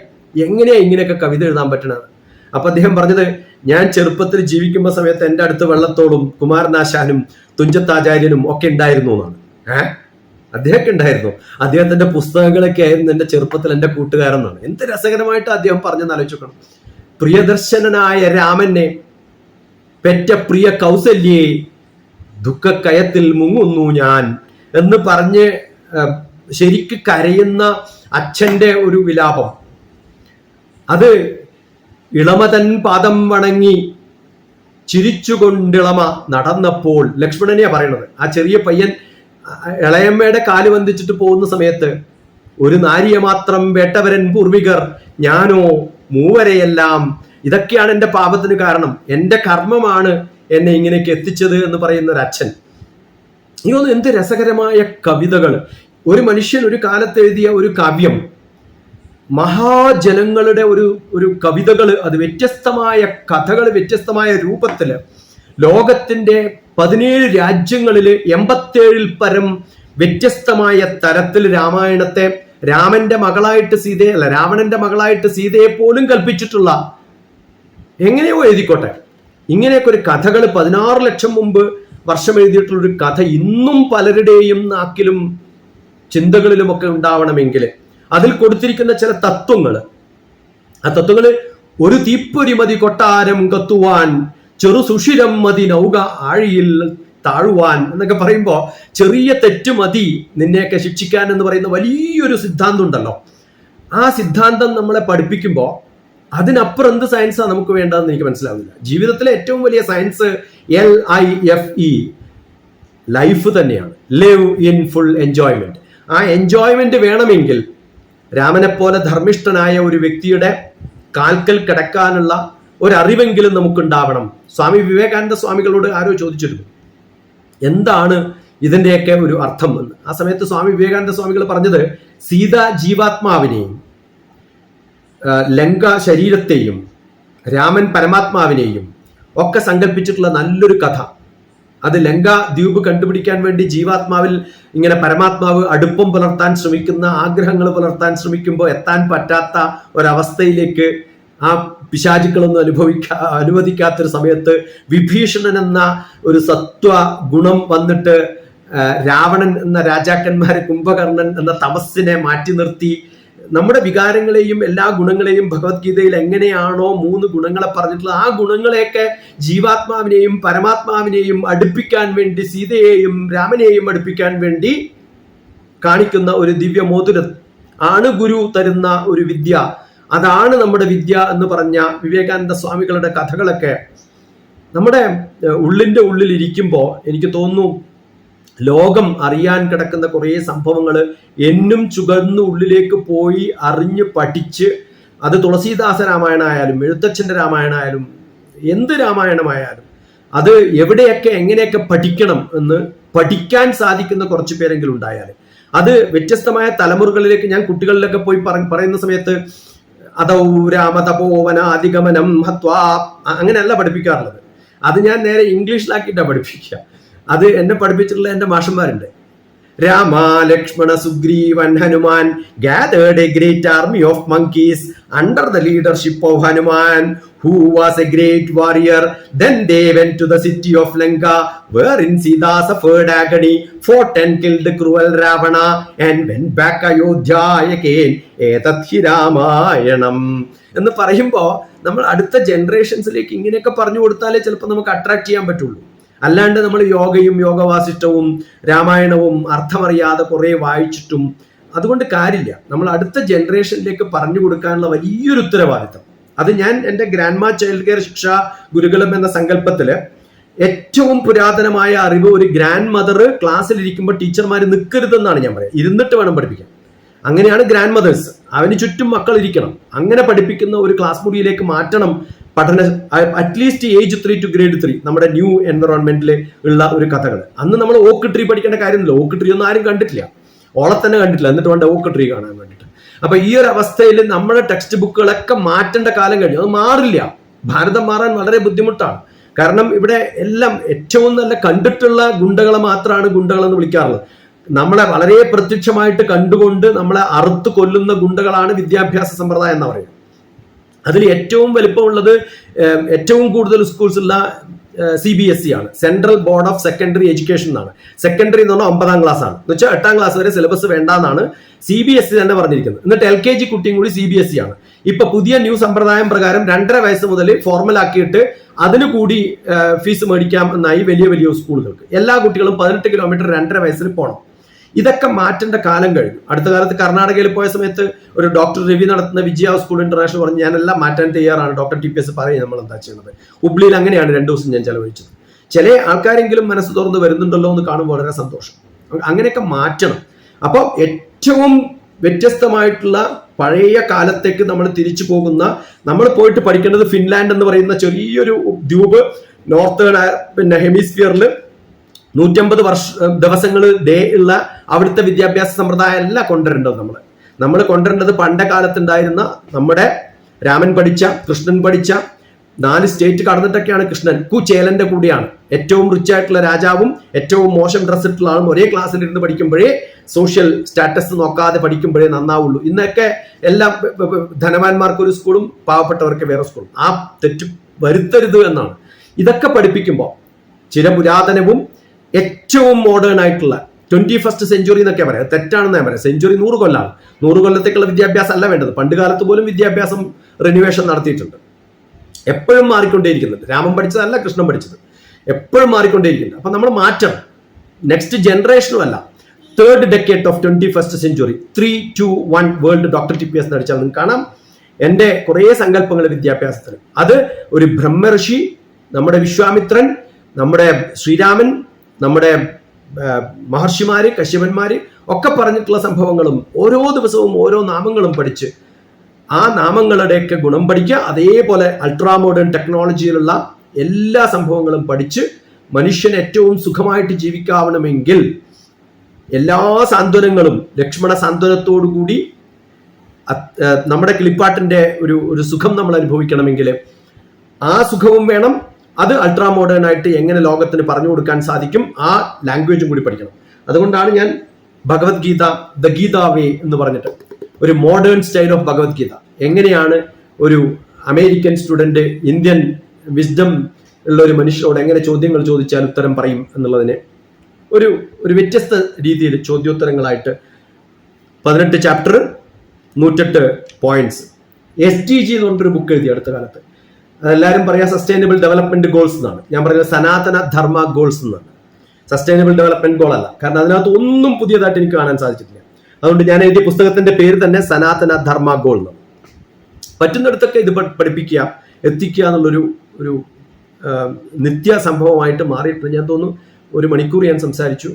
എങ്ങനെയാ ഇങ്ങനെയൊക്കെ കവിത എഴുതാൻ പറ്റണത്? അപ്പൊ അദ്ദേഹം പറഞ്ഞത്, ഞാൻ ചെറുപ്പത്തിൽ ജീവിക്കുമ്പോൾ സമയത്ത് എൻ്റെ അടുത്ത് വെള്ളത്തോടും കുമാരനാശാനും തുഞ്ചത്താചാര്യനും ഒക്കെ ഉണ്ടായിരുന്നു എന്നാണ്. അദ്ദേഹമൊക്കെ ഉണ്ടായിരുന്നു. അദ്ദേഹത്തിന്റെ പുസ്തകങ്ങളൊക്കെ ആയിരുന്നു എൻ്റെ ചെറുപ്പത്തിൽ എൻ്റെ കൂട്ടുകാരെന്നാണ്. എന്ത് രസകരമായിട്ട് അദ്ദേഹം പറഞ്ഞെന്ന് ആലോചിക്കണം. പ്രിയദർശനായ രാമനെ പെറ്റ പ്രിയ കൗസല്യേ ദുഃഖക്കയത്തിൽ മുങ്ങുന്നു ഞാൻ എന്ന് പറഞ്ഞ് ശരിക്ക് കരയുന്ന അച്ഛന്റെ ഒരു വിലാപം. അത് ഇളമതൻ പാദം വണങ്ങി ചിരിച്ചുകൊണ്ടിളമ നടന്നപ്പോൾ, ലക്ഷ്മണനെയാ പറയണത്. ആ ചെറിയ പയ്യൻ ഇളയമ്മയുടെ കാല് വന്ദിച്ചിട്ട് പോകുന്ന സമയത്ത്, ഒരു നാരിയെ മാത്രം വേട്ടവരൻ പൂർവികർ, ഞാനോ മൂവരെയെല്ലാം, ഇതൊക്കെയാണ് എൻ്റെ പാപത്തിന് കാരണം, എൻ്റെ കർമ്മമാണ് എന്നെ ഇങ്ങനെയൊക്കെ എത്തിച്ചത് എന്ന് പറയുന്ന ഒരു അച്ഛൻ. ഇതൊന്നും എന്ത് രസകരമായ കവിതകൾ! ഒരു മനുഷ്യൻ ഒരു കാലത്ത് എഴുതിയ ഒരു കാവ്യം, മഹാജനങ്ങളുടെ ഒരു കവിതകൾ, അത് വ്യത്യസ്തമായ കഥകൾ, വ്യത്യസ്തമായ രൂപത്തില് ലോകത്തിന്റെ 17 രാജ്യങ്ങളിൽ 87 പരം വ്യത്യസ്തമായ തരത്തിൽ രാമായണത്തെ രാമന്റെ മകളായിട്ട് സീതയെ അല്ല, രാവണന്റെ മകളായിട്ട് സീതയെ പോലും കൽപ്പിച്ചിട്ടുള്ള, എങ്ങനെയോ എഴുതിക്കോട്ടെ, ഇങ്ങനെയൊക്കെ ഒരു കഥകൾ 16 ലക്ഷം മുമ്പ് വർഷം എഴുതിയിട്ടുള്ള ഒരു കഥ ഇന്നും പലരുടെയും നാക്കിലും ചിന്തകളിലുമൊക്കെ ഉണ്ടാവണമെങ്കിൽ അതിൽ കൊടുത്തിരിക്കുന്ന ചില തത്വങ്ങൾ ആ തത്വങ്ങള് ഒരു തീപ്പൊരി മതി കൊട്ടാരം കത്തുവാൻ, ചെറു സുഷിരം മതി നൗക ആഴിയിൽ താഴുവാൻ എന്നൊക്കെ പറയുമ്പോൾ ചെറിയ തെറ്റ് മതി നിന്നെയൊക്കെ ശിക്ഷിക്കാൻ എന്ന് പറയുന്ന വലിയൊരു സിദ്ധാന്തം ഉണ്ടല്ലോ. ആ സിദ്ധാന്തം നമ്മളെ പഠിപ്പിക്കുമ്പോൾ അതിനപ്പുറം എന്ത് സയൻസാണ് നമുക്ക് വേണ്ടതെന്ന് എനിക്ക് മനസ്സിലാവില്ല. ജീവിതത്തിലെ ഏറ്റവും വലിയ സയൻസ് LIFE, ലൈഫ് തന്നെയാണ്. Live in full enjoyment. ആ എൻജോയ്മെന്റ് വേണമെങ്കിൽ രാമനെ പോലെ ധർമ്മിഷ്ഠനായ ഒരു വ്യക്തിയുടെ കാൽക്കൽ കിടക്കാനുള്ള ഒരറിവെങ്കിലും നമുക്കുണ്ടാവണം. സ്വാമി വിവേകാനന്ദ സ്വാമികളോട് ആരോ ചോദിച്ചിരുന്നു എന്താണ് ഇതിന്റെയൊക്കെ ഒരു അർത്ഥം എന്ന്. ആ സമയത്ത് സ്വാമി വിവേകാനന്ദ സ്വാമികൾ പറഞ്ഞത് സീത ജീവാത്മാവിനെയും ലങ്ക ശരീരത്തെയും രാമൻ പരമാത്മാവിനെയും ഒക്കെ സങ്കല്പിച്ചിട്ടുള്ള നല്ലൊരു കഥ. അത് ലങ്ക ദ്വീപ് കണ്ടുപിടിക്കാൻ വേണ്ടി ജീവാത്മാവിൽ ഇങ്ങനെ പരമാത്മാവ് അടുപ്പം പുലർത്താൻ ശ്രമിക്കുന്ന, ആഗ്രഹങ്ങൾ പുലർത്താൻ ശ്രമിക്കുമ്പോൾ എത്താൻ പറ്റാത്ത ഒരവസ്ഥയിലേക്ക് ആ പിശാചുക്കളൊന്നും അനുവദിക്കാത്തൊരു സമയത്ത് വിഭീഷണൻ എന്ന ഒരു സത്വ ഗുണം വന്നിട്ട് രാവണൻ എന്ന രാജാക്കന്മാരെ, കുംഭകർണൻ എന്ന തമസ്സിനെ മാറ്റി നിർത്തി നമ്മുടെ വികാരങ്ങളെയും എല്ലാ ഗുണങ്ങളെയും ഭഗവത്ഗീതയിൽ എങ്ങനെയാണോ 3 ഗുണങ്ങളെ പറഞ്ഞിട്ടുള്ളത്, ആ ഗുണങ്ങളെയൊക്കെ ജീവാത്മാവിനെയും പരമാത്മാവിനെയും അടുപ്പിക്കാൻ വേണ്ടി, സീതയെയും രാമനെയും അടുപ്പിക്കാൻ വേണ്ടി കാണിക്കുന്ന ഒരു ദിവ്യ മോതിരം ആണ് ഗുരു തരുന്ന ഒരു വിദ്യ. അതാണ് നമ്മുടെ വിദ്യ എന്ന് പറഞ്ഞ വിവേകാനന്ദ സ്വാമികളുടെ കഥകളൊക്കെ നമ്മുടെ ഉള്ളിന്റെ ഉള്ളിൽ ഇരിക്കുമ്പോൾ എനിക്ക് തോന്നുന്നു ലോകം അറിയാൻ കിടക്കുന്ന കുറേ സംഭവങ്ങൾ എന്നും ചുകർന്ന് ഉള്ളിലേക്ക് പോയി അറിഞ്ഞ് പഠിച്ച്, അത് തുളസീദാസ രാമായണമായാലും എഴുത്തച്ഛൻ്റെ രാമായണമായാലും എന്ത് രാമായണമായാലും അത് എവിടെയൊക്കെ എങ്ങനെയൊക്കെ പഠിക്കണം എന്ന് പഠിക്കാൻ സാധിക്കുന്ന കുറച്ച് പേരെങ്കിലും ഉണ്ടായാൽ അത് വ്യത്യസ്തമായ തലമുറകളിലേക്ക്, ഞാൻ കുട്ടികളിലൊക്കെ പോയി പറയുന്ന സമയത്ത് അതൗ രാമതപോവന അധിഗമനം ഹത്വാ അങ്ങനെയല്ല പഠിപ്പിക്കാറുള്ളത്. അത് ഞാൻ നേരെ ഇംഗ്ലീഷിലാക്കിയിട്ടാണ് പഠിപ്പിക്കുക. അത് എന്നെ പഠിപ്പിച്ചിട്ടുള്ള എൻ്റെ മാഷന്മാരുണ്ട്. Rama Lakshmana Sugreevan Hanuman gathered a great army of monkeys under the leadership of Hanuman, who was a great warrior. Then they went to the city of Lanka, wherein Sita suffered agony, fought and killed the cruel Ravana, and went back Ayodhya again. Etat hi Ramayanam എന്ന് പറയുമ്പോൾ നമ്മൾ അടുത്ത ജനറേഷൻസിലേക്ക് ഇങ്ങനെയൊക്കെ പറഞ്ഞു കൊടുത്താലേ ചിലപ്പോൾ നമുക്ക് attract ചെയ്യാൻ പറ്റുള്ളൂ. അല്ലാണ്ട് നമ്മൾ യോഗയും യോഗവാസിഷ്ടവും രാമായണവും അർത്ഥമറിയാതെ കുറെ വായിച്ചിട്ടും അതുകൊണ്ട് കാര്യമില്ല. നമ്മൾ അടുത്ത ജനറേഷനിലേക്ക് പറഞ്ഞു കൊടുക്കാനുള്ള വലിയൊരു ഉത്തരവാദിത്തം അത് ഞാൻ എൻ്റെ ഗ്രാൻഡ്മാ ചൈൽഡ് കെയർ ശിക്ഷാ ഗുരുകുലം എന്ന സങ്കല്പത്തില് ഏറ്റവും പുരാതനമായ അറിവ് ഒരു ഗ്രാൻഡ് മദർ ക്ലാസ്സിൽ ഇരിക്കുമ്പോൾ ടീച്ചർമാർ നിൽക്കരുതെന്നാണ് ഞാൻ പറയുക. ഇരുന്നിട്ട് വേണം പഠിപ്പിക്കാൻ. അങ്ങനെയാണ് ഗ്രാൻഡ് മദേഴ്സ്. അവന് ചുറ്റും മക്കൾ ഇരിക്കണം. അങ്ങനെ പഠിപ്പിക്കുന്ന ഒരു ക്ലാസ് മുറിയിലേക്ക് മാറ്റണം പഠന, അറ്റ്ലീസ്റ്റ് ഏജ് 3 to grade 3 നമ്മുടെ ന്യൂ എൻവറോൺമെന്റിൽ ഉള്ള ഒരു കഥകൾ. അന്ന് നമ്മൾ ഓക്ക് ട്രീ പഠിക്കേണ്ട കാര്യമില്ല. ഓക്ക് ട്രീ ഒന്നും ആരും കണ്ടിട്ടില്ല, ഓളെ തന്നെ കണ്ടിട്ടില്ല, എന്നിട്ട് വേണ്ട ഓക്ക് ട്രീ കാണാൻ വേണ്ടിയിട്ട്. അപ്പൊ ഈ ഒരു അവസ്ഥയിൽ നമ്മുടെ ടെക്സ്റ്റ് ബുക്കുകളൊക്കെ മാറ്റേണ്ട കാലം കഴിഞ്ഞു. അത് മാറില്ല. ഭാരതം മാറാൻ വളരെ ബുദ്ധിമുട്ടാണ്. കാരണം ഇവിടെ എല്ലാം ഏറ്റവും നല്ല കണ്ടിട്ടുള്ള ഗുണ്ടകളെ മാത്രമാണ് ഗുണ്ടകളെന്ന് വിളിക്കാറുള്ളത്. നമ്മളെ വളരെ പ്രത്യക്ഷമായിട്ട് കണ്ടുകൊണ്ട് നമ്മളെ അറുത്ത് കൊല്ലുന്ന ഗുണ്ടകളാണ് വിദ്യാഭ്യാസ സമ്പ്രദായം എന്ന് പറയുന്നത്. അതിൽ ഏറ്റവും വലിപ്പമുള്ളത്, ഏറ്റവും കൂടുതൽ സ്കൂൾസ് ഉള്ള CBSE ആണ്, central board of secondary education എന്നാണ്. സെക്കൻഡറി എന്ന് പറഞ്ഞാൽ 9ാം ക്ലാസ് ആണ്. എന്ന് വെച്ചാൽ 8ാം ക്ലാസ് വരെ സിലബസ് വേണ്ടാന്നാണ് CBSE തന്നെ പറഞ്ഞിരിക്കുന്നത്. എന്നിട്ട് LKG കുട്ടിയും കൂടി CBSE ആണ്. ഇപ്പൊ പുതിയ ന്യൂ സമ്പ്രദായം പ്രകാരം 2.5 വയസ്സ് മുതൽ ഫോർമൽ ആക്കിയിട്ട് അതിന് കൂടി ഫീസ് മേടിക്കാം എന്നായി വലിയ വലിയ സ്കൂളുകൾക്ക്. എല്ലാ കുട്ടികളും 18 കിലോമീറ്റർ 2.5 വയസ്സിൽ പോകണം. ഇതൊക്കെ മാറ്റേണ്ട കാലം കഴിഞ്ഞു. അടുത്ത കാലത്ത് കർണാടകയിൽ പോയ സമയത്ത് ഒരു ഡോക്ടർ രവി നടത്തുന്ന വിജയ സ്കൂൾ ഇന്റർനാഷണൽ പറഞ്ഞു ഞാനെല്ലാം മാറ്റാൻ തയ്യാറാണ്. ഡോക്ടർ TPS പറയും നമ്മൾ എന്താ ചെയ്യുന്നത്. ഹുബ്ലിയിൽ അങ്ങനെയാണ് 2 ദിവസം ഞാൻ ചെലവഴിച്ചത്. ചില ആൾക്കാരെങ്കിലും മനസ്സ് തുറന്ന് വരുന്നുണ്ടല്ലോ എന്ന് കാണുമ്പോൾ വളരെ സന്തോഷം. അങ്ങനെയൊക്കെ മാറ്റണം. അപ്പോൾ ഏറ്റവും വ്യത്യസ്തമായിട്ടുള്ള പഴയ കാലത്തേക്ക് നമ്മൾ തിരിച്ചു പോകുന്ന, നമ്മൾ പോയിട്ട് പഠിക്കേണ്ടത് ഫിൻലാൻഡ് എന്ന് പറയുന്ന ചെറിയൊരു ദ്വീപ് നോർത്തേൺ ഹെമിസ്ഫിയറിൽ 150 ദിവസങ്ങൾ ഡേ ഉള്ള അവിടുത്തെ വിദ്യാഭ്യാസ സമ്പ്രദായം അല്ല കൊണ്ടുവരേണ്ടത്. നമ്മൾ കൊണ്ടുവരേണ്ടത് പണ്ട കാലത്തുണ്ടായിരുന്ന നമ്മുടെ രാമൻ പഠിച്ച, കൃഷ്ണൻ പഠിച്ച 4 സ്റ്റേറ്റ് കടന്നിട്ടൊക്കെയാണ് കൃഷ്ണൻ. കുചേലന്റെ കൂടിയാണ്. ഏറ്റവും റിച്ച് ആയിട്ടുള്ള രാജാവും ഏറ്റവും മോശം ഡ്രസ് ഇട്ടുള്ള ആളും ഒരേ ക്ലാസ്സിൽ ഇരുന്ന് പഠിക്കുമ്പോഴേ, സോഷ്യൽ സ്റ്റാറ്റസ് നോക്കാതെ പഠിക്കുമ്പോഴേ നന്നാവുള്ളൂ. ഇന്നൊക്കെ എല്ലാ ധനവാന്മാർക്ക് ഒരു സ്കൂളും പാവപ്പെട്ടവർക്ക് വേറെ സ്കൂളും. ആ തെറ്റ് വരുത്തരുത് എന്നാണ്. ഇതൊക്കെ പഠിപ്പിക്കുമ്പോൾ ചിരപുരാതനവും ഏറ്റവും മോഡേൺ ആയിട്ടുള്ള 21st സെഞ്ചുറി എന്നൊക്കെ പറയാം. തെറ്റാണെന്ന് ഞാൻ പറയാം. സെഞ്ചുറി 100 കൊല്ലമാണ്. 100 കൊല്ലത്തേക്കുള്ള വിദ്യാഭ്യാസം അല്ല വേണ്ടത്. പണ്ട് കാലത്ത് പോലും വിദ്യാഭ്യാസം റിന്യൂവേഷൻ നടത്തിയിട്ടുണ്ട്. എപ്പോഴും മാറിക്കൊണ്ടേയിരിക്കുന്നുണ്ട്. രാമൻ പഠിച്ചതല്ല കൃഷ്ണൻ പഠിച്ചത്, എപ്പോഴും മാറിക്കൊണ്ടേയിരിക്കുന്നുണ്ട്. അപ്പൊ നമ്മൾ മാറ്റം നെക്സ്റ്റ് ജനറേഷനും അല്ല. 3rd decade of 21st century 3, 2, 1 world doctor TPS നടിച്ചാൽ നിങ്ങൾക്ക് കാണാം എൻ്റെ കുറേ സങ്കല്പങ്ങൾ വിദ്യാഭ്യാസത്തിന്. അത് ഒരു ബ്രഹ്മഋഷി, നമ്മുടെ വിശ്വാമിത്രൻ, നമ്മുടെ ശ്രീരാമൻ, നമ്മുടെ മഹർഷിമാര്, കശ്യപന്മാര് ഒക്കെ പറഞ്ഞിട്ടുള്ള സംഭവങ്ങളും ഓരോ ദിവസവും ഓരോ നാമങ്ങളും പഠിച്ച് ആ നാമങ്ങളുടെയൊക്കെ ഗുണം പഠിക്കുക. അതേപോലെ അൾട്രാ മോഡേൺ ടെക്നോളജിയിലുള്ള എല്ലാ സംഭവങ്ങളും പഠിച്ച് മനുഷ്യൻ ഏറ്റവും സുഖമായിട്ട് ജീവിക്കാവണമെങ്കിൽ എല്ലാ സാന്ത്വനങ്ങളും ലക്ഷ്മണ സാന്ത്വനത്തോടുകൂടി നമ്മുടെ കിളിപ്പാട്ടിന്റെ ഒരു സുഖം നമ്മൾ അനുഭവിക്കണമെങ്കിൽ ആ സുഖവും വേണം. അത് അൾട്രാ മോഡേൺ ആയിട്ട് എങ്ങനെ ലോകത്തിന് പറഞ്ഞു കൊടുക്കാൻ സാധിക്കും, ആ ലാംഗ്വേജും കൂടി പഠിക്കണം. അതുകൊണ്ടാണ് ഞാൻ ഭഗവത്ഗീത ദ ഗീതാ വേ എന്ന് പറഞ്ഞിട്ട് ഒരു മോഡേൺ സ്റ്റൈൽ ഓഫ് ഭഗവത്ഗീത, എങ്ങനെയാണ് ഒരു അമേരിക്കൻ സ്റ്റുഡന്റ് ഇന്ത്യൻ വിസ്ഡം ഉള്ള ഒരു മനുഷ്യരോട് എങ്ങനെ ചോദ്യങ്ങൾ ചോദിച്ചാൽ ഉത്തരം പറയും എന്നുള്ളതിന് ഒരു വ്യത്യസ്ത രീതിയിൽ ചോദ്യോത്തരങ്ങളായിട്ട് 18 ചാപ്റ്റർ 108 പോയിന്റ്സ്. SDG എന്ന് പറഞ്ഞൊരു ബുക്ക് എഴുതി അടുത്ത കാലത്ത്. അതെല്ലാവരും പറയാം സസ്റ്റൈനബിൾ ഡെവലപ്മെന്റ് ഗോൾസ് എന്നാണ്. ഞാൻ പറയുന്നത് സനാതന ധർമ്മ ഗോൾസ് എന്നാണ്. സസ്റ്റൈനബിൾ ഡെവലപ്മെന്റ് ഗോൾ അല്ല. കാരണം അതിനകത്ത് ഒന്നും പുതിയതായിട്ട് എനിക്ക് കാണാൻ സാധിച്ചിട്ടില്ല. അതുകൊണ്ട് ഞാൻ എഴുതിയ പുസ്തകത്തിന്റെ പേര് തന്നെ സനാതന ധർമ്മ ഗോൾ എന്നാണ്. പറ്റുന്നിടത്തൊക്കെ ഇത് പഠിപ്പിക്കുക, എത്തിക്കുക എന്നുള്ളൊരു നിത്യ സംഭവമായിട്ട് മാറിയിട്ട് ഞാൻ തോന്നുന്നു 1 മണിക്കൂർ ഞാൻ സംസാരിച്ചു.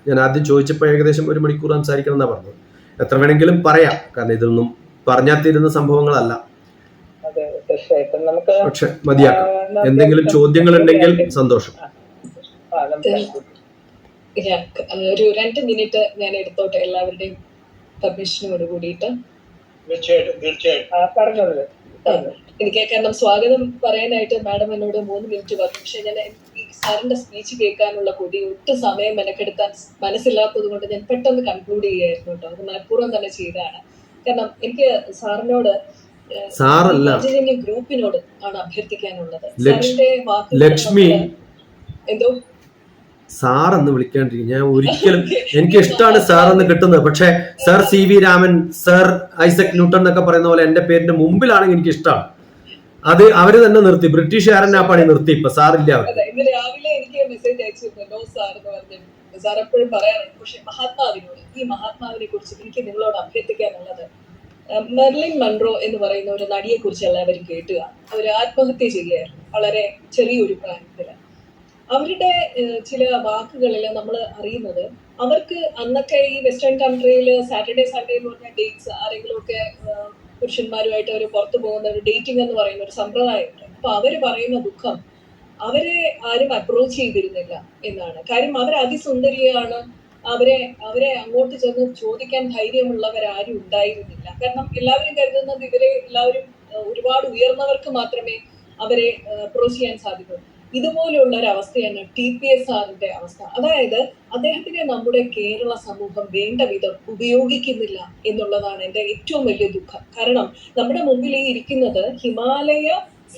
ഞാൻ ആദ്യം ചോദിച്ചപ്പോൾ ഏകദേശം 1 മണിക്കൂർ സംസാരിക്കണം എന്നാണ് പറഞ്ഞത്. എത്ര വേണമെങ്കിലും പറയാം, കാരണം ഇതൊന്നും പറഞ്ഞാൽ തീരുന്ന സംഭവങ്ങളല്ല. പക്ഷെ മതിയാക്കാം. എന്തെങ്കിലും ചോദ്യങ്ങൾ ഉണ്ടെങ്കിൽ സന്തോഷം. ഒരു 2 മിനിറ്റ് ഞാൻ എടുത്തോട്ടെ, എല്ലാവരുടെയും പെർമിഷനോട് കൂടിയിട്ട്. പറഞ്ഞോളൂ. എനിക്ക് കാരണം സ്വാഗതം പറയാനായിട്ട് മാഡം എന്നോട് 3 മിനിറ്റ് പറഞ്ഞു. പക്ഷെ ഞാൻ ഈ സാറിന്റെ സ്പീച്ച് കേൾക്കാനുള്ള കൊതി ഒട്ടും സമയം മെനക്കെടുത്താൻ മനസ്സില്ലാത്തത് കൊണ്ട് ഞാൻ പെട്ടെന്ന് കൺക്ലൂഡ് ചെയ്യായിരുന്നു കേട്ടോ. അത് മനഃപൂർവ്വം തന്നെ ചെയ്തതാണ്. കാരണം എനിക്ക് സാറിനോട് ഗ്രൂപ്പിനോട് ആണ് അഭ്യർത്ഥിക്കാനുള്ളത്. സാറിന്റെ ലക്ഷ്മി എന്തോ സാർ എന്ന് വിളിക്കാണ്ടിരിക്കും. ഞാൻ ഒരിക്കലും എനിക്ക് ഇഷ്ടമാണ് സാർ എന്ന് കിട്ടുന്നത്. പക്ഷെ sir CV Raman, sir Isaac Newton എന്നൊക്കെ പറയുന്ന പോലെ എന്റെ പേരിന്റെ മുമ്പിലാണെങ്കിൽ എനിക്ക് ഇഷ്ടമാണ്. അത് അവര് തന്നെ നിർത്തി, ബ്രിട്ടീഷുകാരൻ ആ പണി നിർത്തി. ഇപ്പൊ സാറില്ല. ഇന്ന് രാവിലെ എനിക്ക് മെസ്സേജ് അയച്ചിരുന്നു സാർ എന്ന് പറഞ്ഞു. സാർ എപ്പോഴും പറയാറുണ്ട്. പക്ഷെ മഹാത്മാവിനോട്, ഈ മഹാത്മാവിനെ കുറിച്ച് എനിക്ക് നിങ്ങളോട് അഭ്യർത്ഥിക്കാനുള്ളത്, മെർലിൻ മൺറോ എന്ന് പറയുന്ന ഒരു നടിയെ കുറിച്ച് എല്ലാവരും കേട്ടുക. അവർ ആത്മഹത്യ ചെയ്യുകയായിരുന്നു വളരെ ചെറിയൊരു പ്രായത്തില്. അവരുടെ ചില വാക്കുകളിൽ നമ്മൾ അറിയുന്നത്, അവർക്ക് അന്നൊക്കെ ഈ വെസ്റ്റേൺ കൺട്രിയിൽ സാറ്റർഡേ സൺഡേ എന്ന് പറഞ്ഞ ഡേറ്റ്സ് ആരെങ്കിലും ഒക്കെ പുരുഷന്മാരുമായിട്ട് അവർ പുറത്തു പോകുന്ന ഒരു ഡേറ്റിംഗ് എന്ന് പറയുന്ന ഒരു സമ്പ്രദായമുണ്ട്. അപ്പൊ അവര് പറയുന്ന ദുഃഖം, അവരെ ആരും അപ്രോച്ച് ചെയ്തിരുന്നില്ല എന്നാണ്. കാര്യം അവർ അതിസുന്ദരിയാണ്, അവരെ അങ്ങോട്ട് ചെന്ന് ചോദിക്കാൻ ധൈര്യമുള്ളവരാരും ഉണ്ടായിരുന്നില്ല. കാരണം എല്ലാവരും കരുതുന്നത് ഇവരെ എല്ലാവരും ഒരുപാട് ഉയർന്നവർക്ക് മാത്രമേ അവരെ അപ്രോച്ച് ചെയ്യാൻ സാധിക്കൂ. ഇതുപോലെയുള്ള ഒരു അവസ്ഥയാണ് TPS സാറിന്റെ അവസ്ഥ. അതായത് അദ്ദേഹത്തിനെ നമ്മുടെ കേരള സമൂഹം വേണ്ട വിധം ഉപയോഗിക്കുന്നില്ല എന്നുള്ളതാണ് എൻ്റെ ഏറ്റവും വലിയ ദുഃഖം. കാരണം നമ്മുടെ മുമ്പിൽ ഈ ഇരിക്കുന്നത് ഹിമാലയ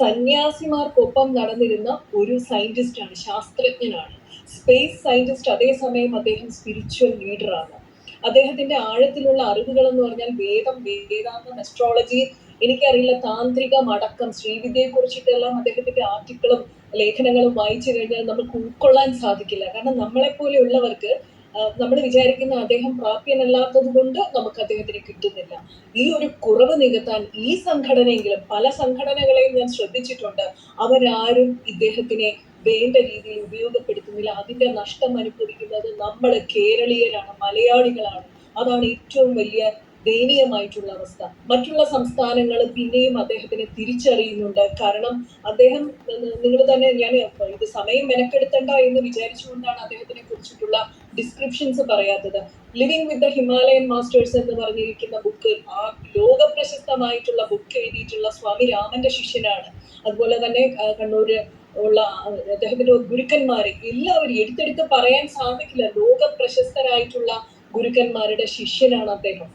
സന്യാസിമാർക്കൊപ്പം നടന്നിരുന്ന ഒരു സയന്റിസ്റ്റാണ്, ശാസ്ത്രജ്ഞനാണ്, സ്പേസ് സയന്റിസ്റ്റ്. അതേസമയം അദ്ദേഹം സ്പിരിച്വൽ ലീഡറാണ്. അദ്ദേഹത്തിന്റെ ആഴത്തിലുള്ള അറിവുകൾ എന്ന് പറഞ്ഞാൽ വേദം, വേദാന്തം, അസ്ട്രോളജി, എനിക്കറിയില്ല താന്ത്രികം അടക്കം ശ്രീവിദ്യയെ കുറിച്ചിട്ടെല്ലാം അദ്ദേഹത്തിന്റെ ആർട്ടിക്കിളും ലേഖനങ്ങളും വായിച്ചു കഴിഞ്ഞാൽ നമുക്ക് ഉൾക്കൊള്ളാൻ സാധിക്കില്ല. കാരണം നമ്മളെപ്പോലെയുള്ളവർക്ക് നമ്മൾ വിചാരിക്കുന്ന അദ്ദേഹം പ്രാപ്യനല്ലാത്തത് കൊണ്ട് നമുക്ക് അദ്ദേഹത്തിന് കിട്ടുന്നില്ല. ഈ ഒരു കുറവ് നികത്താൻ ഈ സംഘടനയെങ്കിലും, പല സംഘടനകളെയും ഞാൻ ശ്രദ്ധിച്ചിട്ടുണ്ട്, അവരാരും ഇദ്ദേഹത്തിനെ വേണ്ട രീതിയിൽ ഉപയോഗപ്പെടുത്തുന്നില്ല. അതിന്റെ നഷ്ടം അനുഭവിക്കുന്നത് നമ്മൾ കേരളീയരാണ്, മലയാളികളാണ്. അതാണ് ഏറ്റവും വലിയ ദയനീയമായിട്ടുള്ള അവസ്ഥ. മറ്റുള്ള സംസ്ഥാനങ്ങൾ പിന്നെയും അദ്ദേഹത്തിനെ തിരിച്ചറിയുന്നുണ്ട്. കാരണം അദ്ദേഹം, നിങ്ങൾ തന്നെ, ഞാൻ ഇത് സമയം മെനക്കെടുത്തണ്ട എന്ന് വിചാരിച്ചുകൊണ്ടാണ് അദ്ദേഹത്തിനെ കുറിച്ചിട്ടുള്ള ഡിസ്ക്രിപ്ഷൻസ് പറയാത്തത്. Living with the Himalayan masters എന്ന് പറഞ്ഞിരിക്കുന്ന ബുക്ക്, ആ ലോക പ്രശസ്തമായിട്ടുള്ള ബുക്ക് എഴുതിയിട്ടുള്ള സ്വാമി രാമന്റെ ശിഷ്യനാണ്. അതുപോലെ തന്നെ കണ്ണൂര് ഉള്ള അദ്ദേഹത്തിന്റെ ഗുരുക്കന്മാരെ എല്ലാവരും എടുത്തെടുത്ത് പറയാൻ സാധിക്കില്ല. ലോക പ്രശസ്തരായിട്ടുള്ള ഗുരുക്കന്മാരുടെ ശിഷ്യനാണ് അദ്ദേഹം.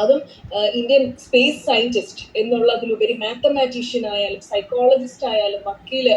അതും ഇന്ത്യൻ സ്പേസ് സയന്റിസ്റ്റ് എന്നുള്ളതിലുപരി മാത്തമാറ്റീഷ്യൻ ആയാലും, സൈക്കോളജിസ്റ്റ് ആയാലും, വക്കീല്,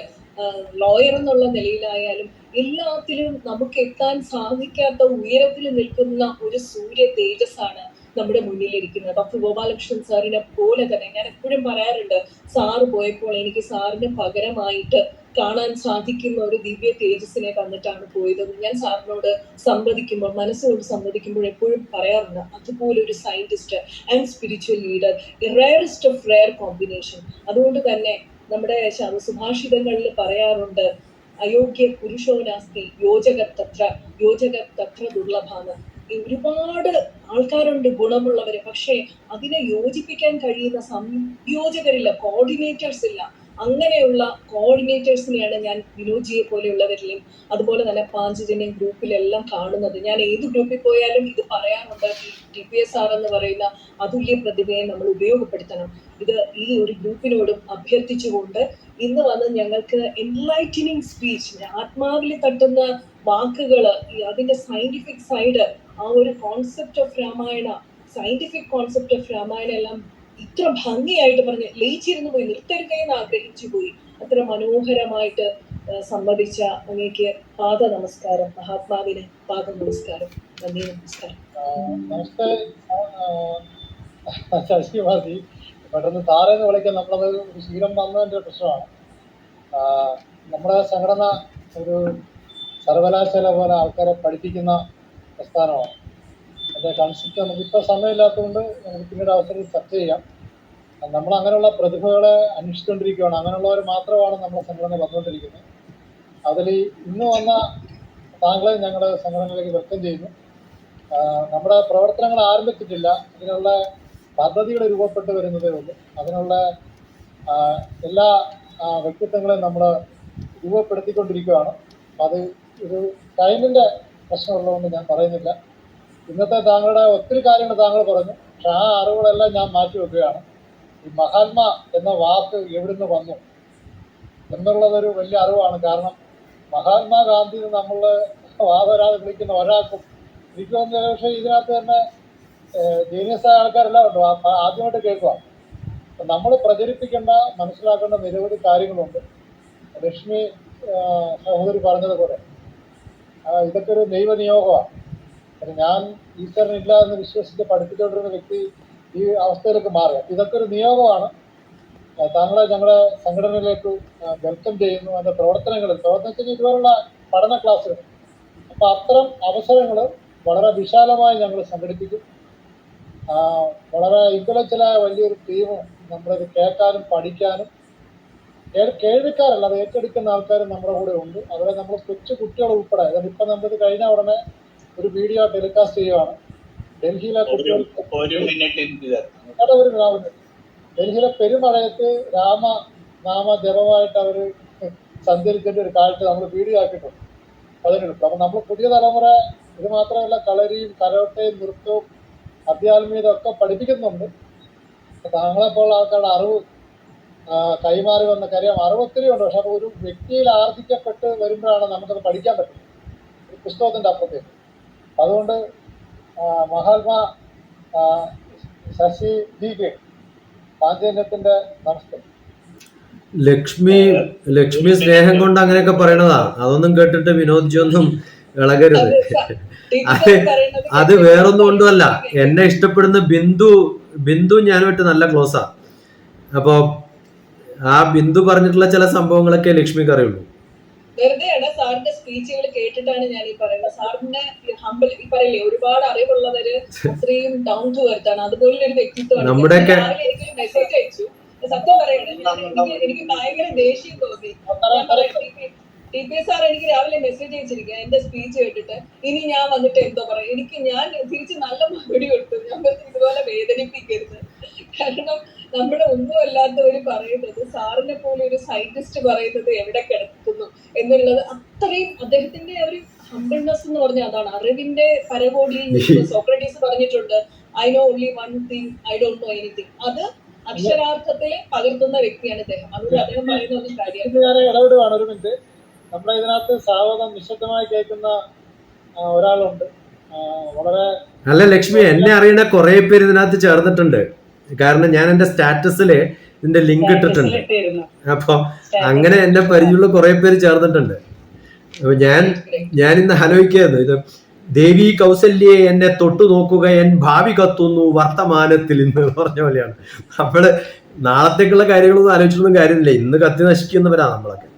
ലോയർ എന്നുള്ള നിലയിലായാലും എല്ലാത്തിലും നമുക്ക് എത്താൻ സാധിക്കാത്ത ഉയരത്തിൽ നിൽക്കുന്ന ഒരു സൂര്യ തേജസ്സാണ് നമ്മുടെ മുന്നിലിരിക്കുന്നത്. ഡോക്ടർ ഗോപാലകൃഷ്ണൻ സാറിനെ പോലെ തന്നെ ഞാൻ എപ്പോഴും പറയാറുണ്ട്, സാറ് പോയപ്പോൾ എനിക്ക് സാറിന് പകരമായിട്ട് കാണാൻ സാധിക്കുന്ന ഒരു ദിവ്യ തേജസ്സിനെ തന്നിട്ടാണ് പോയത്. ഞാൻ സാറിനോട് സംവദിക്കുമ്പോൾ, മനസ്സുകൊണ്ട് സംവദിക്കുമ്പോൾ എപ്പോഴും പറയാറുണ്ട്, അതുപോലെ ഒരു scientist and spiritual leader, rarest of rare combination. അതുകൊണ്ട് തന്നെ നമ്മുടെ സുഭാഷിതങ്ങളിൽ പറയാറുണ്ട്, അയോഗ്യ പുരുഷോനാസ്തി യോജകത്തത്ര ദുർലഭാണ്. ഒരുപാട് ആൾക്കാരുണ്ട് ഗുണമുള്ളവര്, പക്ഷെ അതിനെ യോജിപ്പിക്കാൻ കഴിയുന്ന സംയോജകരില്ല, കോർഡിനേറ്റേഴ്സ് ഇല്ല. അങ്ങനെയുള്ള കോർഡിനേറ്റേഴ്സിനെയാണ് ഞാൻ വിനോദ്ജിയെ പോലെയുള്ളവരിലും അതുപോലെ തന്നെ പാഞ്ചജന്യം ഗ്രൂപ്പിലെല്ലാം കാണുന്നത്. ഞാൻ ഏത് ഗ്രൂപ്പിൽ പോയാലും ഇത് പറയാറുണ്ട്, TPSR എന്ന് പറയുന്ന അതുല്യ പ്രതിഭയെ നമ്മൾ ഉപയോഗപ്പെടുത്തണം. ഇത് ഈ ഒരു ഗ്രൂപ്പിനോടും അഭ്യർത്ഥിച്ചുകൊണ്ട് ഇന്ന് വന്ന് ഞങ്ങൾക്ക് എൻലൈറ്റനിങ് സ്പീച്ച്, ആത്മാവിൽ തട്ടുന്ന വാക്കുകൾ, അതിന്റെ സയന്റിഫിക് സൈഡ്, ആ ഒരു concept of Ramayana, scientific concept of Ramayana എല്ലാം ഇത്ര ഭംഗിയായിട്ട് പറഞ്ഞ് ലയിച്ചിരുന്നു പോയി, നിർത്തരുതെന്ന് ആഗ്രഹിച്ചു പോയി. അത്ര മനോഹരമായിട്ട് സംവദിച്ച അങ്ങേക്ക് പാദ നമസ്കാരം, മഹാത്മാവിന് പാദ നമസ്കാരം, നന്ദി, നമസ്കാരം. നമസ്തേ ശശിവാസി. പെട്ടെന്ന് സാറേന്ന് വിളിക്കാൻ നമ്മളത് ഒരു ശീലം വന്നതിൻ്റെ പ്രശ്നമാണ്. നമ്മുടെ സംഘടന ഒരു സർവകലാശാല പോലെ ആൾക്കാരെ പഠിപ്പിക്കുന്ന പ്രസ്ഥാനമാണ്. അതിൻ്റെ കൺസെപ്റ്റ് നമുക്കിപ്പോൾ സമയമില്ലാത്തതുകൊണ്ട് നമുക്ക് പിന്നീട് അവസരം ചർച്ച ചെയ്യാം. നമ്മൾ അങ്ങനെയുള്ള പ്രതിഭകളെ അന്വേഷിച്ചുകൊണ്ടിരിക്കുകയാണ്. അങ്ങനെയുള്ളവർ മാത്രമാണ് നമ്മുടെ സംഘടന വന്നുകൊണ്ടിരിക്കുന്നത്. അതിൽ ഇന്ന് വന്ന താങ്കളെ ഞങ്ങളുടെ സംഘടനയിലേക്ക് വെൽക്കം ചെയ്യുന്നു. നമ്മുടെ പ്രവർത്തനങ്ങൾ ആരംഭിച്ചിട്ടില്ല, ഇതിനുള്ള പദ്ധതികൾ രൂപപ്പെട്ട് വരുന്നതേ ഉള്ളൂ. അതിനുള്ള എല്ലാ വ്യക്തിത്വങ്ങളെയും നമ്മൾ രൂപപ്പെടുത്തിക്കൊണ്ടിരിക്കുകയാണ്. അത് ഒരു ടൈമിൻ്റെ പ്രശ്നമുള്ളതുകൊണ്ട് ഞാൻ പറയുന്നില്ല. ഇന്നത്തെ താങ്കളുടെ ഒത്തിരി കാര്യങ്ങൾ താങ്കൾ പറഞ്ഞു, പക്ഷെ ആ അറിവുകളെല്ലാം ഞാൻ മാറ്റി വെക്കുകയാണ്. ഈ മഹാത്മാ എന്ന വാക്ക് എവിടുന്ന് വന്നു എന്നുള്ളതൊരു വലിയ അറിവാണ്. കാരണം മഹാത്മാഗാന്ധി നമ്മൾ വാദരാതെ വിളിക്കുന്ന ഒരാൾക്കും എനിക്ക് തോന്നുന്ന പക്ഷേ ഇതിനകത്ത് തന്നെ ജീനിയസായ ആൾക്കാരെല്ലാം ഉണ്ടോ ആദ്യമായിട്ട് കേൾക്കുക. നമ്മൾ പ്രചരിപ്പിക്കേണ്ട, മനസ്സിലാക്കേണ്ട നിരവധി കാര്യങ്ങളുണ്ട്. ലക്ഷ്മി സഹോദരി പറഞ്ഞതുപോലെ ഇതൊക്കെ ഒരു ദൈവനിയോഗമാണ്. ഞാൻ ഈശ്വരനില്ല എന്ന് വിശ്വസിച്ച് പഠിപ്പിച്ചുകൊണ്ടിരുന്ന വ്യക്തി ഈ അവസ്ഥയിലേക്ക് മാറി. ഇതൊക്കെ ഒരു നിയോഗമാണ്. താങ്കളെ ഞങ്ങളുടെ സംഘടനയിലേക്ക് വെൽക്കം ചെയ്യുന്നു. അതിൻ്റെ പ്രവർത്തനത്തിന് ഇതുപോലുള്ള പഠന ക്ലാസ്സുകൾ, അപ്പോൾ അത്തരം അവസരങ്ങൾ വളരെ വിശാലമായി ഞങ്ങൾ സംഘടിപ്പിക്കും. വളരെ ഇന്റലക്ച്വലായ വലിയൊരു ടീമും നമ്മളിത് കേൾക്കാനും പഠിക്കാനും, കേൾവിക്കാരല്ല അത് ഏറ്റെടുക്കുന്ന ആൾക്കാരും നമ്മുടെ കൂടെ ഉണ്ട്. അവരെ നമ്മൾ കൊച്ചു കുട്ടികൾ ഉൾപ്പെടെ, ഇപ്പം നമ്മളിത് കഴിഞ്ഞ ഉടനെ ഒരു വീഡിയോ ടെലികാസ്റ്റ് ചെയ്യുകയാണ്. ഡൽഹിയിലെ കുട്ടികൾക്ക് ഡൽഹിയിലെ പെരുമഴയത്ത് രാമനാമ ജപമായിട്ട് അവർ സഞ്ചരിക്കേണ്ട ഒരു കാഴ്ച നമ്മൾ വീഡിയോ ആക്കിയിട്ടുണ്ട്. അതിനെടുക്കും. അപ്പം നമ്മൾ പുതിയ തലമുറ ഇത് മാത്രമല്ല കളരിയും കരോട്ടയും നൃത്തവും അധ്യാത്മീയത ഒക്കെ പഠിപ്പിക്കുന്നുണ്ട്. താങ്കളെപ്പോലുള്ള ആൾക്കാരുടെ അറിവ് കൈമാറി വന്ന കാര്യം അറിവ് ഒത്തിരി ഉണ്ട്. പക്ഷെ ഒരു വ്യക്തിയിൽ ആർജിക്കപ്പെട്ട് വരുമ്പോഴാണ് നമുക്കത് പഠിക്കാൻ പറ്റുന്നത്, പുസ്തകത്തിൻ്റെ അപ്പുറത്തേക്ക്. അതുകൊണ്ട് മഹാത്മാ ശശി DK പാഞ്ചജന്യത്തിൻ്റെ നമസ്തേ. ലക്ഷ്മി സ്നേഹം കൊണ്ട് അങ്ങനെയൊക്കെ പറയണതാ. അതൊന്നും കേട്ടിട്ട് വിനോദ്ജി ഒന്നും ഇളകരുത്. അത് വേറൊന്നും കൊണ്ടുമല്ല, എന്നെ ഇഷ്ടപ്പെടുന്ന ബിന്ദു ഞാനുമായിട്ട് നല്ല ക്ലോസാ. അപ്പൊ ആ ബിന്ദു പറഞ്ഞിട്ടുള്ള ചില സംഭവങ്ങളൊക്കെ ലക്ഷ്മിക്ക് അറിയുള്ളൂ. വെറുതെയാണ് സാറിന്റെ സ്പീച്ചുകൾ കേട്ടിട്ടാണ് ഞാൻ ഈ പറയുന്നത്. സാറിന്റെ ഹംബിൾ ഈ പറയില്ലേ, ഒരുപാട് അറിവുള്ളവര് അത്രയും ഡൗൺ ടു എർത്ത് ആണ്. അതുപോലെ ഒരു വ്യക്തിത്വമാണ്. എനിക്കൊരു മെസ്സേജ് അയച്ചു, സത്യം പറയണേ, എനിക്ക് ഭയങ്കര ദേഷ്യം തോന്നി. TPSR എനിക്ക് രാവിലെ മെസ്സേജ് അയച്ചിരിക്കുക എന്റെ സ്പീച്ച് കേട്ടിട്ട്, ഇനി ഞാൻ വന്നിട്ട് എന്തോ പറയും. ഞാൻ തിരിച്ച് നല്ല മറുപടി കൊടുത്തു. ഞാൻ ഇതുപോലെ വേദനിപ്പിക്കരുത്. കാരണം നമ്മുടെ ഒന്നും അല്ലാത്തവര് പറയുന്നത്, സാറിനെ പോലെ ഒരു സയന്റിസ്റ്റ് പറയുന്നത് എവിടെ കിടക്കുന്നു എന്നുള്ളത് അത്രയും അദ്ദേഹത്തിന്റെ ഒരു ഹംബിൾനെസ് എന്ന് പറഞ്ഞാൽ അതാണ്. അറിവിന്റെ പരകോടിയിൽ സോക്രട്ടീസ് പറഞ്ഞിട്ടുണ്ട്, I know only one thing, I don't know anything. അത് അക്ഷരാർത്ഥത്തിൽ പകർത്തുന്ന വ്യക്തിയാണ് അദ്ദേഹം. അതുകൊണ്ട് അദ്ദേഹം പറയുന്ന ഒരു കാര്യം ഇടപെടുകയാണ്. ഒരു മിനിറ്റ്, നമ്മുടെ ഇതിനകത്ത് സാവധാനം നിശബ്ദമായി കേൾക്കുന്ന ഒരാളുണ്ട്. വളരെ അല്ല ലക്ഷ്മി, എന്നെ അറിയുന്ന കുറെ പേര് ഇതിനകത്ത് ചേർന്നിട്ടുണ്ട്. കാരണം ഞാൻ എന്റെ സ്റ്റാറ്റസില് ഇതിന്റെ ലിങ്ക് ഇട്ടിട്ടുണ്ട്. അപ്പൊ അങ്ങനെ എന്നെ പരിചയമുള്ള കുറെ പേര് ചേർന്നിട്ടുണ്ട്. അപ്പൊ ഞാൻ ഇന്ന് ആലോചിക്കുകയായിരുന്നു ഇത്. ദേവി കൗസല്യെ എന്നെ തൊട്ടു നോക്കുക, എൻ ഭാവി കത്തുന്നു വർത്തമാനത്തിൽ എന്ന് പറഞ്ഞ പോലെയാണ്. നമ്മള് നാളത്തേക്കുള്ള കാര്യങ്ങളൊന്നും ആലോചിച്ചൊന്നും കാര്യമില്ല, ഇന്ന് കത്തി നശിക്കുന്നവരാ നമ്മളൊക്കെ.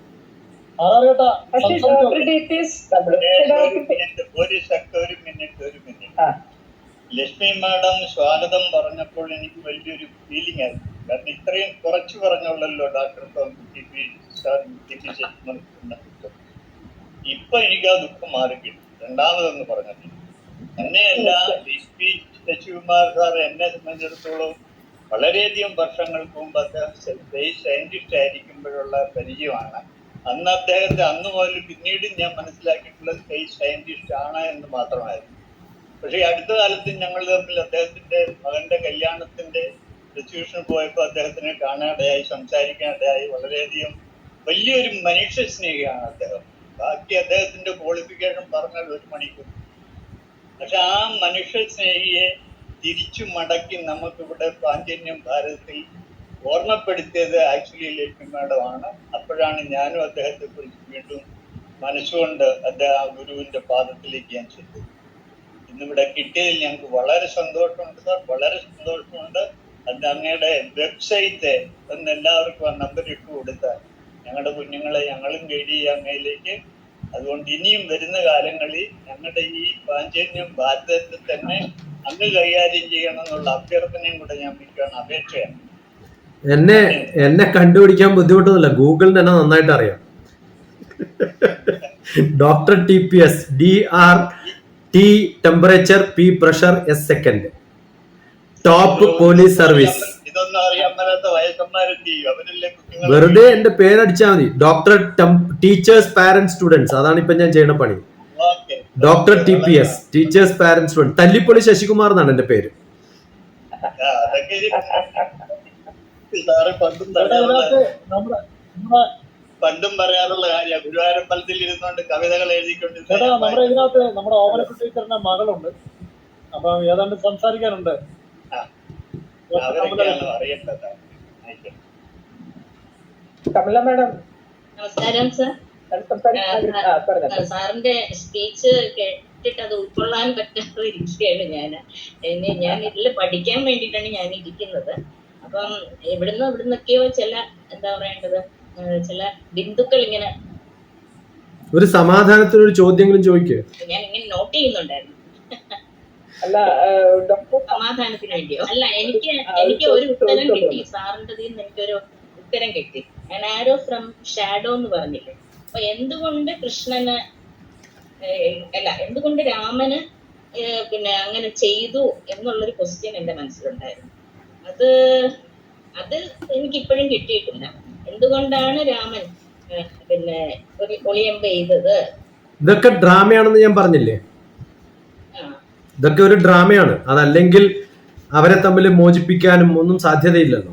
ലക്ഷ്മി മാഡം സ്വാഗതം പറഞ്ഞപ്പോൾ എനിക്ക് വലിയൊരു ഫീലിംഗ് ആയിരുന്നു. കാരണം ഇത്രയും കുറച്ച് പറഞ്ഞുള്ളല്ലോ ഡോക്ടർ ഇപ്പൊ എനിക്ക് ആ ദുഃഖം മാറിക്കിട്ടും. രണ്ടാമതെന്ന് പറഞ്ഞിട്ട് എന്നെയല്ല പി ശശികുമാർ സാർ എന്നെ സംബന്ധിച്ചിടത്തോളം വളരെയധികം വർഷങ്ങൾക്ക് മുമ്പ് അദ്ദേഹം സ്പേസ് സയന്റിസ്റ്റ് ആയിരിക്കുമ്പോഴുള്ള പരിചയമാണ്. അന്ന് അദ്ദേഹത്തെ അന്ന് മുതൽ പിന്നീട് ഞാൻ മനസ്സിലാക്കിയിട്ടുള്ള സ്പേസ് സയന്റിസ്റ്റ് ആണ് എന്ന് മാത്രമായിരുന്നു. പക്ഷേ അടുത്ത കാലത്ത് ഞങ്ങൾ തമ്മിൽ അദ്ദേഹത്തിന്റെ മകന്റെ കല്യാണത്തിന്റെ റിസപ്ഷന് പോയപ്പോൾ അദ്ദേഹത്തിനെ കാണാനിടയായി, സംസാരിക്കാനിടയായി. വളരെയധികം വലിയൊരു മനുഷ്യ സ്നേഹിയാണ് അദ്ദേഹം. ബാക്കി അദ്ദേഹത്തിന്റെ ക്വാളിഫിക്കേഷൻ പറഞ്ഞാൽ 1 മണിക്കൂർ. പക്ഷെ ആ മനുഷ്യ സ്നേഹിയെ തിരിച്ചു മടക്കി നമുക്കിവിടെ പാഞ്ചജന്യം ഭാരതത്തിൽ ഓർമ്മപ്പെടുത്തിയത് ആക്ച്വലി ലക്ഷ്മി മാഡമാണ്. അപ്പോഴാണ് ഞാനും അദ്ദേഹത്തെ കുറിച്ച് വീണ്ടും മനസ്സുകൊണ്ട് അദ്ദേഹം ആ ഗുരുവിന്റെ പാദത്തിലേക്ക് ഞാൻ ചെന്നത്. ഇന്നിവിടെ കിട്ടിയതിൽ ഞങ്ങൾക്ക് വളരെ സന്തോഷമുണ്ട് സാർ, വളരെ സന്തോഷമുണ്ട്. അത് അങ്ങയുടെ വെബ്സൈറ്റ് ഒന്ന് എല്ലാവർക്കും ആ നമ്പർ ഇട്ട് കൊടുത്താൽ ഞങ്ങളുടെ കുഞ്ഞുങ്ങളെ ഞങ്ങളും ഗൈഡ് ചെയ്യാൻ മേലേക്ക്. അതുകൊണ്ട് ഇനിയും വരുന്ന കാലങ്ങളിൽ ഞങ്ങളുടെ ഈ പാഞ്ചജന്യം ഭാരതത്തിൽ തന്നെ അങ്ങ് കൈകാര്യം ചെയ്യണം എന്നുള്ള അഭ്യർത്ഥനയും കൂടെ ഞാൻ വയ്ക്കുകയാണ്, അപേക്ഷയാണ്. എന്നെ കണ്ടുപിടിക്കാൻ ബുദ്ധിമുട്ടൊന്നുമില്ല, ഗൂഗിളിന് തന്നെ നന്നായിട്ട് അറിയാം. Doctor TPS DR temperature P pressure S second top police service. ഇതൊന്നും അറിയാൻ മേലാത്ത വയസ്സന്മാരെന്ത് ചെയ്യും? അവരല്ലേ കുഞ്ഞുങ്ങൾ. വെറുതെ എന്റെ പേരടിച്ചാൽ മതി, ഡോക്ടർ ടീച്ചേഴ്സ് പാരന്റ് സ്റ്റുഡൻസ്. അതാണ് ഇപ്പൊ ഞാൻ ചെയ്യുന്ന പണി. Doctor TPS teachers parent students. തല്ലിപ്പൊളി ശശികുമാർ എന്നാണ് എന്റെ പേര്. പണ്ടും പറയാറുള്ള കാര്യം, ഗുരുവായൂരമ്പലത്തിൽ ഇരുന്നുകൊണ്ട് കവിതകൾ എഴുതിക്കൊണ്ട്. നമ്മുടെ ഇതിനകത്ത് നമ്മുടെ ഓമനക്കുട്ടി ടീച്ചറിന്റെ മകളുണ്ട്, അപ്പൊ ഏതാണ്ട് സംസാരിക്കാനുണ്ട്. കമല മാഡം നമസ്കാരം സർ. സാറിന്റെ സ്പീച്ച് കേട്ടിട്ട് അത് ഉൾക്കൊള്ളാൻ പറ്റാതെ ഇരിക്കുകയാണ് ഞാൻ ഇതിൽ പഠിക്കാൻ വേണ്ടിയിട്ടാണ് ഞാൻ ഇരിക്കുന്നത്. അപ്പം ഇവിടുന്നൊക്കെയോ ചില എന്താ പറയേണ്ടത്, ചില ബിന്ദുക്കൾ ഇങ്ങനെ ഒരു സമാധാനത്തിനൊരു ചോദ്യങ്ങളും ചോദിക്കുക. ഞാൻ ഇങ്ങനെ നോട്ട് ചെയ്യുന്നുണ്ടായിരുന്നു. അല്ല സമാധാനത്തിന് വേണ്ടിയോ? അല്ല, എനിക്ക് ഒരു ഉത്തരം കിട്ടി സാറിന്റെ നിന്ന്. എനിക്കൊരു ഉത്തരം കിട്ടി. ഞാൻ ആരോ ഫ്രം ഷാഡോ എന്ന് പറഞ്ഞില്ലേ. അപ്പൊ എന്തുകൊണ്ട് കൃഷ്ണന് എന്തുകൊണ്ട് രാമന് പിന്നെ അങ്ങനെ ചെയ്തു എന്നുള്ളൊരു ക്വസ്റ്റ്യൻ എന്റെ മനസ്സിലുണ്ടായിരുന്നു. അത് എനിക്കിപ്പോഴും കിട്ടിയിട്ടില്ല. എന്തുകൊണ്ടാണ് രാമൻ പിന്നെ ഒളിയമ്പ് ചെയ്തത്? ഇതൊക്കെ ഡ്രാമയാണെന്ന് ഞാൻ പറഞ്ഞില്ലേ. ഇതൊക്കെ ഒരു ഡ്രാമയാണ്. അതല്ലെങ്കിൽ അവരെ തമ്മിൽ മോചിപ്പിക്കാനും ഒന്നും സാധ്യതയില്ലല്ലോ.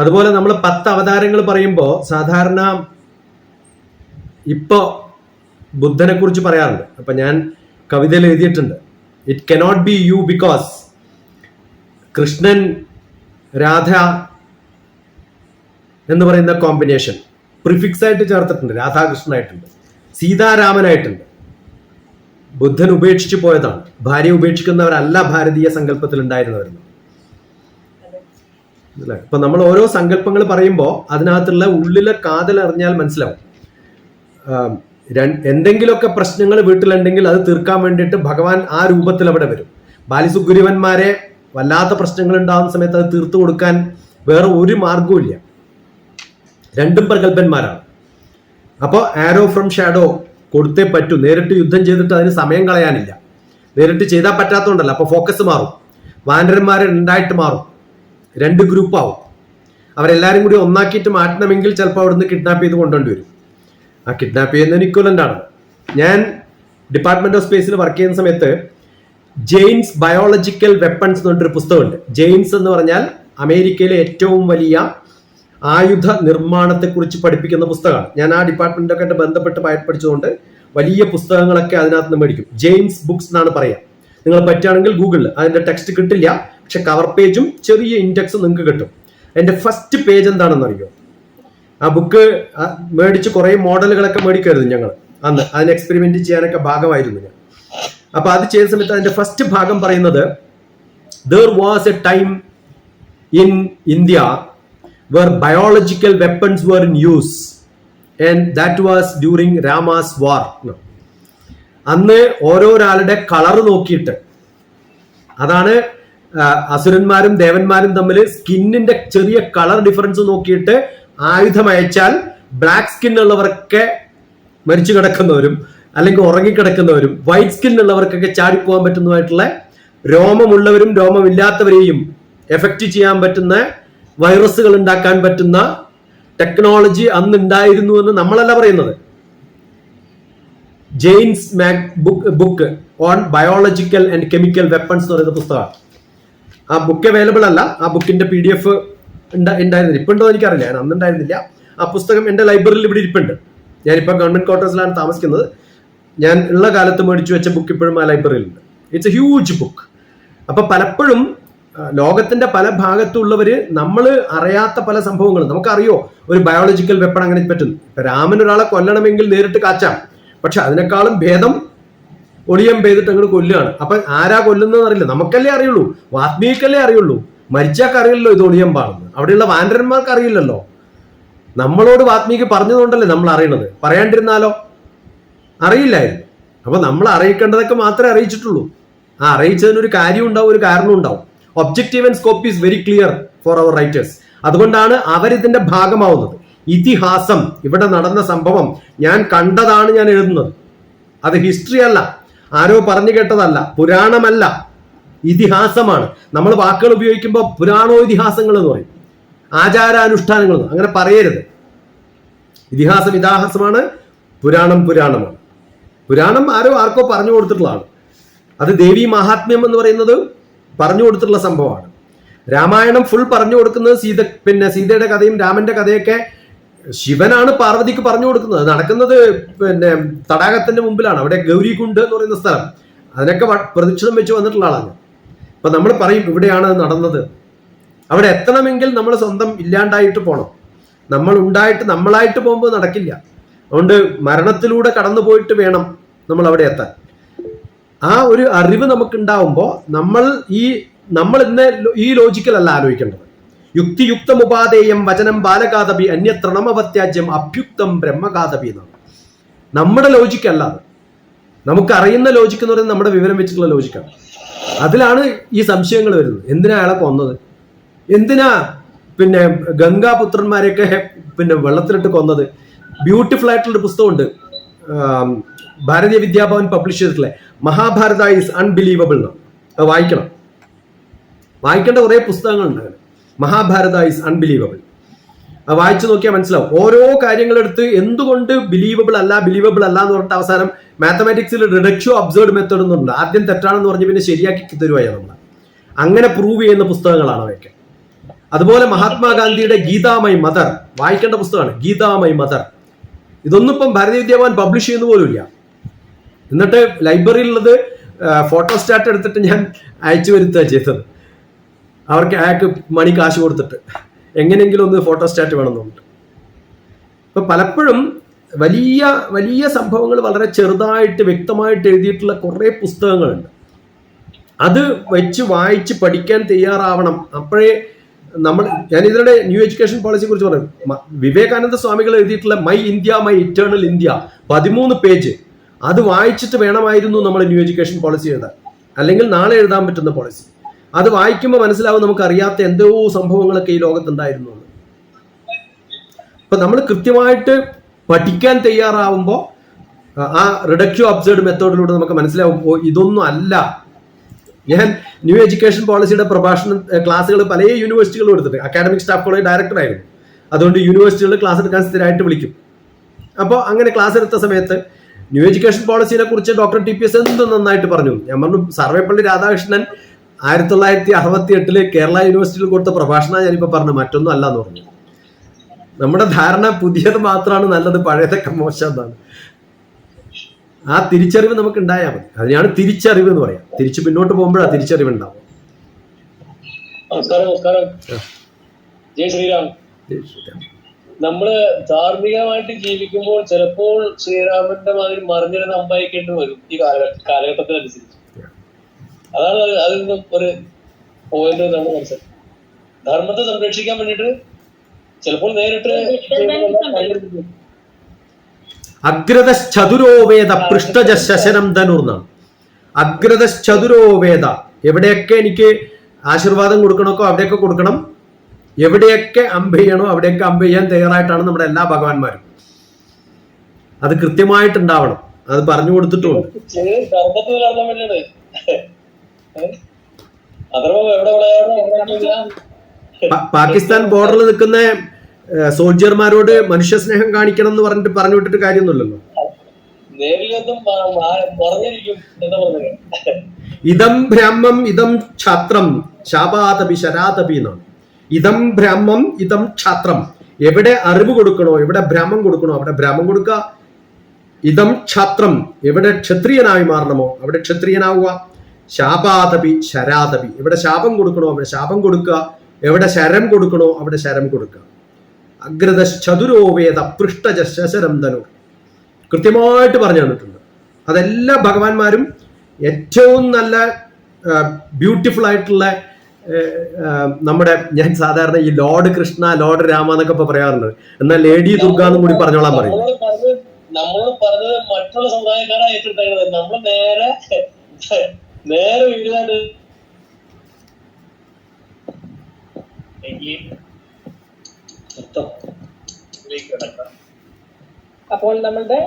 അതുപോലെ നമ്മൾ 10 അവതാരങ്ങൾ പറയുമ്പോൾ സാധാരണ ഇപ്പൊ ബുദ്ധനെ കുറിച്ച് പറയാറുണ്ട്. അപ്പൊ ഞാൻ കവിതയിൽ എഴുതിയിട്ടുണ്ട്, it cannot be you because Krishnan Radha എന്ന് പറയുന്ന കോമ്പിനേഷൻ പ്രിഫിക്സ് ആയിട്ട് ചേർത്തിട്ടുണ്ട്. രാധാകൃഷ്ണനായിട്ടുണ്ട്, സീതാരാമനായിട്ടുണ്ട്. ബുദ്ധൻ ഉപേക്ഷിച്ചു പോയതാണ്. ഭാര്യ ഉപേക്ഷിക്കുന്നവരല്ല ഭാരതീയ സങ്കല്പത്തിൽ ഉണ്ടായിരുന്നവരെന്ന്. അല്ലേ? ഇപ്പൊ നമ്മൾ ഓരോ സങ്കല്പങ്ങൾ പറയുമ്പോൾ അതിനകത്തുള്ള ഉള്ളിലെ കാതൽ അറിഞ്ഞാൽ മനസ്സിലാവും. എന്തെങ്കിലുമൊക്കെ പ്രശ്നങ്ങൾ വീട്ടിലുണ്ടെങ്കിൽ അത് തീർക്കാൻ വേണ്ടിയിട്ട് ഭഗവാൻ ആ രൂപത്തിൽ അവിടെ വരും. ബാലിസുഗ്രീവന്മാരെ വല്ലാത്ത പ്രശ്നങ്ങൾ ഉണ്ടാകുന്ന സമയത്ത് അത് തീർത്തു കൊടുക്കാൻ വേറെ ഒരു മാർഗവും ഇല്ല. രണ്ടും പ്രഗത്ഭന്മാരാണ്. അപ്പോൾ ആരോ ഫ്രം ഷാഡോ കൊടുത്തേ പറ്റൂ. നേരിട്ട് യുദ്ധം ചെയ്തിട്ട് അതിന് സമയം കളയാനില്ല. നേരിട്ട് ചെയ്താൽ പറ്റാത്തതുകൊണ്ടല്ല. അപ്പോൾ ഫോക്കസ് മാറും. വാനരന്മാരെ 2 ആയിട്ട് മാറും, 2 ഗ്രൂപ്പാവും. അവരെല്ലാവരും കൂടി ഒന്നാക്കിയിട്ട് മാറ്റണമെങ്കിൽ ചിലപ്പോൾ അവിടുന്ന് കിഡ്നാപ്പ് ചെയ്ത് കൊണ്ടുകൊണ്ട് വരും. ആ കിഡ്നാപ്പ് ചെയ്യുന്നതിന് ഇക്വലന്റ് ആണ്. ഞാൻ ഡിപ്പാർട്ട്മെന്റ് ഓഫ് സ്പേസിൽ വർക്ക് ചെയ്യുന്ന സമയത്ത് ജെയിൻസ് ബയോളജിക്കൽ വെപ്പൺസ് എന്ന് പറഞ്ഞൊരു പുസ്തകമുണ്ട്. ജെയിൻസ് എന്ന് പറഞ്ഞാൽ അമേരിക്കയിലെ ഏറ്റവും വലിയ ആയുധ നിർമ്മാണത്തെക്കുറിച്ച് പഠിപ്പിക്കുന്ന പുസ്തകമാണ്. ഞാൻ ആ ഡിപ്പാർട്ട്മെന്റൊക്കെ ആയിട്ട് ബന്ധപ്പെട്ട് പഠിച്ചതുകൊണ്ട് വലിയ പുസ്തകങ്ങളൊക്കെ അതിനകത്ത് നിന്ന് മേടിക്കും. ജെയിൻസ് ബുക്സ് എന്നാണ് പറയുക. നിങ്ങൾ പറ്റുകയാണെങ്കിൽ ഗൂഗിളിൽ അതിന്റെ ടെക്സ്റ്റ് കിട്ടില്ല, പക്ഷെ കവർ പേജും ചെറിയ ഇൻഡെക്സും നിങ്ങൾക്ക് കിട്ടും. അതിന്റെ ഫസ്റ്റ് പേജ് എന്താണെന്ന് അറിയോ? ആ ബുക്ക് മേടിച്ച് കുറേ മോഡലുകളൊക്കെ മേടിക്കരുത് ഞങ്ങൾ. അന്ന് അതിന് എക്സ്പെരിമെന്റ് ചെയ്യാനൊക്കെ ഭാഗമായിരുന്നു ഞാൻ. അപ്പൊ അത് ചെയ്ത സമയത്ത് അതിന്റെ ഫസ്റ്റ് ഭാഗം പറയുന്നത് there was a time in India where biological weapons were in use and that was during Rama's war. അന്ന് ഓരോരാളുടെ കളർ നോക്കിയിട്ട്, അതാണ് അസുരന്മാരും ദേവന്മാരും തമ്മിൽ സ്കിന്നിന്റെ ചെറിയ കളർ ഡിഫറൻസ് നോക്കിയിട്ട് ആയുധം അയച്ചാൽ ബ്ലാക്ക് സ്കിൻ ഉള്ളവർക്കൊക്കെ മരിച്ചു കിടക്കുന്നവരും അല്ലെങ്കിൽ ഉറങ്ങിക്കിടക്കുന്നവരും വൈറ്റ് സ്കിൻ ഉള്ളവർക്കൊക്കെ ചാടിപ്പോകാൻ പറ്റുന്നതായിട്ടുള്ള രോമമുള്ളവരും രോമമില്ലാത്തവരെയും എഫക്റ്റ് ചെയ്യാൻ പറ്റുന്ന വൈറസുകൾ ഉണ്ടാക്കാൻ പറ്റുന്ന ടെക്നോളജി അന്ന് ഉണ്ടായിരുന്നു എന്ന് നമ്മളല്ല പറയുന്നത്. Jains book on biological and chemical weapons എന്ന് പറയുന്ന പുസ്തകമാണ്. ആ ബുക്ക് അവൈലബിൾ അല്ല. ആ ബുക്കിന്റെ PDF ഉണ്ടായിരുന്നില്ല. ഇപ്പൊ ഉണ്ടോ എനിക്കറിയില്ല, ഞാൻ അന്ന് ഉണ്ടായിരുന്നില്ല. ആ പുസ്തകം എന്റെ ലൈബ്രറിയിൽ ഇവിടെ ഇരിപ്പുണ്ട്. ഞാനിപ്പോൾ ഗവൺമെന്റ് ക്വാർട്ടേഴ്സിലാണ് താമസിക്കുന്നത്. ഞാൻ ഉള്ള കാലത്ത് മേടിച്ചു വെച്ച ബുക്ക് ഇപ്പോഴും ആ ലൈബ്രറിയിലുണ്ട്. It's a huge book. അപ്പൊ പലപ്പോഴും ലോകത്തിന്റെ പല ഭാഗത്തുള്ളവര് നമ്മൾ അറിയാത്ത പല സംഭവങ്ങളും നമുക്കറിയോ. ഒരു ബയോളജിക്കൽ വെപ്പൺ അങ്ങനെ പറ്റുന്നു. ഇപ്പൊ രാമൻ ഒരാളെ കൊല്ലണമെങ്കിൽ നേരിട്ട് കാച്ചാം, പക്ഷെ അതിനേക്കാളും ഭേദം ഒളിയം പെയ്തിട്ട് അങ്ങോട്ട് കൊല്ലുകയാണ്. അപ്പൊ ആരാ കൊല്ലുന്നതെന്ന് അറിയില്ല, നമുക്കല്ലേ അറിയുള്ളൂ, വാത്മീകല്ലേ അറിയുള്ളൂ. മരിച്ചാക്ക് അറിയില്ലല്ലോ ഇത് ഒളിയമ്പാണെന്ന്. അവിടെയുള്ള വാനരന്മാർക്ക് അറിയില്ലല്ലോ. നമ്മളോട് വാത്മീകി പറഞ്ഞതുകൊണ്ടല്ലേ നമ്മൾ അറിയണത്. പറയാണ്ടിരുന്നാലോ അറിയില്ലായിരുന്നു. അപ്പൊ നമ്മൾ അറിയിക്കേണ്ടതൊക്കെ മാത്രമേ അറിയിച്ചിട്ടുള്ളൂ. ആ അറിയിച്ചതിനൊരു കാര്യം ഉണ്ടാവും, ഒരു കാരണം ഉണ്ടാവും. Objective and scope is very clear for our writers. അതുകൊണ്ടാണ് അവരിതിന്റെ ഭാഗമാവുന്നത്. ഇതിഹാസം, ഇവിടെ നടന്ന സംഭവം ഞാൻ കണ്ടതാണ് ഞാൻ എഴുതുന്നത്. അത് ഹിസ്റ്ററി അല്ല, ആരോ പറഞ്ഞു കേട്ടതല്ല, പുരാണമല്ല, ഇതിഹാസമാണ്. നമ്മൾ വാക്കുകൾ ഉപയോഗിക്കുമ്പോൾ പുരാണോ ഇതിഹാസങ്ങൾ എന്ന് പറയും, ആചാരാനുഷ്ഠാനങ്ങൾ അങ്ങനെ പറയരുത്. ഇതിഹാസം ഇതിഹാസമാണ്, പുരാണം പുരാണമാണ്. പുരാണം ആർക്കോ പറഞ്ഞു കൊടുത്തിട്ടുള്ളതാണ്. അത് ദേവി മഹാത്മ്യം എന്ന് പറയുന്നത് പറഞ്ഞു കൊടുത്തിട്ടുള്ള സംഭവമാണ്. രാമായണം ഫുൾ പറഞ്ഞു കൊടുക്കുന്നത് സീതയുടെ കഥയും രാമന്റെ കഥയൊക്കെ ശിവനാണ് പാർവതിക്ക് പറഞ്ഞു കൊടുക്കുന്നത്. നടക്കുന്നത് തടാകത്തിന്റെ മുമ്പിലാണ്. അവിടെ ഗൗരികുണ്ട് എന്ന് പറയുന്ന സ്ഥലം, അതിനൊക്കെ പ്രദക്ഷിണം വെച്ച് വന്നിട്ടുള്ള ആളാണ്. അപ്പൊ നമ്മൾ പറയും ഇവിടെയാണ് നടന്നത്. അവിടെ എത്തണമെങ്കിൽ നമ്മൾ സ്വന്തം ഇല്ലാണ്ടായിട്ട് പോകണം. നമ്മൾ ഉണ്ടായിട്ട് നമ്മളായിട്ട് പോകുമ്പോൾ നടക്കില്ല. അതുകൊണ്ട് മരണത്തിലൂടെ കടന്നു പോയിട്ട് വേണം നമ്മൾ അവിടെ എത്താൻ. ആ ഒരു അറിവ് നമുക്കുണ്ടാവുമ്പോൾ നമ്മൾ ഇന്ന് ഈ ലോജിക്കൽ അല്ല ആലോചിക്കേണ്ടത്. യുക്തിയുക്തം ഉപാധേയം വചനം ബാലകാതപി അന്യത്രണമവത്യാജ്യം അഭ്യുക്തം ബ്രഹ്മകാതപി എന്നാണ്. നമ്മുടെ ലോജിക്കല്ല അത്. നമുക്കറിയുന്ന ലോജിക്ക് എന്ന് പറയുന്നത് നമ്മുടെ വിവരം വെച്ചിട്ടുള്ള ലോജിക്കാണ്. അതിലാണ് ഈ സംശയങ്ങൾ വരുന്നത്. എന്തിനാ അയാളെ കൊന്നത്, എന്തിനാ ഗംഗാപുത്രന്മാരെയൊക്കെ വെള്ളത്തിലിട്ട് കൊന്നത്. ബ്യൂട്ടിഫുൾ ആയിട്ടുള്ളൊരു പുസ്തകമുണ്ട്, ഭാരതീയ വിദ്യാഭവൻ പബ്ലിഷ് ചെയ്തിട്ടുള്ള മഹാഭാരത ഈസ് അൺബിലീവബിൾ എന്നാണ്. അത് വായിക്കേണ്ട കുറെ പുസ്തകങ്ങളുണ്ട്. Mahabharata is unbelievable. അത് വായിച്ചു നോക്കിയാൽ മനസ്സിലാവും. ഓരോ കാര്യങ്ങളെടുത്ത് എന്തുകൊണ്ട് ബിലീവബിൾ അല്ല എന്ന് പറഞ്ഞിട്ട് അവസാനം മാത്തമാറ്റിക്സിൽ റിഡക്ഷോ അബ്സേർഡ് മെത്തേഡ് എന്നുണ്ട്. ആദ്യം തെറ്റാണെന്ന് പറഞ്ഞ് പിന്നെ ശരിയാക്കി തരുവായ നമ്മൾ. അങ്ങനെ പ്രൂവ് ചെയ്യുന്ന പുസ്തകങ്ങളാണ് അവയൊക്കെ. അതുപോലെ മഹാത്മാഗാന്ധിയുടെ ഗീതാമൈ മദർ വായിക്കേണ്ട പുസ്തകമാണ്, ഗീതാമൈ മദർ. ഇതൊന്നും ഇപ്പം ഭാരതീയ വിദ്യാഭവൻ പബ്ലിഷ് ചെയ്യുന്ന പോലും ഇല്ല. എന്നിട്ട് ലൈബ്രറിയിലുള്ളത് ഫോട്ടോസ്റ്റാറ്റ് എടുത്തിട്ട് ഞാൻ അയച്ചു വരുത്തുക ചെയ്തത്. അയാൾക്ക് മണി കാശ് കൊടുത്തിട്ട് എങ്ങനെയെങ്കിലും ഒന്ന് ഫോട്ടോസ്റ്റാറ്റ് വേണമെന്നുണ്ട്. ഇപ്പൊ പലപ്പോഴും വലിയ വലിയ സംഭവങ്ങൾ വളരെ ചെറുതായിട്ട് വ്യക്തമായിട്ട് എഴുതിയിട്ടുള്ള കുറെ പുസ്തകങ്ങളുണ്ട്. അത് വെച്ച് വായിച്ച് പഠിക്കാൻ തയ്യാറാവണം. അപ്പോഴേ ഞാൻ ഇതിനിടെ ന്യൂ എഡ്യൂക്കേഷൻ പോളിസിയെ കുറിച്ച് പറഞ്ഞു. വിവേകാനന്ദ സ്വാമികൾ എഴുതിയിട്ടുള്ള my India my eternal India 13 page, അത് വായിച്ചിട്ട് വേണമായിരുന്നു നമ്മൾ ന്യൂ എഡ്യൂക്കേഷൻ പോളിസി എഴുതാൻ, അല്ലെങ്കിൽ നാളെ എഴുതാൻ പറ്റുന്ന പോളിസി. അത് വായിക്കുമ്പോൾ മനസ്സിലാവും നമുക്ക് അറിയാത്ത എന്തോ സംഭവങ്ങളൊക്കെ ഈ ലോകത്തുണ്ടായിരുന്നു. അപ്പൊ നമ്മൾ കൃത്യമായിട്ട് പഠിക്കാൻ തയ്യാറാവുമ്പോൾ ആ റിഡക്റ്റീവ് അബ്സേർഡ് മെത്തേഡിലൂടെ നമുക്ക് മനസ്സിലാവും ഇതൊന്നും അല്ല. ഞാൻ ന്യൂ എഡ്യൂക്കേഷൻ പോളിസിയുടെ ക്ലാസ്സുകൾ പല യൂണിവേഴ്സിറ്റികളും എടുത്തിട്ട് അക്കാഡമിക് സ്റ്റാഫ് കോളേജ് ഡയറക്ടർ ആയിരുന്നു. അതുകൊണ്ട് യൂണിവേഴ്സിറ്റികളിൽ ക്ലാസ് എടുക്കാൻ സ്ഥിരമായിട്ട് വിളിക്കും. അപ്പോൾ അങ്ങനെ ക്ലാസ് എടുത്ത സമയത്ത് ന്യൂ എഡ്യൂക്കേഷൻ പോളിസിനെ കുറിച്ച് ഡോക്ടർ TPS എന്ത് നന്നായിട്ട് പറഞ്ഞു. ഞാൻ പറഞ്ഞു സർവേപ്പള്ളി രാധാകൃഷ്ണൻ 1968 കേരള യൂണിവേഴ്സിറ്റിയിൽ കൊടുത്ത പ്രഭാഷണം ഞാനിപ്പോൾ പറഞ്ഞു, മറ്റൊന്നും അല്ല എന്ന് പറഞ്ഞു. നമ്മുടെ ധാരണ പുതിയത് മാത്രമാണ് നല്ലത്, പഴയതൊക്കെ മോശം എന്നാണ്. ആ തിരിച്ചറിവ് നമുക്ക് ഉണ്ടായാൽ മതി. അതിനാണ് തിരിച്ചറിവ് എന്ന് പറയാം. തിരിച്ചു പിന്നോട്ട് പോകുമ്പോഴാണ് തിരിച്ചറിവ് ഉണ്ടാവും. നമസ്കാരം. ജയ് ശ്രീരാം. ജയ് ശ്രീരാം. നമ്മള് ധാർമ്മികമായിട്ട് ജീവിക്കുമ്പോൾ ചിലപ്പോൾ ശ്രീരാമന്റെ മാതിരി മറിഞ്ഞിരുന്ന അമ്പായിക്കേണ്ടി വരും ഈ കാലഘട്ടത്തിനനുസരിച്ച്. അതാണ് അതിൽ നിന്നും ഒരു പോയിന്റ് നമ്മൾ മനസ്സിലാക്കും. ധർമ്മത്തെ സംരക്ഷിക്കാൻ വേണ്ടിട്ട് ചിലപ്പോൾ നേരിട്ട് അഗ്രതശ്ചതുരോവേദ പൃഷ്ഠജശനം ധനുർന്നാണ്. അഗ്രതശ്ചതുരോവേദ, എവിടെയൊക്കെ എനിക്ക് ആശീർവാദം കൊടുക്കണമോ അവിടെയൊക്കെ കൊടുക്കണം, എവിടെയൊക്കെ അമ്പ് ചെയ്യണോ അവിടെയൊക്കെ അമ്പ് ചെയ്യാൻ തയ്യാറായിട്ടാണ് നമ്മുടെ എല്ലാ ഭഗവാന്മാരും. അത് കൃത്യമായിട്ടുണ്ടാവണം, അത് പറഞ്ഞു കൊടുത്തിട്ടുമുണ്ട്. ധർമ്മത്തിൽ നടത്താൻ വേണ്ടിയാണ്. പാകിസ്ഥാൻ ബോർഡറിൽ നിൽക്കുന്ന സോൾജിയർമാരോട് മനുഷ്യ സ്നേഹം കാണിക്കണം എന്ന് പറഞ്ഞിട്ട് പറഞ്ഞു വിട്ടിട്ട് കാര്യമൊന്നുമില്ലല്ലോ. ഇതം ബ്രാഹ്മം ഇതം ഛാത്രം ശാപാതപി ശരാതപി എന്നാണ്. ഇതം ബ്രാഹ്മം ഇതം ഛാത്രം, എവിടെ അറിവ് കൊടുക്കണോ എവിടെ ബ്രാഹ്മം കൊടുക്കണോ അവിടെ ബ്രാഹ്മം കൊടുക്കുക. ഇതം ഛാത്രം, എവിടെ ക്ഷത്രിയനായി മാറണമോ അവിടെ ക്ഷത്രിയനാവുക. ശാപാതപി ശരാതപി, എവിടെ ശാപം കൊടുക്കണോ അവിടെ ശാപം കൊടുക്കുക, എവിടെ ശരം കൊടുക്കണോ അവിടെ ശരം കൊടുക്കുക. അഗ്രതശ്ചതുരോവേദ പൃഷ്ഠജശരം ധനുർ, കൃത്യമായിട്ട് പറഞ്ഞു തന്നിട്ടുണ്ട്. അതെല്ലാ ഭഗവാന്മാരും ഏറ്റവും നല്ല ബ്യൂട്ടിഫുൾ ആയിട്ടുള്ള നമ്മുടെ, ഞാൻ സാധാരണ ഈ ലോർഡ് കൃഷ്ണ ലോർഡ് രാമ എന്നൊക്കെ ഇപ്പൊ പറയാറുണ്ട്, എന്നാൽ ലേഡി ദുർഗ എന്നും കൂടി പറഞ്ഞോളാൻ പറയും. നമ്മളോട് പറഞ്ഞത് മറ്റുള്ള സമുദായക്കാരാ ഏറ്റെടുത്തേക്കുന്നത്. നമ്മൾ നേരെ വീടാണ്. അപ്പോൾ നമ്മളുടെ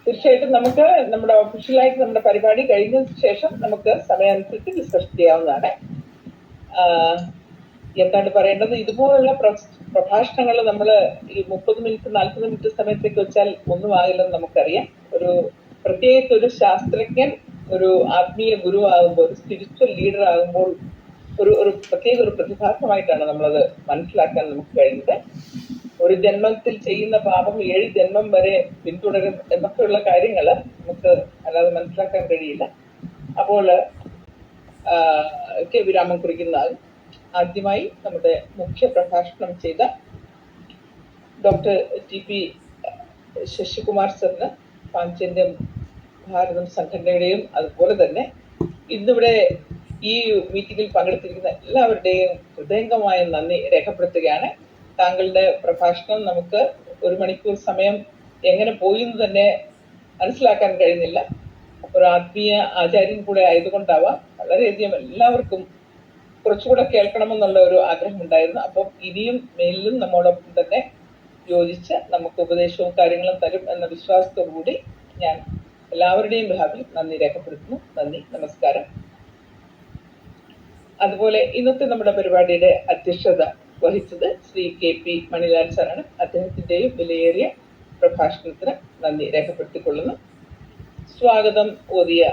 തീർച്ചയായിട്ടും നമുക്ക് നമ്മുടെ ഒഫീഷ്യലായിട്ട് നമ്മുടെ പരിപാടി കഴിഞ്ഞതിന് ശേഷം നമുക്ക് സമയാനുസരിച്ച് ഡിസ്കസ് ചെയ്യാവുന്നതാണ്. എന്താണ് പറയേണ്ടത്, ഇതുപോലുള്ള പ്രഭാഷണങ്ങൾ നമ്മൾ ഈ 30 മിനിറ്റ് 40 മിനിറ്റ് സമയത്തേക്ക് വെച്ചാൽ ഒന്നും ആകില്ലെന്ന് നമുക്കറിയാം. ഒരു പ്രത്യേകിച്ച് ഒരു ശാസ്ത്രജ്ഞൻ ഒരു ആത്മീയ ഗുരു ആകുമ്പോൾ, ഒരു സ്പിരിച്വൽ ലീഡർ ആകുമ്പോൾ ഒരു പ്രത്യേക ഒരു പ്രതിഭാസമായിട്ടാണ് നമ്മളത് മനസ്സിലാക്കാൻ നമുക്ക് കഴിയുന്നത്. ഒരു ജന്മത്തിൽ ചെയ്യുന്ന പാപം 7 ജന്മം വരെ പിന്തുടരും എന്നൊക്കെയുള്ള കാര്യങ്ങൾ നമുക്ക് അല്ലാതെ മനസ്സിലാക്കാൻ കഴിയില്ല. അപ്പോൾ വിരാമം കുറിക്കുന്ന ആദ്യമായി നമ്മുടെ മുഖ്യ പ്രഭാഷണം ചെയ്ത ഡോക്ടർ TP ശശികുമാർ സാറിന് പാഞ്ചജന്യം ഭാരതം സംഘടനയുടെയും അതുപോലെ തന്നെ ഇന്നിവിടെ ഈ മീറ്റിംഗിൽ പങ്കെടുത്തിരിക്കുന്ന എല്ലാവരുടെയും ഹൃദയംഗമായ നന്ദി രേഖപ്പെടുത്തുകയാണ്. താങ്കളുടെ പ്രഭാഷണം നമുക്ക് 1 മണിക്കൂർ സമയം എങ്ങനെ പോയി എന്ന് തന്നെ മനസ്സിലാക്കാൻ കഴിയുന്നില്ല. ഒരു ആത്മീയ ആചാര്യൻ കൂടെ ആയതുകൊണ്ടാവാം വളരെയധികം എല്ലാവർക്കും കുറച്ചുകൂടെ കേൾക്കണമെന്നുള്ള ഒരു ആഗ്രഹം ഉണ്ടായിരുന്നു. അപ്പം ഇനിയും മേലിലും നമ്മോടൊപ്പം തന്നെ യോജിച്ച് നമുക്ക് ഉപദേശവും കാര്യങ്ങളും തരും എന്ന വിശ്വാസത്തോടു കൂടി ഞാൻ എല്ലാവരുടെയും ബിഹാഫിൽ നന്ദി രേഖപ്പെടുത്തുന്നു. നന്ദി, നമസ്കാരം. അതുപോലെ ഇന്നത്തെ നമ്മുടെ പരിപാടിയുടെ അധ്യക്ഷത വഹിച്ചത് ശ്രീ KP മണിലാൽ സാറാണ്. അദ്ദേഹത്തിന്റെയും വിലയേറിയ പ്രഭാഷണത്തിന് നന്ദി രേഖപ്പെടുത്തിക്കൊള്ളുന്നു. സ്വാഗതം ഓതിയ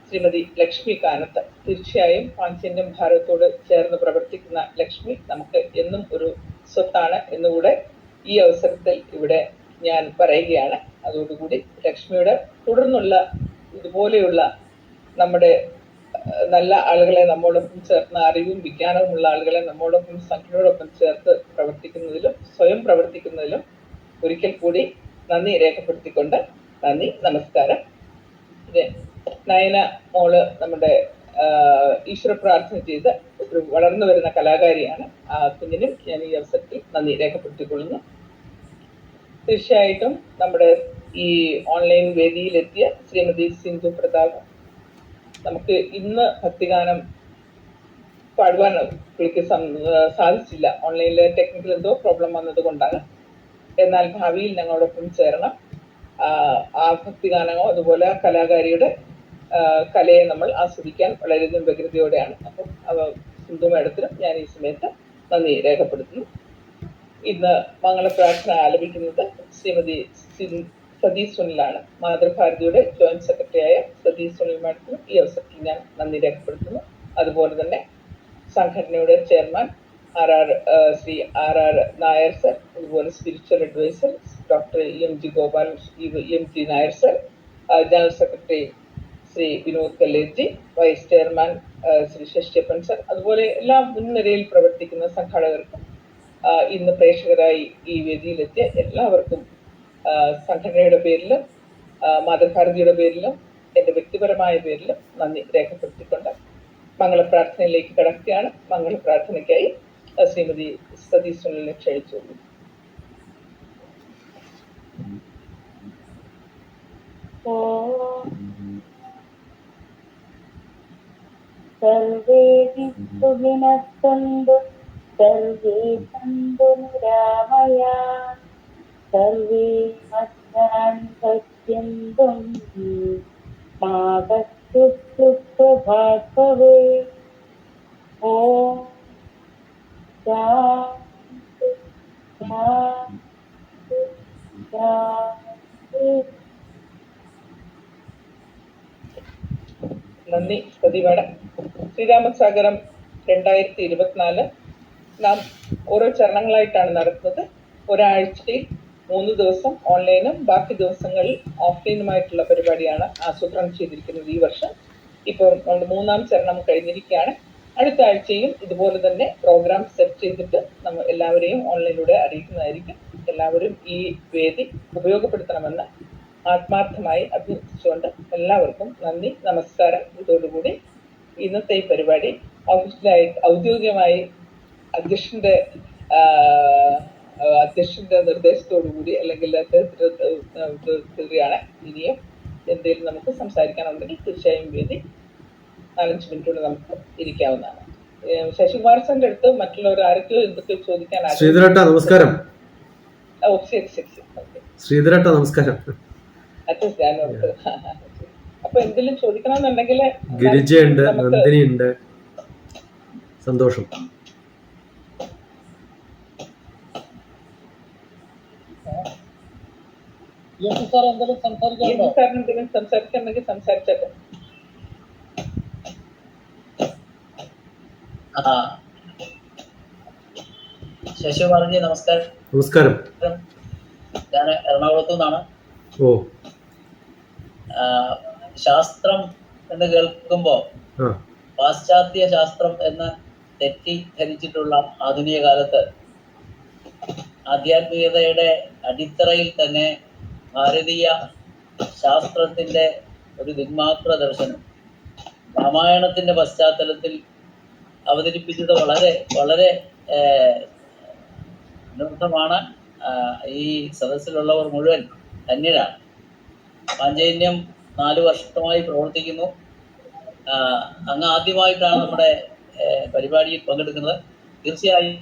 ശ്രീമതി ലക്ഷ്മി കാനത്ത്, തീർച്ചയായും പാഞ്ചജന്യം ഭാരതത്തോട് ചേർന്ന് പ്രവർത്തിക്കുന്ന ലക്ഷ്മി നമുക്ക് എന്നും ഒരു സ്വത്താണ് എന്നുകൂടെ ഈ അവസരത്തിൽ ഇവിടെ ഞാൻ പറയുകയാണ്. അതോടുകൂടി ലക്ഷ്മിയുടെ തുടർന്നുള്ള ഇതുപോലെയുള്ള നമ്മുടെ നല്ല ആളുകളെ നമ്മോടൊപ്പം ചേർന്ന്, അറിവും വിജ്ഞാനവുമുള്ള ആളുകളെ നമ്മോടൊപ്പം സംഘടനയോടൊപ്പം ചേർത്ത് പ്രവർത്തിക്കുന്നതിലും സ്വയം പ്രവർത്തിക്കുന്നതിലും ഒരിക്കൽ കൂടി നന്ദി രേഖപ്പെടുത്തിക്കൊണ്ട് നന്ദി, നമസ്കാരം. നയന മോള് നമ്മുടെ ഈശ്വര പ്രാർത്ഥന ചെയ്ത് ഒരു വളർന്നു വരുന്ന കലാകാരിയാണ്. ആ കുഞ്ഞിനും ഞാൻ ഈ അവസരത്തിൽ നന്ദി രേഖപ്പെടുത്തിക്കൊള്ളുന്നു. തീർച്ചയായിട്ടും നമ്മുടെ ഈ ഓൺലൈൻ വേദിയിലെത്തിയ ശ്രീമതി സിന്ധു പ്രതാപ്, നമുക്ക് ഇന്ന് ഭക്തിഗാനം പാടുവാൻ പുള്ളിക്ക് സാധിച്ചില്ല. ഓൺലൈനിലെ ടെക്നിക്കൽ എന്തോ പ്രോബ്ലം വന്നത് കൊണ്ടാണ്. എന്നാൽ ഭാവിയിൽ ഞങ്ങളോടൊപ്പം ചേരണം. ആ ഭക്തിഗാനമോ അതുപോലെ ആ കലാകാരിയുടെ കലയെ നമ്മൾ ആസ്വദിക്കാൻ വളരെയധികം വ്യഗ്രതയോടെയാണ്. അപ്പം സിന്ധു മാഡത്തിനും ഞാൻ ഈ സമയത്ത് നന്ദി രേഖപ്പെടുത്തുന്നു. ഇന്ന് മംഗളപ്രാർത്ഥന ആലപിക്കുന്നത് ശ്രീമതി സതീഷ് സുനിലാണ്. മാതൃഭാരതിയുടെ ജോയിന്റ് സെക്രട്ടറിയായ സതീഷ് സുനിൽ മാഡത്തിനും ഈ അവസരത്തിൽ ഞാൻ നന്ദി രേഖപ്പെടുത്തുന്നു. അതുപോലെ തന്നെ സംഘടനയുടെ chairman Shri RR Nair sir, അതുപോലെ spiritual adviser doctor EMG Nair sir, general secretary Shri Vinod Kalleji, vice chairman Shri Sasiyappan sir, അതുപോലെ എല്ലാ മുൻനിരയിൽ പ്രവർത്തിക്കുന്ന സംഘാടകർക്കും ഇന്ന് പ്രേക്ഷകരായി ഈ വേദിയിലെത്തിയ എല്ലാവർക്കും സംഘടനയുടെ പേരിലും മാതൃഭാരതിയുടെ പേരിലും എൻ്റെ വ്യക്തിപരമായ പേരിലും നന്ദി രേഖപ്പെടുത്തിക്കൊണ്ട് മംഗളപ്രാർത്ഥനയിലേക്ക് കടക്കുകയാണ്. മംഗളപ്രാർത്ഥനയ്ക്കായി ശ്രീമതി സതി സുനിലിനെ ക്ഷണിച്ചുള്ളൂ. സർവേ വിസ്തുവിനസ്സന്തു സർവേ സന്തു നിരാമയാ സർവേ ഭദ്രാണി പശ്യന്തും മാ കശ്ചിത് ദുഃഖഭാഗ് ഭവേത്. ഓം ശാന്തി ശാന്തി ശാന്തി. നന്ദി സതി മാഡം. ശ്രീരാമസാഗരം 2024 നാം ഓരോ ചരണങ്ങളായിട്ടാണ് നടത്തുന്നത്. ഒരാഴ്ചയിൽ 3 ദിവസം ഓൺലൈനും ബാക്കി ദിവസങ്ങളിൽ ഓഫ്ലൈനുമായിട്ടുള്ള പരിപാടിയാണ് ആസൂത്രണം ചെയ്തിരിക്കുന്നത് ഈ വർഷം. ഇപ്പോൾ നമ്മൾ 3-ാം ചരണം കഴിഞ്ഞിരിക്കുകയാണ്. അടുത്ത ആഴ്ചയും ഇതുപോലെ തന്നെ പ്രോഗ്രാം സെറ്റ് ചെയ്തിട്ട് നമ്മൾ എല്ലാവരെയും ഓൺലൈനിലൂടെ അറിയിക്കുന്നതായിരിക്കും. എല്ലാവരും ഈ വേദി ഉപയോഗപ്പെടുത്തണമെന്ന് ആത്മാർത്ഥമായി അഭ്യർത്ഥിച്ചുകൊണ്ട് എല്ലാവർക്കും നന്ദി, നമസ്കാരം. ഇതോടുകൂടി ഇന്നത്തെ ഈ പരിപാടി ഔദ്യോഗികമായി അധ്യക്ഷന്റെ നിർദ്ദേശത്തോടുകൂടി അല്ലെങ്കിൽ അദ്ദേഹത്തിനാണ്. ഇനിയും എന്തെങ്കിലും നമുക്ക് സംസാരിക്കാനുണ്ടെങ്കിൽ തീർച്ചയായും വേദി 4-5 മിനിറ്റോട് നമുക്ക് ഇരിക്കാവുന്നതാണ്. ശശികുമാർ സാറിന്റെ അടുത്ത് മറ്റുള്ളവർ ആരൊക്കെയോ എന്തൊക്കെ ചോദിക്കാൻ ശ്രീധരേട്ടാ നമസ്കാരം. ശരി. ശ്രീധരേട്ടാ നമസ്കാരം. അപ്പൊ എന്തെങ്കിലും ചോദിക്കണമെന്നുണ്ടെങ്കിൽ ഗിരിജയുണ്ട്, നന്ദിനി ഉണ്ട്. സന്തോഷം. സാർ എന്തെങ്കിലും സംസാരിക്കാനുണ്ടോ? സാറിന് എന്തെങ്കിലും സംസാരിക്കണമെങ്കിൽ സംസാരിച്ചേക്കാം. ശശികുമാർജി നമസ്കാരം. നമസ്കാരം. ഞാൻ എറണാകുളത്തു നിന്നാണ്. ഓ, ശാസ്ത്രം എന്ന് കേൾക്കുമ്പോ പാശ്ചാത്യ ശാസ്ത്രം എന്ന് തെറ്റിദ്ധരിച്ചിട്ടുള്ള ആധുനിക കാലത്ത് ആധ്യാത്മികതയുടെ അടിത്തറയിൽ തന്നെ ഭാരതീയ ശാസ്ത്രത്തിന്റെ ഒരു ദിഗ്മാത്ര ദർശനം രാമായണത്തിന്റെ പശ്ചാത്തലത്തിൽ അവതരിപ്പിച്ചത് വളരെ വളരെ അനർത്ഥമാണ്. ഈ സദസ്സിലുള്ളവർ മുഴുവൻ ധന്യരാണ്. പാഞ്ചജന്യം 4 വർഷമായി പ്രവർത്തിക്കുന്നു. അങ്ങ് ആദ്യമായിട്ടാണ് നമ്മുടെ പരിപാടിയിൽ പങ്കെടുക്കുന്നത്. തീർച്ചയായും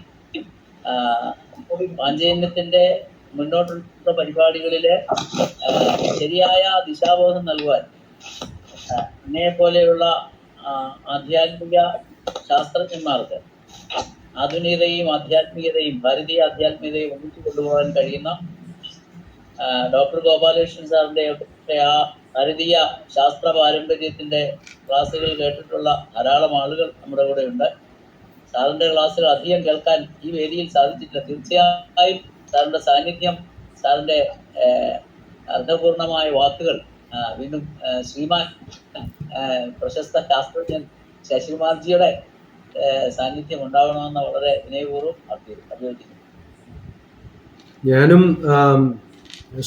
പാഞ്ചജന്യത്തിന്റെ മുന്നോട്ടുള്ള പരിപാടികളിലെ ശരിയായ ദിശാബോധം നൽകുവാൻ അങ്ങനെപ്പോലെയുള്ള ആധ്യാത്മിക ശാസ്ത്രജ്ഞന്മാർക്ക് ആധുനികതയും ആധ്യാത്മികതയും ഭാരതീയ ആധ്യാത്മികതയും ഒന്നിച്ചു കൊണ്ടുപോകാൻ കഴിയുന്ന ഡോക്ടർ ഗോപാലകൃഷ്ണൻ സാറിന്റെ ആ ഭാരതീയ ശാസ്ത്ര പാരമ്പര്യത്തിന്റെ ക്ലാസ്സുകൾ കേട്ടിട്ടുള്ള ധാരാളം ആളുകൾ നമ്മുടെ കൂടെ ഉണ്ട്. സാറിന്റെ ക്ലാസ്സുകൾ അധികം കേൾക്കാൻ ഈ വേദിയിൽ സാധിച്ചിട്ടില്ല. തീർച്ചയായും സാറിന്റെ സാന്നിധ്യം, സാറിന്റെ അർത്ഥപൂർണമായ വാക്കുകൾ വീണ്ടും ശ്രീമാൻ പ്രശസ്ത ശാസ്ത്രജ്ഞൻ ശശികുമാർജിയുടെ സാന്നിധ്യം ഉണ്ടാകണമെന്ന് വളരെ വിനയപൂർവ്വം അഭ്യർത്ഥിക്കുന്നു. ഞാനും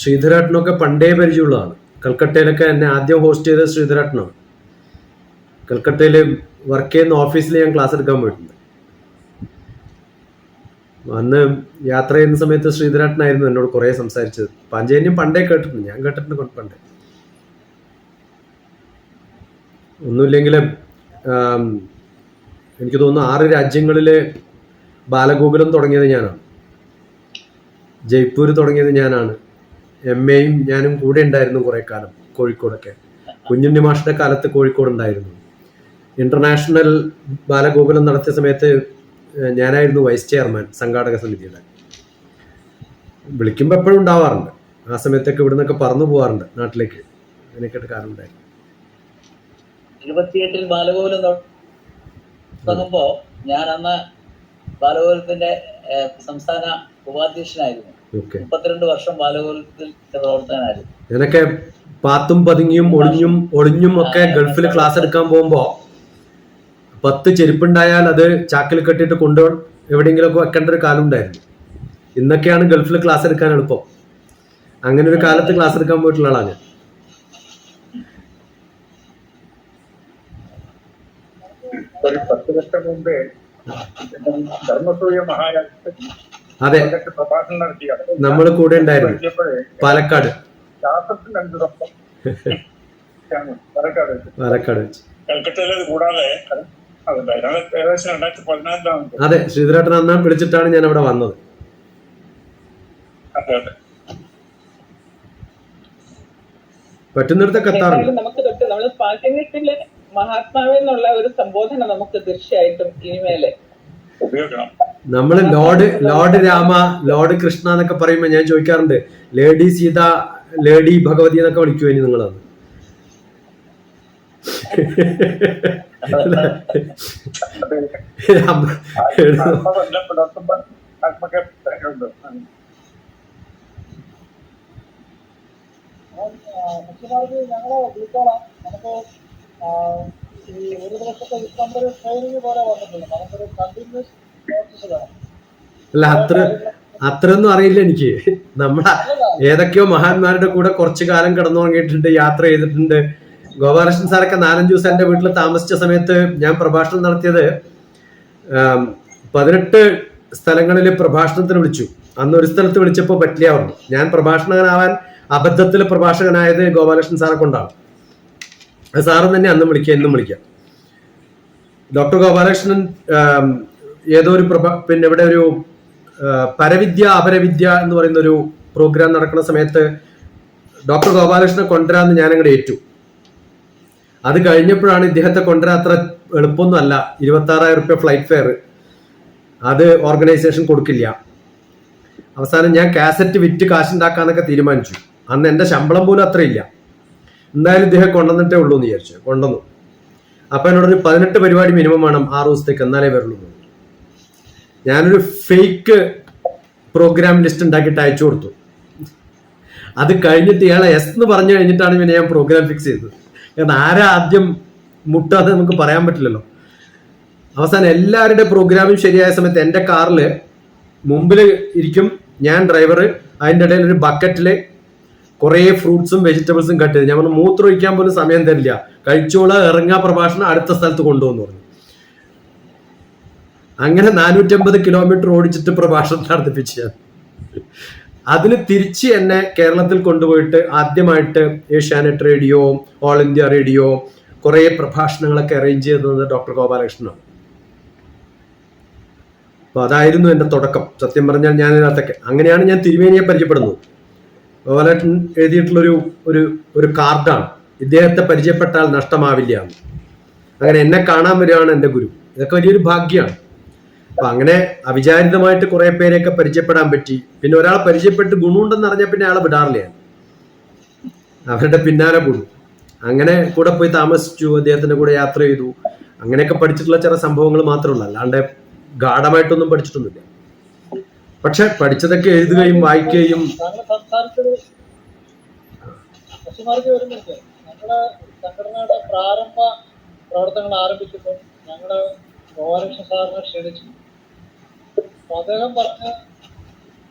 ശ്രീധരേട്ടനൊക്കെ പണ്ടേ പരിചയമുള്ളതാണ്. കൽക്കട്ടയിലൊക്കെ എന്നെ ആദ്യം ഹോസ്റ്റ് ചെയ്ത ശ്രീധരേട്ടനാണ്. കൽക്കട്ടയിൽ വർക്ക് ചെയ്യുന്ന ഓഫീസിൽ ഞാൻ ക്ലാസ് എടുക്കാൻ പോയിട്ടുണ്ട്. അന്ന് യാത്ര ചെയ്യുന്ന സമയത്ത് ശ്രീധരേട്ടനായിരുന്നു എന്നോട് കുറേ സംസാരിച്ചത്. പാഞ്ചജന്യം പണ്ടേ കേട്ടിട്ടുണ്ട്, ഞാൻ കേട്ടിട്ടുണ്ട് പണ്ടേ. ഒന്നുമില്ലെങ്കിൽ എനിക്ക് തോന്നുന്നു 6 രാജ്യങ്ങളിൽ ബാലഗോകുലം തുടങ്ങിയത് ഞാനാണ്. ജയ്പൂർ തുടങ്ങിയത് ഞാനാണ്. MAയും ഞാനും കൂടെ ഉണ്ടായിരുന്നു കുറേ കാലം കോഴിക്കോടൊക്കെ. കുഞ്ഞുണ്ണി മാഷിന്റെ കാലത്ത് കോഴിക്കോട് ഉണ്ടായിരുന്നു. ഇന്റർനാഷണൽ ബാലഗോകുലം നടത്തിയ സമയത്ത് ഞാനായിരുന്നു വൈസ് ചെയർമാൻ സംഘാടക സമിതിയുടെ. വിളിക്കുമ്പോൾ എപ്പോഴും ഉണ്ടാവാറുണ്ട്. ആ സമയത്തൊക്കെ ഇവിടെ നിന്നൊക്കെ പറന്നു പോകാറുണ്ട് നാട്ടിലേക്ക്. അതിനൊക്കെ കാലം ഉണ്ടായിരുന്നു. 28 ബാലഗോകുലം തുടങ്ങുമ്പോ ഞാൻ അന്ന് ബാലഗോകുലത്തിന്റെ സംസ്ഥാന ഉപാധ്യക്ഷനായിരുന്നു. 32 വർഷം ബാലഗോകുലത്തിൽ പ്രവർത്തകനായിരുന്നു. ഞാനൊക്കെ പാത്തും പതുങ്ങിയും ഒളിഞ്ഞും ഒക്കെ ഗൾഫിൽ ക്ലാസ് എടുക്കാൻ പോകുമ്പോ 10 ചെരുപ്പുണ്ടായാൽ അത് ചാക്കിൽ കെട്ടിയിട്ട് എവിടെയെങ്കിലുമൊക്കെ വെക്കേണ്ട ഒരു കാലം ഉണ്ടായിരുന്നു. ഇന്നൊക്കെയാണ് ഗൾഫിൽ ക്ലാസ് എടുക്കാൻ എളുപ്പം. അങ്ങനെ ഒരു കാലത്ത് ക്ലാസ് എടുക്കാൻ പോയിട്ടുള്ള ആളാണ് ഞാൻ. ഒരു 10 വർഷം മുമ്പേ ധർമ്മസൂയ മഹാരാജ് അതെ, പ്രഭാഷണം നടത്തിയ നമ്മൾ കൂടെ ഉണ്ടായിരുന്നു പാലക്കാട്. ശാസ്ത്രത്തിൽ 5 വർഷം പാലക്കാട് വെച്ച്. കൽക്കട്ടയിൽ കൂടാതെ ഏകദേശം 2014 അതെ, ശ്രീധരേട്ടൻ അന്നാ വിളിച്ചിട്ടാണ് ഞാൻ അവിടെ വന്നത്. അതെ അതെ. പറ്റുന്നിടത്തൊക്കെ എത്താറുണ്ട്. നമുക്ക് തൊട്ട് നമ്മൾ പാചകത്തില് മഹാത്മാവെന്നുള്ള ഒരു സംബോധന നമുക്ക് തീർച്ചയായിട്ടും ഇനിമേലെ ഉപയോഗിക്കണം. നമ്മള് ലോർഡ് രാമ, ലോർഡ് കൃഷ്ണ എന്നൊക്കെ പറയുമ്പോ ഞാൻ ചോദിക്കാറുണ്ട്, ലേഡി സീത, ലേഡി ഭഗവതി എന്നൊക്കെ വിളിക്കുമോ ഇനി നിങ്ങളത്? ഞങ്ങളെ വിളിച്ചോളാം. നമുക്ക് ഈ 1 ദിവസത്തെ വിശ്രമ ട്രെയിനിങ് പോലെ വന്നിട്ടുണ്ട്. നമുക്കൊരു കണ്ടിന്യൂസ് പ്രോസസ് വേണം. അല്ല, അത്രയൊന്നും അറിയില്ല എനിക്ക്. നമ്മളെ ഏതൊക്കെയോ മഹാന്മാരുടെ കൂടെ കുറച്ചു കാലം കിടന്നുറങ്ങിയിട്ടുണ്ട്, യാത്ര ചെയ്തിട്ടുണ്ട്. ഗോപാലകൃഷ്ണൻ സാറൊക്കെ 4-5 ദിവസം എൻ്റെ വീട്ടിൽ താമസിച്ച സമയത്ത് ഞാൻ പ്രഭാഷണം നടത്തിയത് 18 സ്ഥലങ്ങളിൽ പ്രഭാഷണത്തിന് വിളിച്ചു. അന്ന് ഒരു സ്ഥലത്ത് വിളിച്ചപ്പോൾ പറ്റില്ല പറഞ്ഞു. ഞാൻ പ്രഭാഷകനാവാൻ അബദ്ധത്തിൽ പ്രഭാഷകനായത് ഗോപാലകൃഷ്ണൻ സാറെ കൊണ്ടാണ്. സാറും തന്നെ അന്നും വിളിക്കുക, എന്നും വിളിക്കാം. ഡോക്ടർ ഗോപാലകൃഷ്ണൻ ഏതോ ഒരു പിന്നെ ഇവിടെ ഒരു പരവിദ്യ അപരവിദ്യ എന്ന് പറയുന്ന ഒരു പ്രോഗ്രാം നടക്കുന്ന സമയത്ത് ഡോക്ടർ ഗോപാലകൃഷ്ണനെ കൊണ്ടുവരാമെന്ന് ഞാൻ അങ്ങോട്ട് ഏറ്റു. അത് കഴിഞ്ഞപ്പോഴാണ് ഇദ്ദേഹത്തെ കൊണ്ടുവരാൻ അത്ര എളുപ്പമൊന്നും അല്ല. 26,000 രൂപ ഫ്ലൈറ്റ് ഫെയർ, അത് ഓർഗനൈസേഷൻ കൊടുക്കില്ല. അവസാനം ഞാൻ കാസറ്റ് വിറ്റ് കാശുണ്ടാക്കാന്നൊക്കെ തീരുമാനിച്ചു. അന്ന് എൻ്റെ ശമ്പളം പോലും അത്രയില്ല. എന്തായാലും ഇദ്ദേഹം കൊണ്ടുവന്നിട്ടേ ഉള്ളൂ എന്ന് വിചാരിച്ചു. കൊണ്ടുവന്നു. അപ്പൊ എന്നോടൊരു 18 പരിപാടി മിനിമം വേണം 6 ദിവസത്തേക്ക്, എന്നാലേ വരുള്ളൂ. ഞാനൊരു ഫേക്ക് പ്രോഗ്രാം ലിസ്റ്റ് ഉണ്ടാക്കിയിട്ട് അയച്ചു കൊടുത്തു. അത് കഴിഞ്ഞിട്ട് ഇയാളെ എസ് എന്ന് പറഞ്ഞു കഴിഞ്ഞിട്ടാണ് പിന്നെ ഞാൻ പ്രോഗ്രാം ഫിക്സ് ചെയ്തത്. കാരണം ആരാ ആദ്യം മുട്ടാതെ നമുക്ക് പറയാൻ പറ്റില്ലല്ലോ. അവസാനം എല്ലാവരുടെ പ്രോഗ്രാമും ശരിയായ സമയത്ത് എൻ്റെ കാറിൽ മുമ്പിൽ ഇരിക്കും ഞാൻ, ഡ്രൈവർ. അതിൻ്റെ ഇടയിൽ ഒരു ബക്കറ്റില് കുറേ ഫ്രൂട്ട്സും വെജിറ്റബിൾസും കട്ട് ചെയ്ത് ഞാൻ പറഞ്ഞു, മൂത്രം ഒഴിക്കാൻ പോലും സമയം തരില്ല, കഴിച്ചോളാം, ഇറങ്ങാ, പ്രഭാഷണം അടുത്ത സ്ഥലത്ത് കൊണ്ടുപോകുന്നു പറഞ്ഞു. അങ്ങനെ 450 കിലോമീറ്റർ ഓടിച്ചിട്ട് പ്രഭാഷണം നടത്തിപ്പിച്ചു ഞാൻ. അതിന് തിരിച്ച് എന്നെ കേരളത്തിൽ കൊണ്ടുപോയിട്ട് ആദ്യമായിട്ട് Asianet radio, all India radio, കുറേ പ്രഭാഷണങ്ങളൊക്കെ അറേഞ്ച് ചെയ്തത് ഡോക്ടർ ഗോപാലകൃഷ്ണനാണ്. അപ്പൊ അതായിരുന്നു എൻ്റെ തുടക്കം. സത്യം പറഞ്ഞാൽ ഞാൻ ഇതിനകത്തൊക്കെ അങ്ങനെയാണ് ഞാൻ തിരുമേനിയെ പരിചയപ്പെടുന്നത്. ഗോപാലകൃഷ്ണൻ എഴുതിയിട്ടുള്ളൊരു ഒരു കാർഡാണ്, ഇദ്ദേഹത്തെ പരിചയപ്പെട്ടാൽ നഷ്ടമാവില്ല എന്ന്. അങ്ങനെ എന്നെ കാണാൻ വരികയാണ് എൻ്റെ ഗുരു. ഇതൊക്കെ വലിയൊരു ഭാഗ്യമാണ്. അപ്പൊ അങ്ങനെ അവിചാരിതമായിട്ട് കുറെ പേരെയൊക്കെ പരിചയപ്പെടാൻ പറ്റി. പിന്നെ ഒരാളെ പരിചയപ്പെട്ട് ഗുണമുണ്ടെന്ന് അറിഞ്ഞാൽ പിന്നെ ആളെ വിടാറില്ല, അവരുടെ പിന്നാലെ കൂടും. അങ്ങനെ കൂടെ പോയി താമസിച്ചു, അദ്ദേഹത്തിന്റെ കൂടെ യാത്ര ചെയ്തു. അങ്ങനെയൊക്കെ പഠിച്ചിട്ടുള്ള ചില സംഭവങ്ങൾ മാത്രമല്ല, അല്ലാണ്ട് ഗാഠമായിട്ടൊന്നും പഠിച്ചിട്ടൊന്നുമില്ല. പക്ഷെ പഠിച്ചതൊക്കെ എഴുതുകയും വായിക്കുകയും. ഞങ്ങളുടെ സംഘടനയുടെ പ്രാരംഭ പ്രവർത്തനങ്ങൾ ആരംഭിച്ചപ്പോൾ ഞങ്ങള് ഗോപാലകൃഷ്ണൻ സാറിനെ ക്ഷണിച്ചു. അപ്പൊ അദ്ദേഹം പറഞ്ഞ്,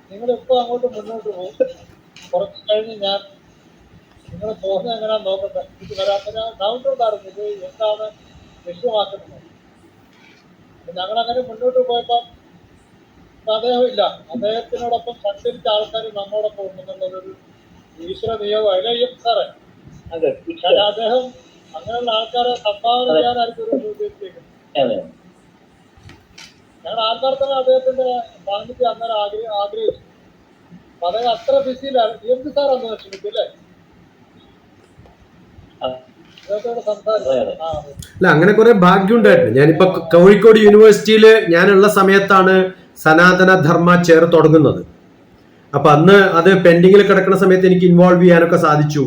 നിങ്ങളിപ്പോ അങ്ങോട്ട് മുന്നോട്ട് പോകും, കുറച്ച് കഴിഞ്ഞ് ഞാൻ നിങ്ങൾ പോകുന്നത് എങ്ങനെയാന്ന് നോക്കട്ടെ, ഇത് വരാൻ ഡൗട്ട് ഉണ്ടായിരുന്നു, ഇത് എന്താണ് ലക്ഷ്യമാക്കുന്നത്. ഞങ്ങളങ്ങനെ മുന്നോട്ട് പോയപ്പോൾ അദ്ദേഹം ഇല്ല, അദ്ദേഹത്തിനോടൊപ്പം സഞ്ചരിച്ച ആൾക്കാർ നമ്മോടൊപ്പം ഉണ്ടെന്നുള്ളതൊരു ഈശ്വര നിയോഗം. അതിലെ സാറേ, അദ്ദേഹം അങ്ങനെയുള്ള ആൾക്കാരെ സംഭാവന ചെയ്യാനായിരിക്കും ഒരു ഉദ്ദേശിച്ചേക്കുന്നത്. ഞങ്ങൾ ആത്മാർത്ഥമായി അദ്ദേഹത്തിന്റെ സാന്നിധ്യം അന്നേരം ആഗ്രഹിച്ചു. അപ്പൊ അദ്ദേഹം അത്ര ബിസിയിലാണ്. എന്ത് സാർ അന്ന് ക്ഷണിക്കില്ലേ, അല്ല അങ്ങനെ കുറെ ഭാഗ്യം ഉണ്ടായിരുന്നു. ഞാനിപ്പോ കോഴിക്കോട് യൂണിവേഴ്സിറ്റിയിൽ ഞാനുള്ള സമയത്താണ് സനാതന ധർമ്മ ചെയർ തുടങ്ങുന്നത്. അപ്പൊ അന്ന് അത് പെൻഡിങ്ങിൽ കിടക്കുന്ന സമയത്ത് എനിക്ക് ഇൻവോൾവ് ചെയ്യാനൊക്കെ സാധിച്ചു,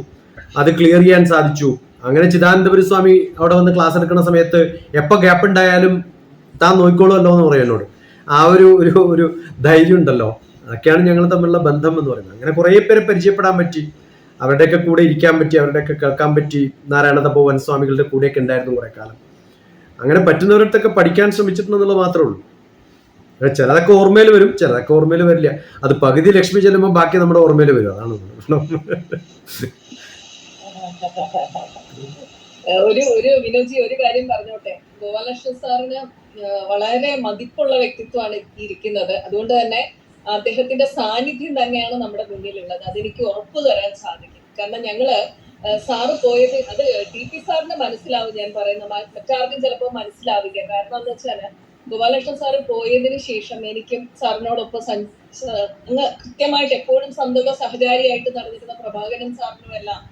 അത് ക്ലിയർ ചെയ്യാൻ സാധിച്ചു. അങ്ങനെ ചിദാനന്ദപുരി സ്വാമി അവിടെ വന്ന് ക്ലാസ് എടുക്കുന്ന സമയത്ത് എപ്പോ ഗ്യാപ്പ് ഉണ്ടായാലും താൻ നോക്കിക്കോളുമല്ലോ എന്ന് പറയും എന്നോട്. ആ ഒരു ധൈര്യം ഉണ്ടല്ലോ. അതൊക്കെയാണ് ഞങ്ങൾ തമ്മിലുള്ള ബന്ധം എന്ന് പറയുന്നത്. അങ്ങനെ കുറെ പേരെ പരിചയപ്പെടാൻ പറ്റി, അവരുടെയൊക്കെ കൂടെ ഇരിക്കാൻ പറ്റി, അവരുടെയൊക്കെ കേൾക്കാൻ പറ്റി. നാരായണ തപോവൻ സ്വാമികളുടെ കൂടെയൊക്കെ ഉണ്ടായിരുന്നു കുറെ കാലം. അങ്ങനെ പറ്റുന്നവരടുത്തൊക്കെ പഠിക്കാൻ ശ്രമിച്ചിട്ടുണ്ടെന്നുള്ളത് മാത്രമേ ഉള്ളൂ. ചിലതൊക്കെ ഓർമ്മയിൽ വരും, ചിലതൊക്കെ ഓർമ്മയിൽ വരില്ല. അത് പകുതി ലക്ഷ്മി ചെല്ലുമ്പോൾ ബാക്കി നമ്മുടെ ഓർമ്മയിൽ വരും. അതാണ് പ്രശ്നം. ഒരു വിനോജി ഒരു കാര്യം പറഞ്ഞോട്ടെ. ഗോപാലകൃഷ്ണൻ സാറിന് വളരെ മതിപ്പുള്ള വ്യക്തിത്വമാണ് ഇരിക്കുന്നത്. അതുകൊണ്ട് തന്നെ അദ്ദേഹത്തിന്റെ സാന്നിധ്യം തന്നെയാണ് നമ്മുടെ മുന്നിലുള്ളത്. അതെനിക്ക് ഉറപ്പു തരാൻ സാധിക്കും. കാരണം ഞങ്ങള് സാറ് പോയത് അത് TP സാറിന് മനസ്സിലാവും ഞാൻ പറയുന്ന, മറ്റാർക്കും ചിലപ്പോൾ മനസ്സിലാവില്ല. കാരണം എന്താ വെച്ചാല് ഗോപാലകൃഷ്ണൻ സാറ് പോയതിനു ശേഷം എനിക്കും സാറിനോടൊപ്പം അങ്ങ് കൃത്യമായിട്ട് എപ്പോഴും സ്വന്തം സഹചാരിയായിട്ട് നടന്നിരുന്ന പ്രഭാകരൻ സാറിനുമെല്ലാം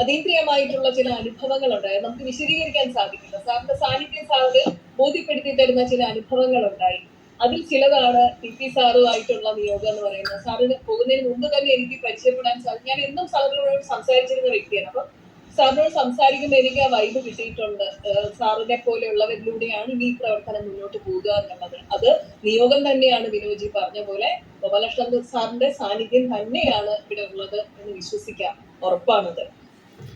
അതീന്ദ്രിയമായിട്ടുള്ള ചില അനുഭവങ്ങൾ ഉണ്ടായി. നമുക്ക് വിശദീകരിക്കാൻ സാധിക്കില്ല. സാറിന്റെ സാന്നിധ്യം സാറിന് ബോധ്യപ്പെടുത്തി തരുന്ന ചില അനുഭവങ്ങൾ ഉണ്ടായി. അതിൽ ചിലതാണ് TP സാറുമായിട്ടുള്ള നിയോഗം എന്ന് പറയുന്നത്. സാറിന് പോകുന്നതിന് മുമ്പ് തന്നെ എനിക്ക് പരിചയപ്പെടാൻ സാധിക്കും. ഞാൻ എന്നും സാറിനോട് സംസാരിച്ചിരുന്ന വ്യക്തിയാണ്. അപ്പൊ സാറിനോട് സംസാരിക്കുമ്പോൾ എനിക്ക് ആ വൈബ് കിട്ടിയിട്ടുണ്ട്. സാറിനെ പോലെയുള്ളവരിലൂടെയാണ് ഈ പ്രവർത്തനം മുന്നോട്ട് പോകുക എന്നുള്ളത്. അത് നിയോഗം തന്നെയാണ്. വിനോജി പറഞ്ഞ പോലെ ഗോപാലകൃഷ്ണൻ സാറിന്റെ സാന്നിധ്യം തന്നെയാണ് ഇവിടെ ഉള്ളത് എന്ന് വിശ്വസിക്കാം. ഉറപ്പാണത്.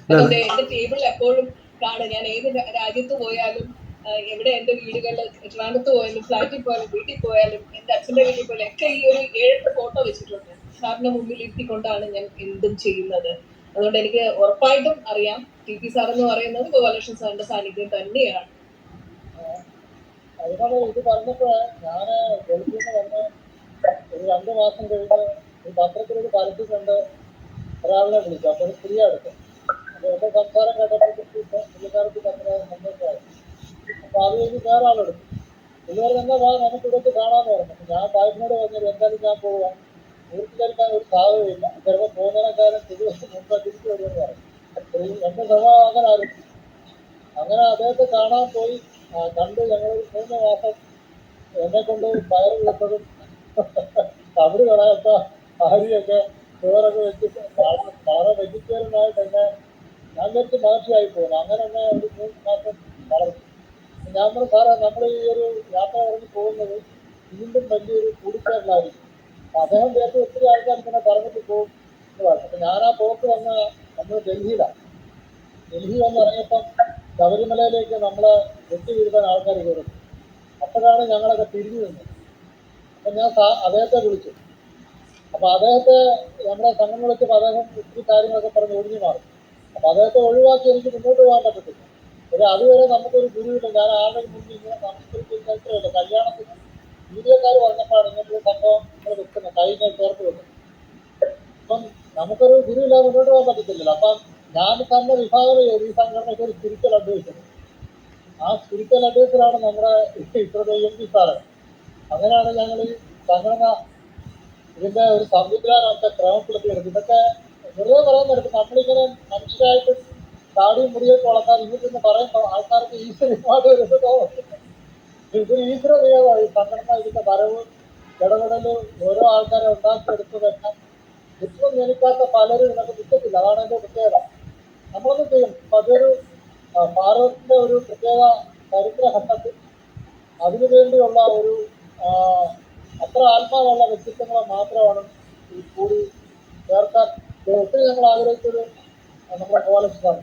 അതുകൊണ്ട് എന്റെ ടേബിളിൽ എപ്പോഴും കാണും. ഞാൻ ഏത് രാജ്യത്ത് പോയാലും, എവിടെ എന്റെ വീടുകളിൽ ട്രിവാൻഡ്രത്ത് പോയാലും, ഫ്ലാറ്റിൽ പോയാലും, വീട്ടിൽ പോയാലും, എന്റെ അച്ഛന്റെ വീട്ടിൽ പോയാലും ഒക്കെ ഈ ഒരു 7-8 ഫോട്ടോ വെച്ചിട്ടുണ്ട്. സാറിന്റെ മുമ്പിൽ ഇരുത്തിക്കൊണ്ടാണ് ഞാൻ എന്തും ചെയ്യുന്നത്. അതുകൊണ്ട് എനിക്ക് ഉറപ്പായിട്ടും അറിയാം TP സാർ എന്ന് പറയുന്നത് ഗോപാലകൃഷ്ണൻ സാറിന്റെ സാന്നിധ്യം തന്നെയാണ്. അതിനാണ് ഇത് പറഞ്ഞപ്പോൾ ഞാന് ഗൾഫിൽ നിന്ന് വന്ന് ഒരു 2 മാസം കഴിഞ്ഞ് ഈ പത്രത്തിലൊരു പരസ്യം കണ്ട് ഒരാളിനെ വിളിച്ചു. അപ്പോൾ ഒരു സ്ത്രീ എടുത്തു. അപ്പോൾ എന്റെ സംസാരം കേട്ടപ്പോഴത്തേക്ക് പുള്ളിക്കാർക്ക് അത്ര സന്തോഷമായി. അപ്പൊ അത് കഴിഞ്ഞ് വേറെ ആളെടുത്തു. പുള്ളിക്കാരൻ എന്നാ വാ നമുക്ക് ഇവിടേക്ക് കാണാമെന്ന് പറഞ്ഞു. ഞാൻ തായ്പിനോട് പറഞ്ഞത് എന്തായാലും ഞാൻ പോവാം, പൂർത്തീകരിക്കാൻ ഒരു സാധ്യതയില്ല, ചിലപ്പോൾ പോകുന്നതിനേക്കാളും മുമ്പ് തിരിച്ചു വരുമെന്ന് പറഞ്ഞു. എന്റെ സ്വഭാവം അങ്ങനെ ആയിരുന്നു. അങ്ങനെ അദ്ദേഹത്തെ കാണാൻ പോയി. കണ്ട് ഞങ്ങൾ 3 മാസം എന്നെ കൊണ്ട് പയർ വിളിച്ചതും തമിഴ് കളയാത്ത അരിയൊക്കെ ചോറൊക്കെ വെച്ചിട്ട് വളരെ വെജിറ്റേറിയനായിട്ട് തന്നെ ഞാൻ വെച്ച് മഹർഷിയായി പോകുന്നു. അങ്ങനെ തന്നെ ഒരു 3 മാസം വളർന്നു. ഞാൻ പറഞ്ഞു, സാറേ നമ്മൾ ഈ ഒരു യാത്ര ഇറങ്ങി പോകുന്നത് വീണ്ടും വലിയൊരു കൂടിച്ചേരലായിരിക്കും. അദ്ദേഹം ചേർത്ത് ഒത്തിരി ആൾക്കാർ ഇങ്ങനെ പറഞ്ഞിട്ട് പോകും എന്ന് പറഞ്ഞു. അപ്പൊ ഞാൻ ആ പോക്ക് വന്ന നമ്മൾ ഡൽഹിയിലാണ്. ഡൽഹി വന്നിറങ്ങിയപ്പം ശബരിമലയിലേക്ക് നമ്മളെ വെട്ടി വീഴ്ത്താൻ ആൾക്കാർ കയറും. അപ്പോഴാണ് ഞങ്ങളൊക്കെ തിരിഞ്ഞു നിന്നത്. അപ്പം ഞാൻ അദ്ദേഹത്തെ വിളിച്ചു. അപ്പൊ അദ്ദേഹത്തെ നമ്മുടെ സംഘം വിളിച്ചപ്പോൾ അദ്ദേഹം ഒത്തിരി കാര്യങ്ങളൊക്കെ പറഞ്ഞ് ഒഴിഞ്ഞു മാറും. അപ്പൊ അദ്ദേഹത്തെ ഒഴിവാക്കി എനിക്ക് മുന്നോട്ട് പോകാൻ പറ്റത്തില്ല. അതുവരെ നമുക്കൊരു ഗുരുവില്ല. ഞാൻ ആരുടെ മുന്നിൽ ഇങ്ങനെ സംസ്കരിച്ചില്ല. കല്യാണത്തിന് വീഡിയോക്കാർ പറഞ്ഞപ്പോഴാണ് ഇങ്ങനൊരു സംഭവം നമ്മൾ വെക്കുന്നത്, കൈകൾ ചേർത്ത് വെക്കുന്നത്. അപ്പം നമുക്കൊരു ഗുരുവില്ലാതെ മുന്നോട്ട് പോകാൻ പറ്റത്തില്ലല്ലോ. അപ്പം ഞാൻ തന്നെ വിഭാവന ചെയ്തു ഈ സംഘടനയ്ക്ക് ഒരു സ്പിരിച്വൽ അഡ്വൈസർ. ആ സ്പിരിച്വൽ അഡ്വൈസറാണ് നമ്മുടെ ഇപ്പോഴത്തെ EMP സാറ്. അങ്ങനെയാണ് ഞങ്ങൾ ഈ സംഘടന ഇതിന്റെ ഒരു സംവിധാനമൊക്കെ ക്രമപ്പെടുത്തിയെടുക്കും. ഇതൊക്കെ വെറുതെ പറയുന്നെടുക്കും. നമ്മളിങ്ങനെ മനുഷ്യരായിട്ട് താടിയും മുടിയൊക്കെ വളർത്താൻ ഇങ്ങനെ പറയുമ്പോൾ ആൾക്കാർക്ക് ഈശ്വരമായിട്ട് ഒരു തോന്നുന്നു. ഇതൊരു ഈശ്വര നിയമമാണ് ഈ സംഘടന. ഇതിന്റെ വരവ് ഇടപെടല് ഓരോ ആൾക്കാരെ ഉണ്ടാക്കിയെടുത്തു വെക്കാൻ ഇപ്പം ജനിക്കാത്ത പലരും ഇതിനൊക്കെ കിട്ടത്തില്ല. അതാണ് എൻ്റെ പ്രത്യേകത. നമ്മളൊന്നും ചെയ്യും. അപ്പം അതൊരു ഭാരതത്തിന്റെ ഒരു പ്രത്യേക ചരിത്രഘട്ടത്തിൽ അതിനുവേണ്ടിയുള്ള ഒരു അത്ര ആത്മാവുള്ള വ്യക്തിത്വങ്ങളെ മാത്രമാണ് ഈ കൂടി ചേർക്കാൻ ഒത്തിരി ഞങ്ങൾ ആഗ്രഹിച്ചൊരു നമ്മുടെ ഗോപാലകൃഷ്ണൻ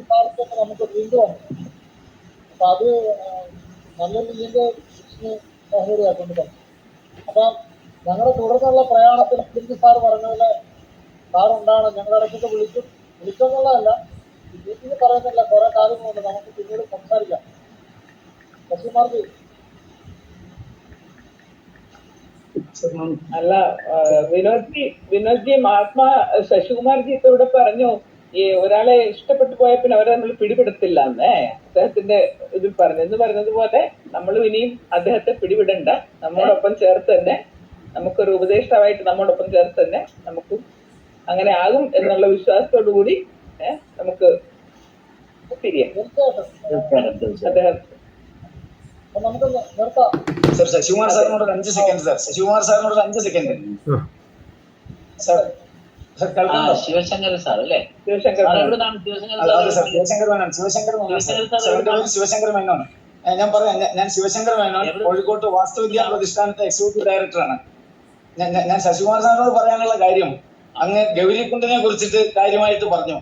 സാർക്ക് നമുക്ക് വീണ്ടും വന്നു. അപ്പൊ അത് നല്ലൊരു ലിങ്ക് സഹോദരിയാക്കൊണ്ട് തന്നെ. അപ്പം ഞങ്ങളുടെ തുടർന്നുള്ള പ്രയാണത്തിൽ ലിങ്ക് സാർ പറഞ്ഞതില് സാറുണ്ടാണ്. ഞങ്ങളുടെ ഇടയ്ക്കൊക്കെ വിളിച്ചെന്നുള്ളതല്ല, വീട്ടിൽ പറയുന്നില്ല. കുറെ കാര്യങ്ങളുണ്ട്, നമുക്ക് പിന്നീട് സംസാരിക്കാം. ശശികുമാർജി അല്ല, വിനോദ്ജി മഹാത്മാ ശശികുമാർജി ഇപ്പൊ ഇവിടെ പറഞ്ഞു ഈ ഒരാളെ ഇഷ്ടപ്പെട്ടു പോയ പിന്നെ അവരെ നമ്മൾ പിടിപെടുത്തില്ല എന്നേ അദ്ദേഹത്തിന്റെ ഇതിൽ പറഞ്ഞു. എന്ന് പറഞ്ഞതുപോലെ നമ്മളും ഇനിയും അദ്ദേഹത്തെ പിടിപെടണ്ട. നമ്മോടൊപ്പം ചേർത്ത് തന്നെ നമുക്കൊരു ഉപദേഷ്ടാവായിട്ട് നമ്മോടൊപ്പം ചേർത്ത് തന്നെ നമുക്കും അങ്ങനെ ആകും എന്നുള്ള വിശ്വാസത്തോടു കൂടി നമുക്ക് തിരിയാം. അദ്ദേഹം സർ ശശികുമാർ സാറിനോട് 5 സെക്കൻഡ്. സർ ശശികുമാർ സാറിനോട് 5 സെക്കൻഡ്. സർ ശിവശങ്കർ സാർ അല്ലേ? ശിവശങ്കർ മേനോൻ. ഞാൻ പറയാം, ഞാൻ ശിവശങ്കർ മേനോൻ, കോഴിക്കോട്ട് വാസ്തുവിദ്യാ പ്രതിഷ്ഠാനത്തെ എക്സിക്യൂട്ടീവ് ഡയറക്ടറാണ്. ഞാൻ ശശികുമാർ സാറിനോട് പറയാനുള്ള കാര്യം, അങ്ങ് ഗൗരിക്കുണ്ടിനെ കുറിച്ചിട്ട് കാര്യമായിട്ട് പറഞ്ഞു.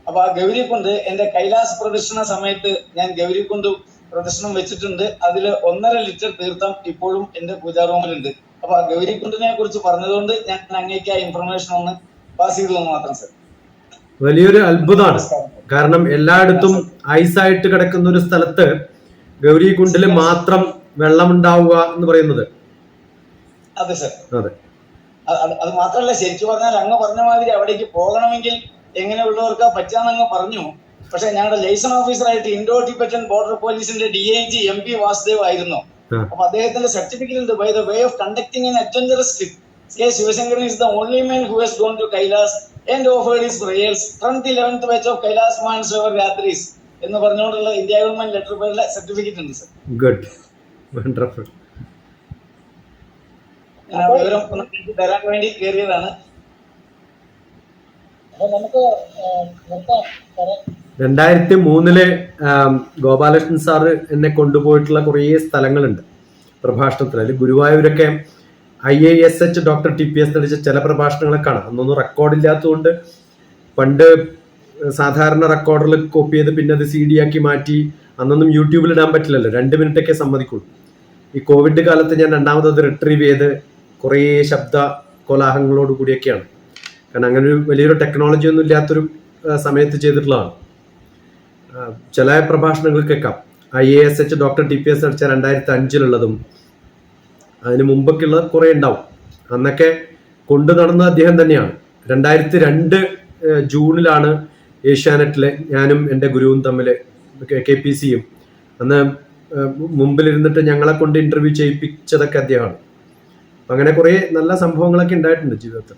അപ്പൊ ആ ഗൗരിക്കുണ്ട് എന്റെ കൈലാസ് പ്രദക്ഷിണ സമയത്ത് ഞാൻ ഗൗരിക്കുണ്ട് പ്രദർശനം വെച്ചിട്ടുണ്ട്. അതിൽ 1.5 ലിറ്റർ തീർത്ഥം ഇപ്പോഴും എന്റെ പൂജാ റൂമിലുണ്ട്. അപ്പൊ ആ ഗൗരിക്കുണ്ടിനെ കുറിച്ച് പറഞ്ഞതുകൊണ്ട് ഞാൻ അങ്ങേക്ക് ആ ഇൻഫർമേഷൻ ഒന്ന് പാസ് ചെയ്തു എന്ന് മാത്രം സർ. വലിയൊരു അത്ഭുതമാണ്. കാരണം എല്ലായിടത്തും ഐസായിട്ട് കിടക്കുന്ന ഒരു സ്ഥലത്ത് ഗൗരികുണ്ടില് മാത്രം വെള്ളമുണ്ടാവുക എന്ന് പറയുന്നത്. അതെ സർ. അതെ, അത് മാത്രമല്ല, ശരിക്കും പറഞ്ഞാൽ അങ്ങ് പറഞ്ഞ മാതിരി അവിടേക്ക് പോകണമെങ്കിൽ എങ്ങനെയുള്ളവർക്കാ പറ്റാന്ന് അങ്ങ് പറഞ്ഞു. പക്ഷെ ഞങ്ങളുടെ ലൈസൺ ഓഫീസറായിട്ട് ഇൻഡോ ടിബറ്റൻ ബോർഡർ പോലീസിന്റെ DIG MP വാസുദേവ് ആയിരുന്നു. അപ്പൊ അദ്ദേഹത്തിന്റെ സർട്ടിഫിക്കറ്റ് ഉണ്ട്. By the way of conducting an adventurous trip, K. Shivashankaran is the only man who has gone to Kailas and offered his prayers from the 11th batch of Kailas Mansarovar Yatris എന്ന് പറഞ്ഞുകൊണ്ടുള്ള India government letter പേരിലെ certificate ഉണ്ട് sir. Good, wonderful. വിവരം തരാൻ വേണ്ടി കയറിയതാണ്. അപ്പൊ നമുക്ക് നിർത്താം സാറേ. 2003 ഗോപാലകൃഷ്ണൻ സാറ് എന്നെ കൊണ്ടുപോയിട്ടുള്ള കുറേ സ്ഥലങ്ങളുണ്ട് പ്രഭാഷണത്തിൽ. അതിൽ ഗുരുവായൂരൊക്കെ IASH ഡോക്ടർ TPS നടിച്ച ചില പ്രഭാഷണങ്ങളെ കാണാം. അന്നൊന്നും റെക്കോർഡില്ലാത്തതുകൊണ്ട് പണ്ട് സാധാരണ റെക്കോർഡറിൽ കോപ്പി ചെയ്ത് പിന്നെ അത് CD ആക്കി മാറ്റി. അന്നൊന്നും യൂട്യൂബിൽ ഇടാൻ പറ്റില്ലല്ലോ, 2 മിനിറ്റൊക്കെ സമ്മതിക്കുള്ളൂ. ഈ കോവിഡ് കാലത്ത് ഞാൻ രണ്ടാമത് റിട്രീവ് ചെയ്ത് കുറേ ശബ്ദ കോലാഹലങ്ങളോട് കൂടിയൊക്കെയാണ്. കാരണം അങ്ങനെ ഒരു വലിയൊരു ടെക്നോളജി ഒന്നും ഇല്ലാത്തൊരു സമയത്ത് ചെയ്തിട്ടുള്ളതാണ്. ചില പ്രഭാഷണങ്ങൾ കേൾക്കാം. IASH ഡോക്ടർ TPS നടിച്ച 2005 അതിന് മുമ്പൊക്കെയുള്ള കുറേ ഉണ്ടാവും. അന്നൊക്കെ കൊണ്ടു നടന്ന അദ്ദേഹം തന്നെയാണ്. 2002 ജൂണിലാണ് ഏഷ്യാനെറ്റിലെ ഞാനും എൻ്റെ ഗുരുവും തമ്മിൽ KPCയും അന്ന് മുമ്പിലിരുന്നിട്ട് ഞങ്ങളെ കൊണ്ട് ഇന്റർവ്യൂ ചെയ്യിപ്പിച്ചതൊക്കെ അദ്ദേഹമാണ്. അങ്ങനെ കുറേ നല്ല സംഭവങ്ങളൊക്കെ ഉണ്ടായിട്ടുണ്ട് ജീവിതത്തിൽ.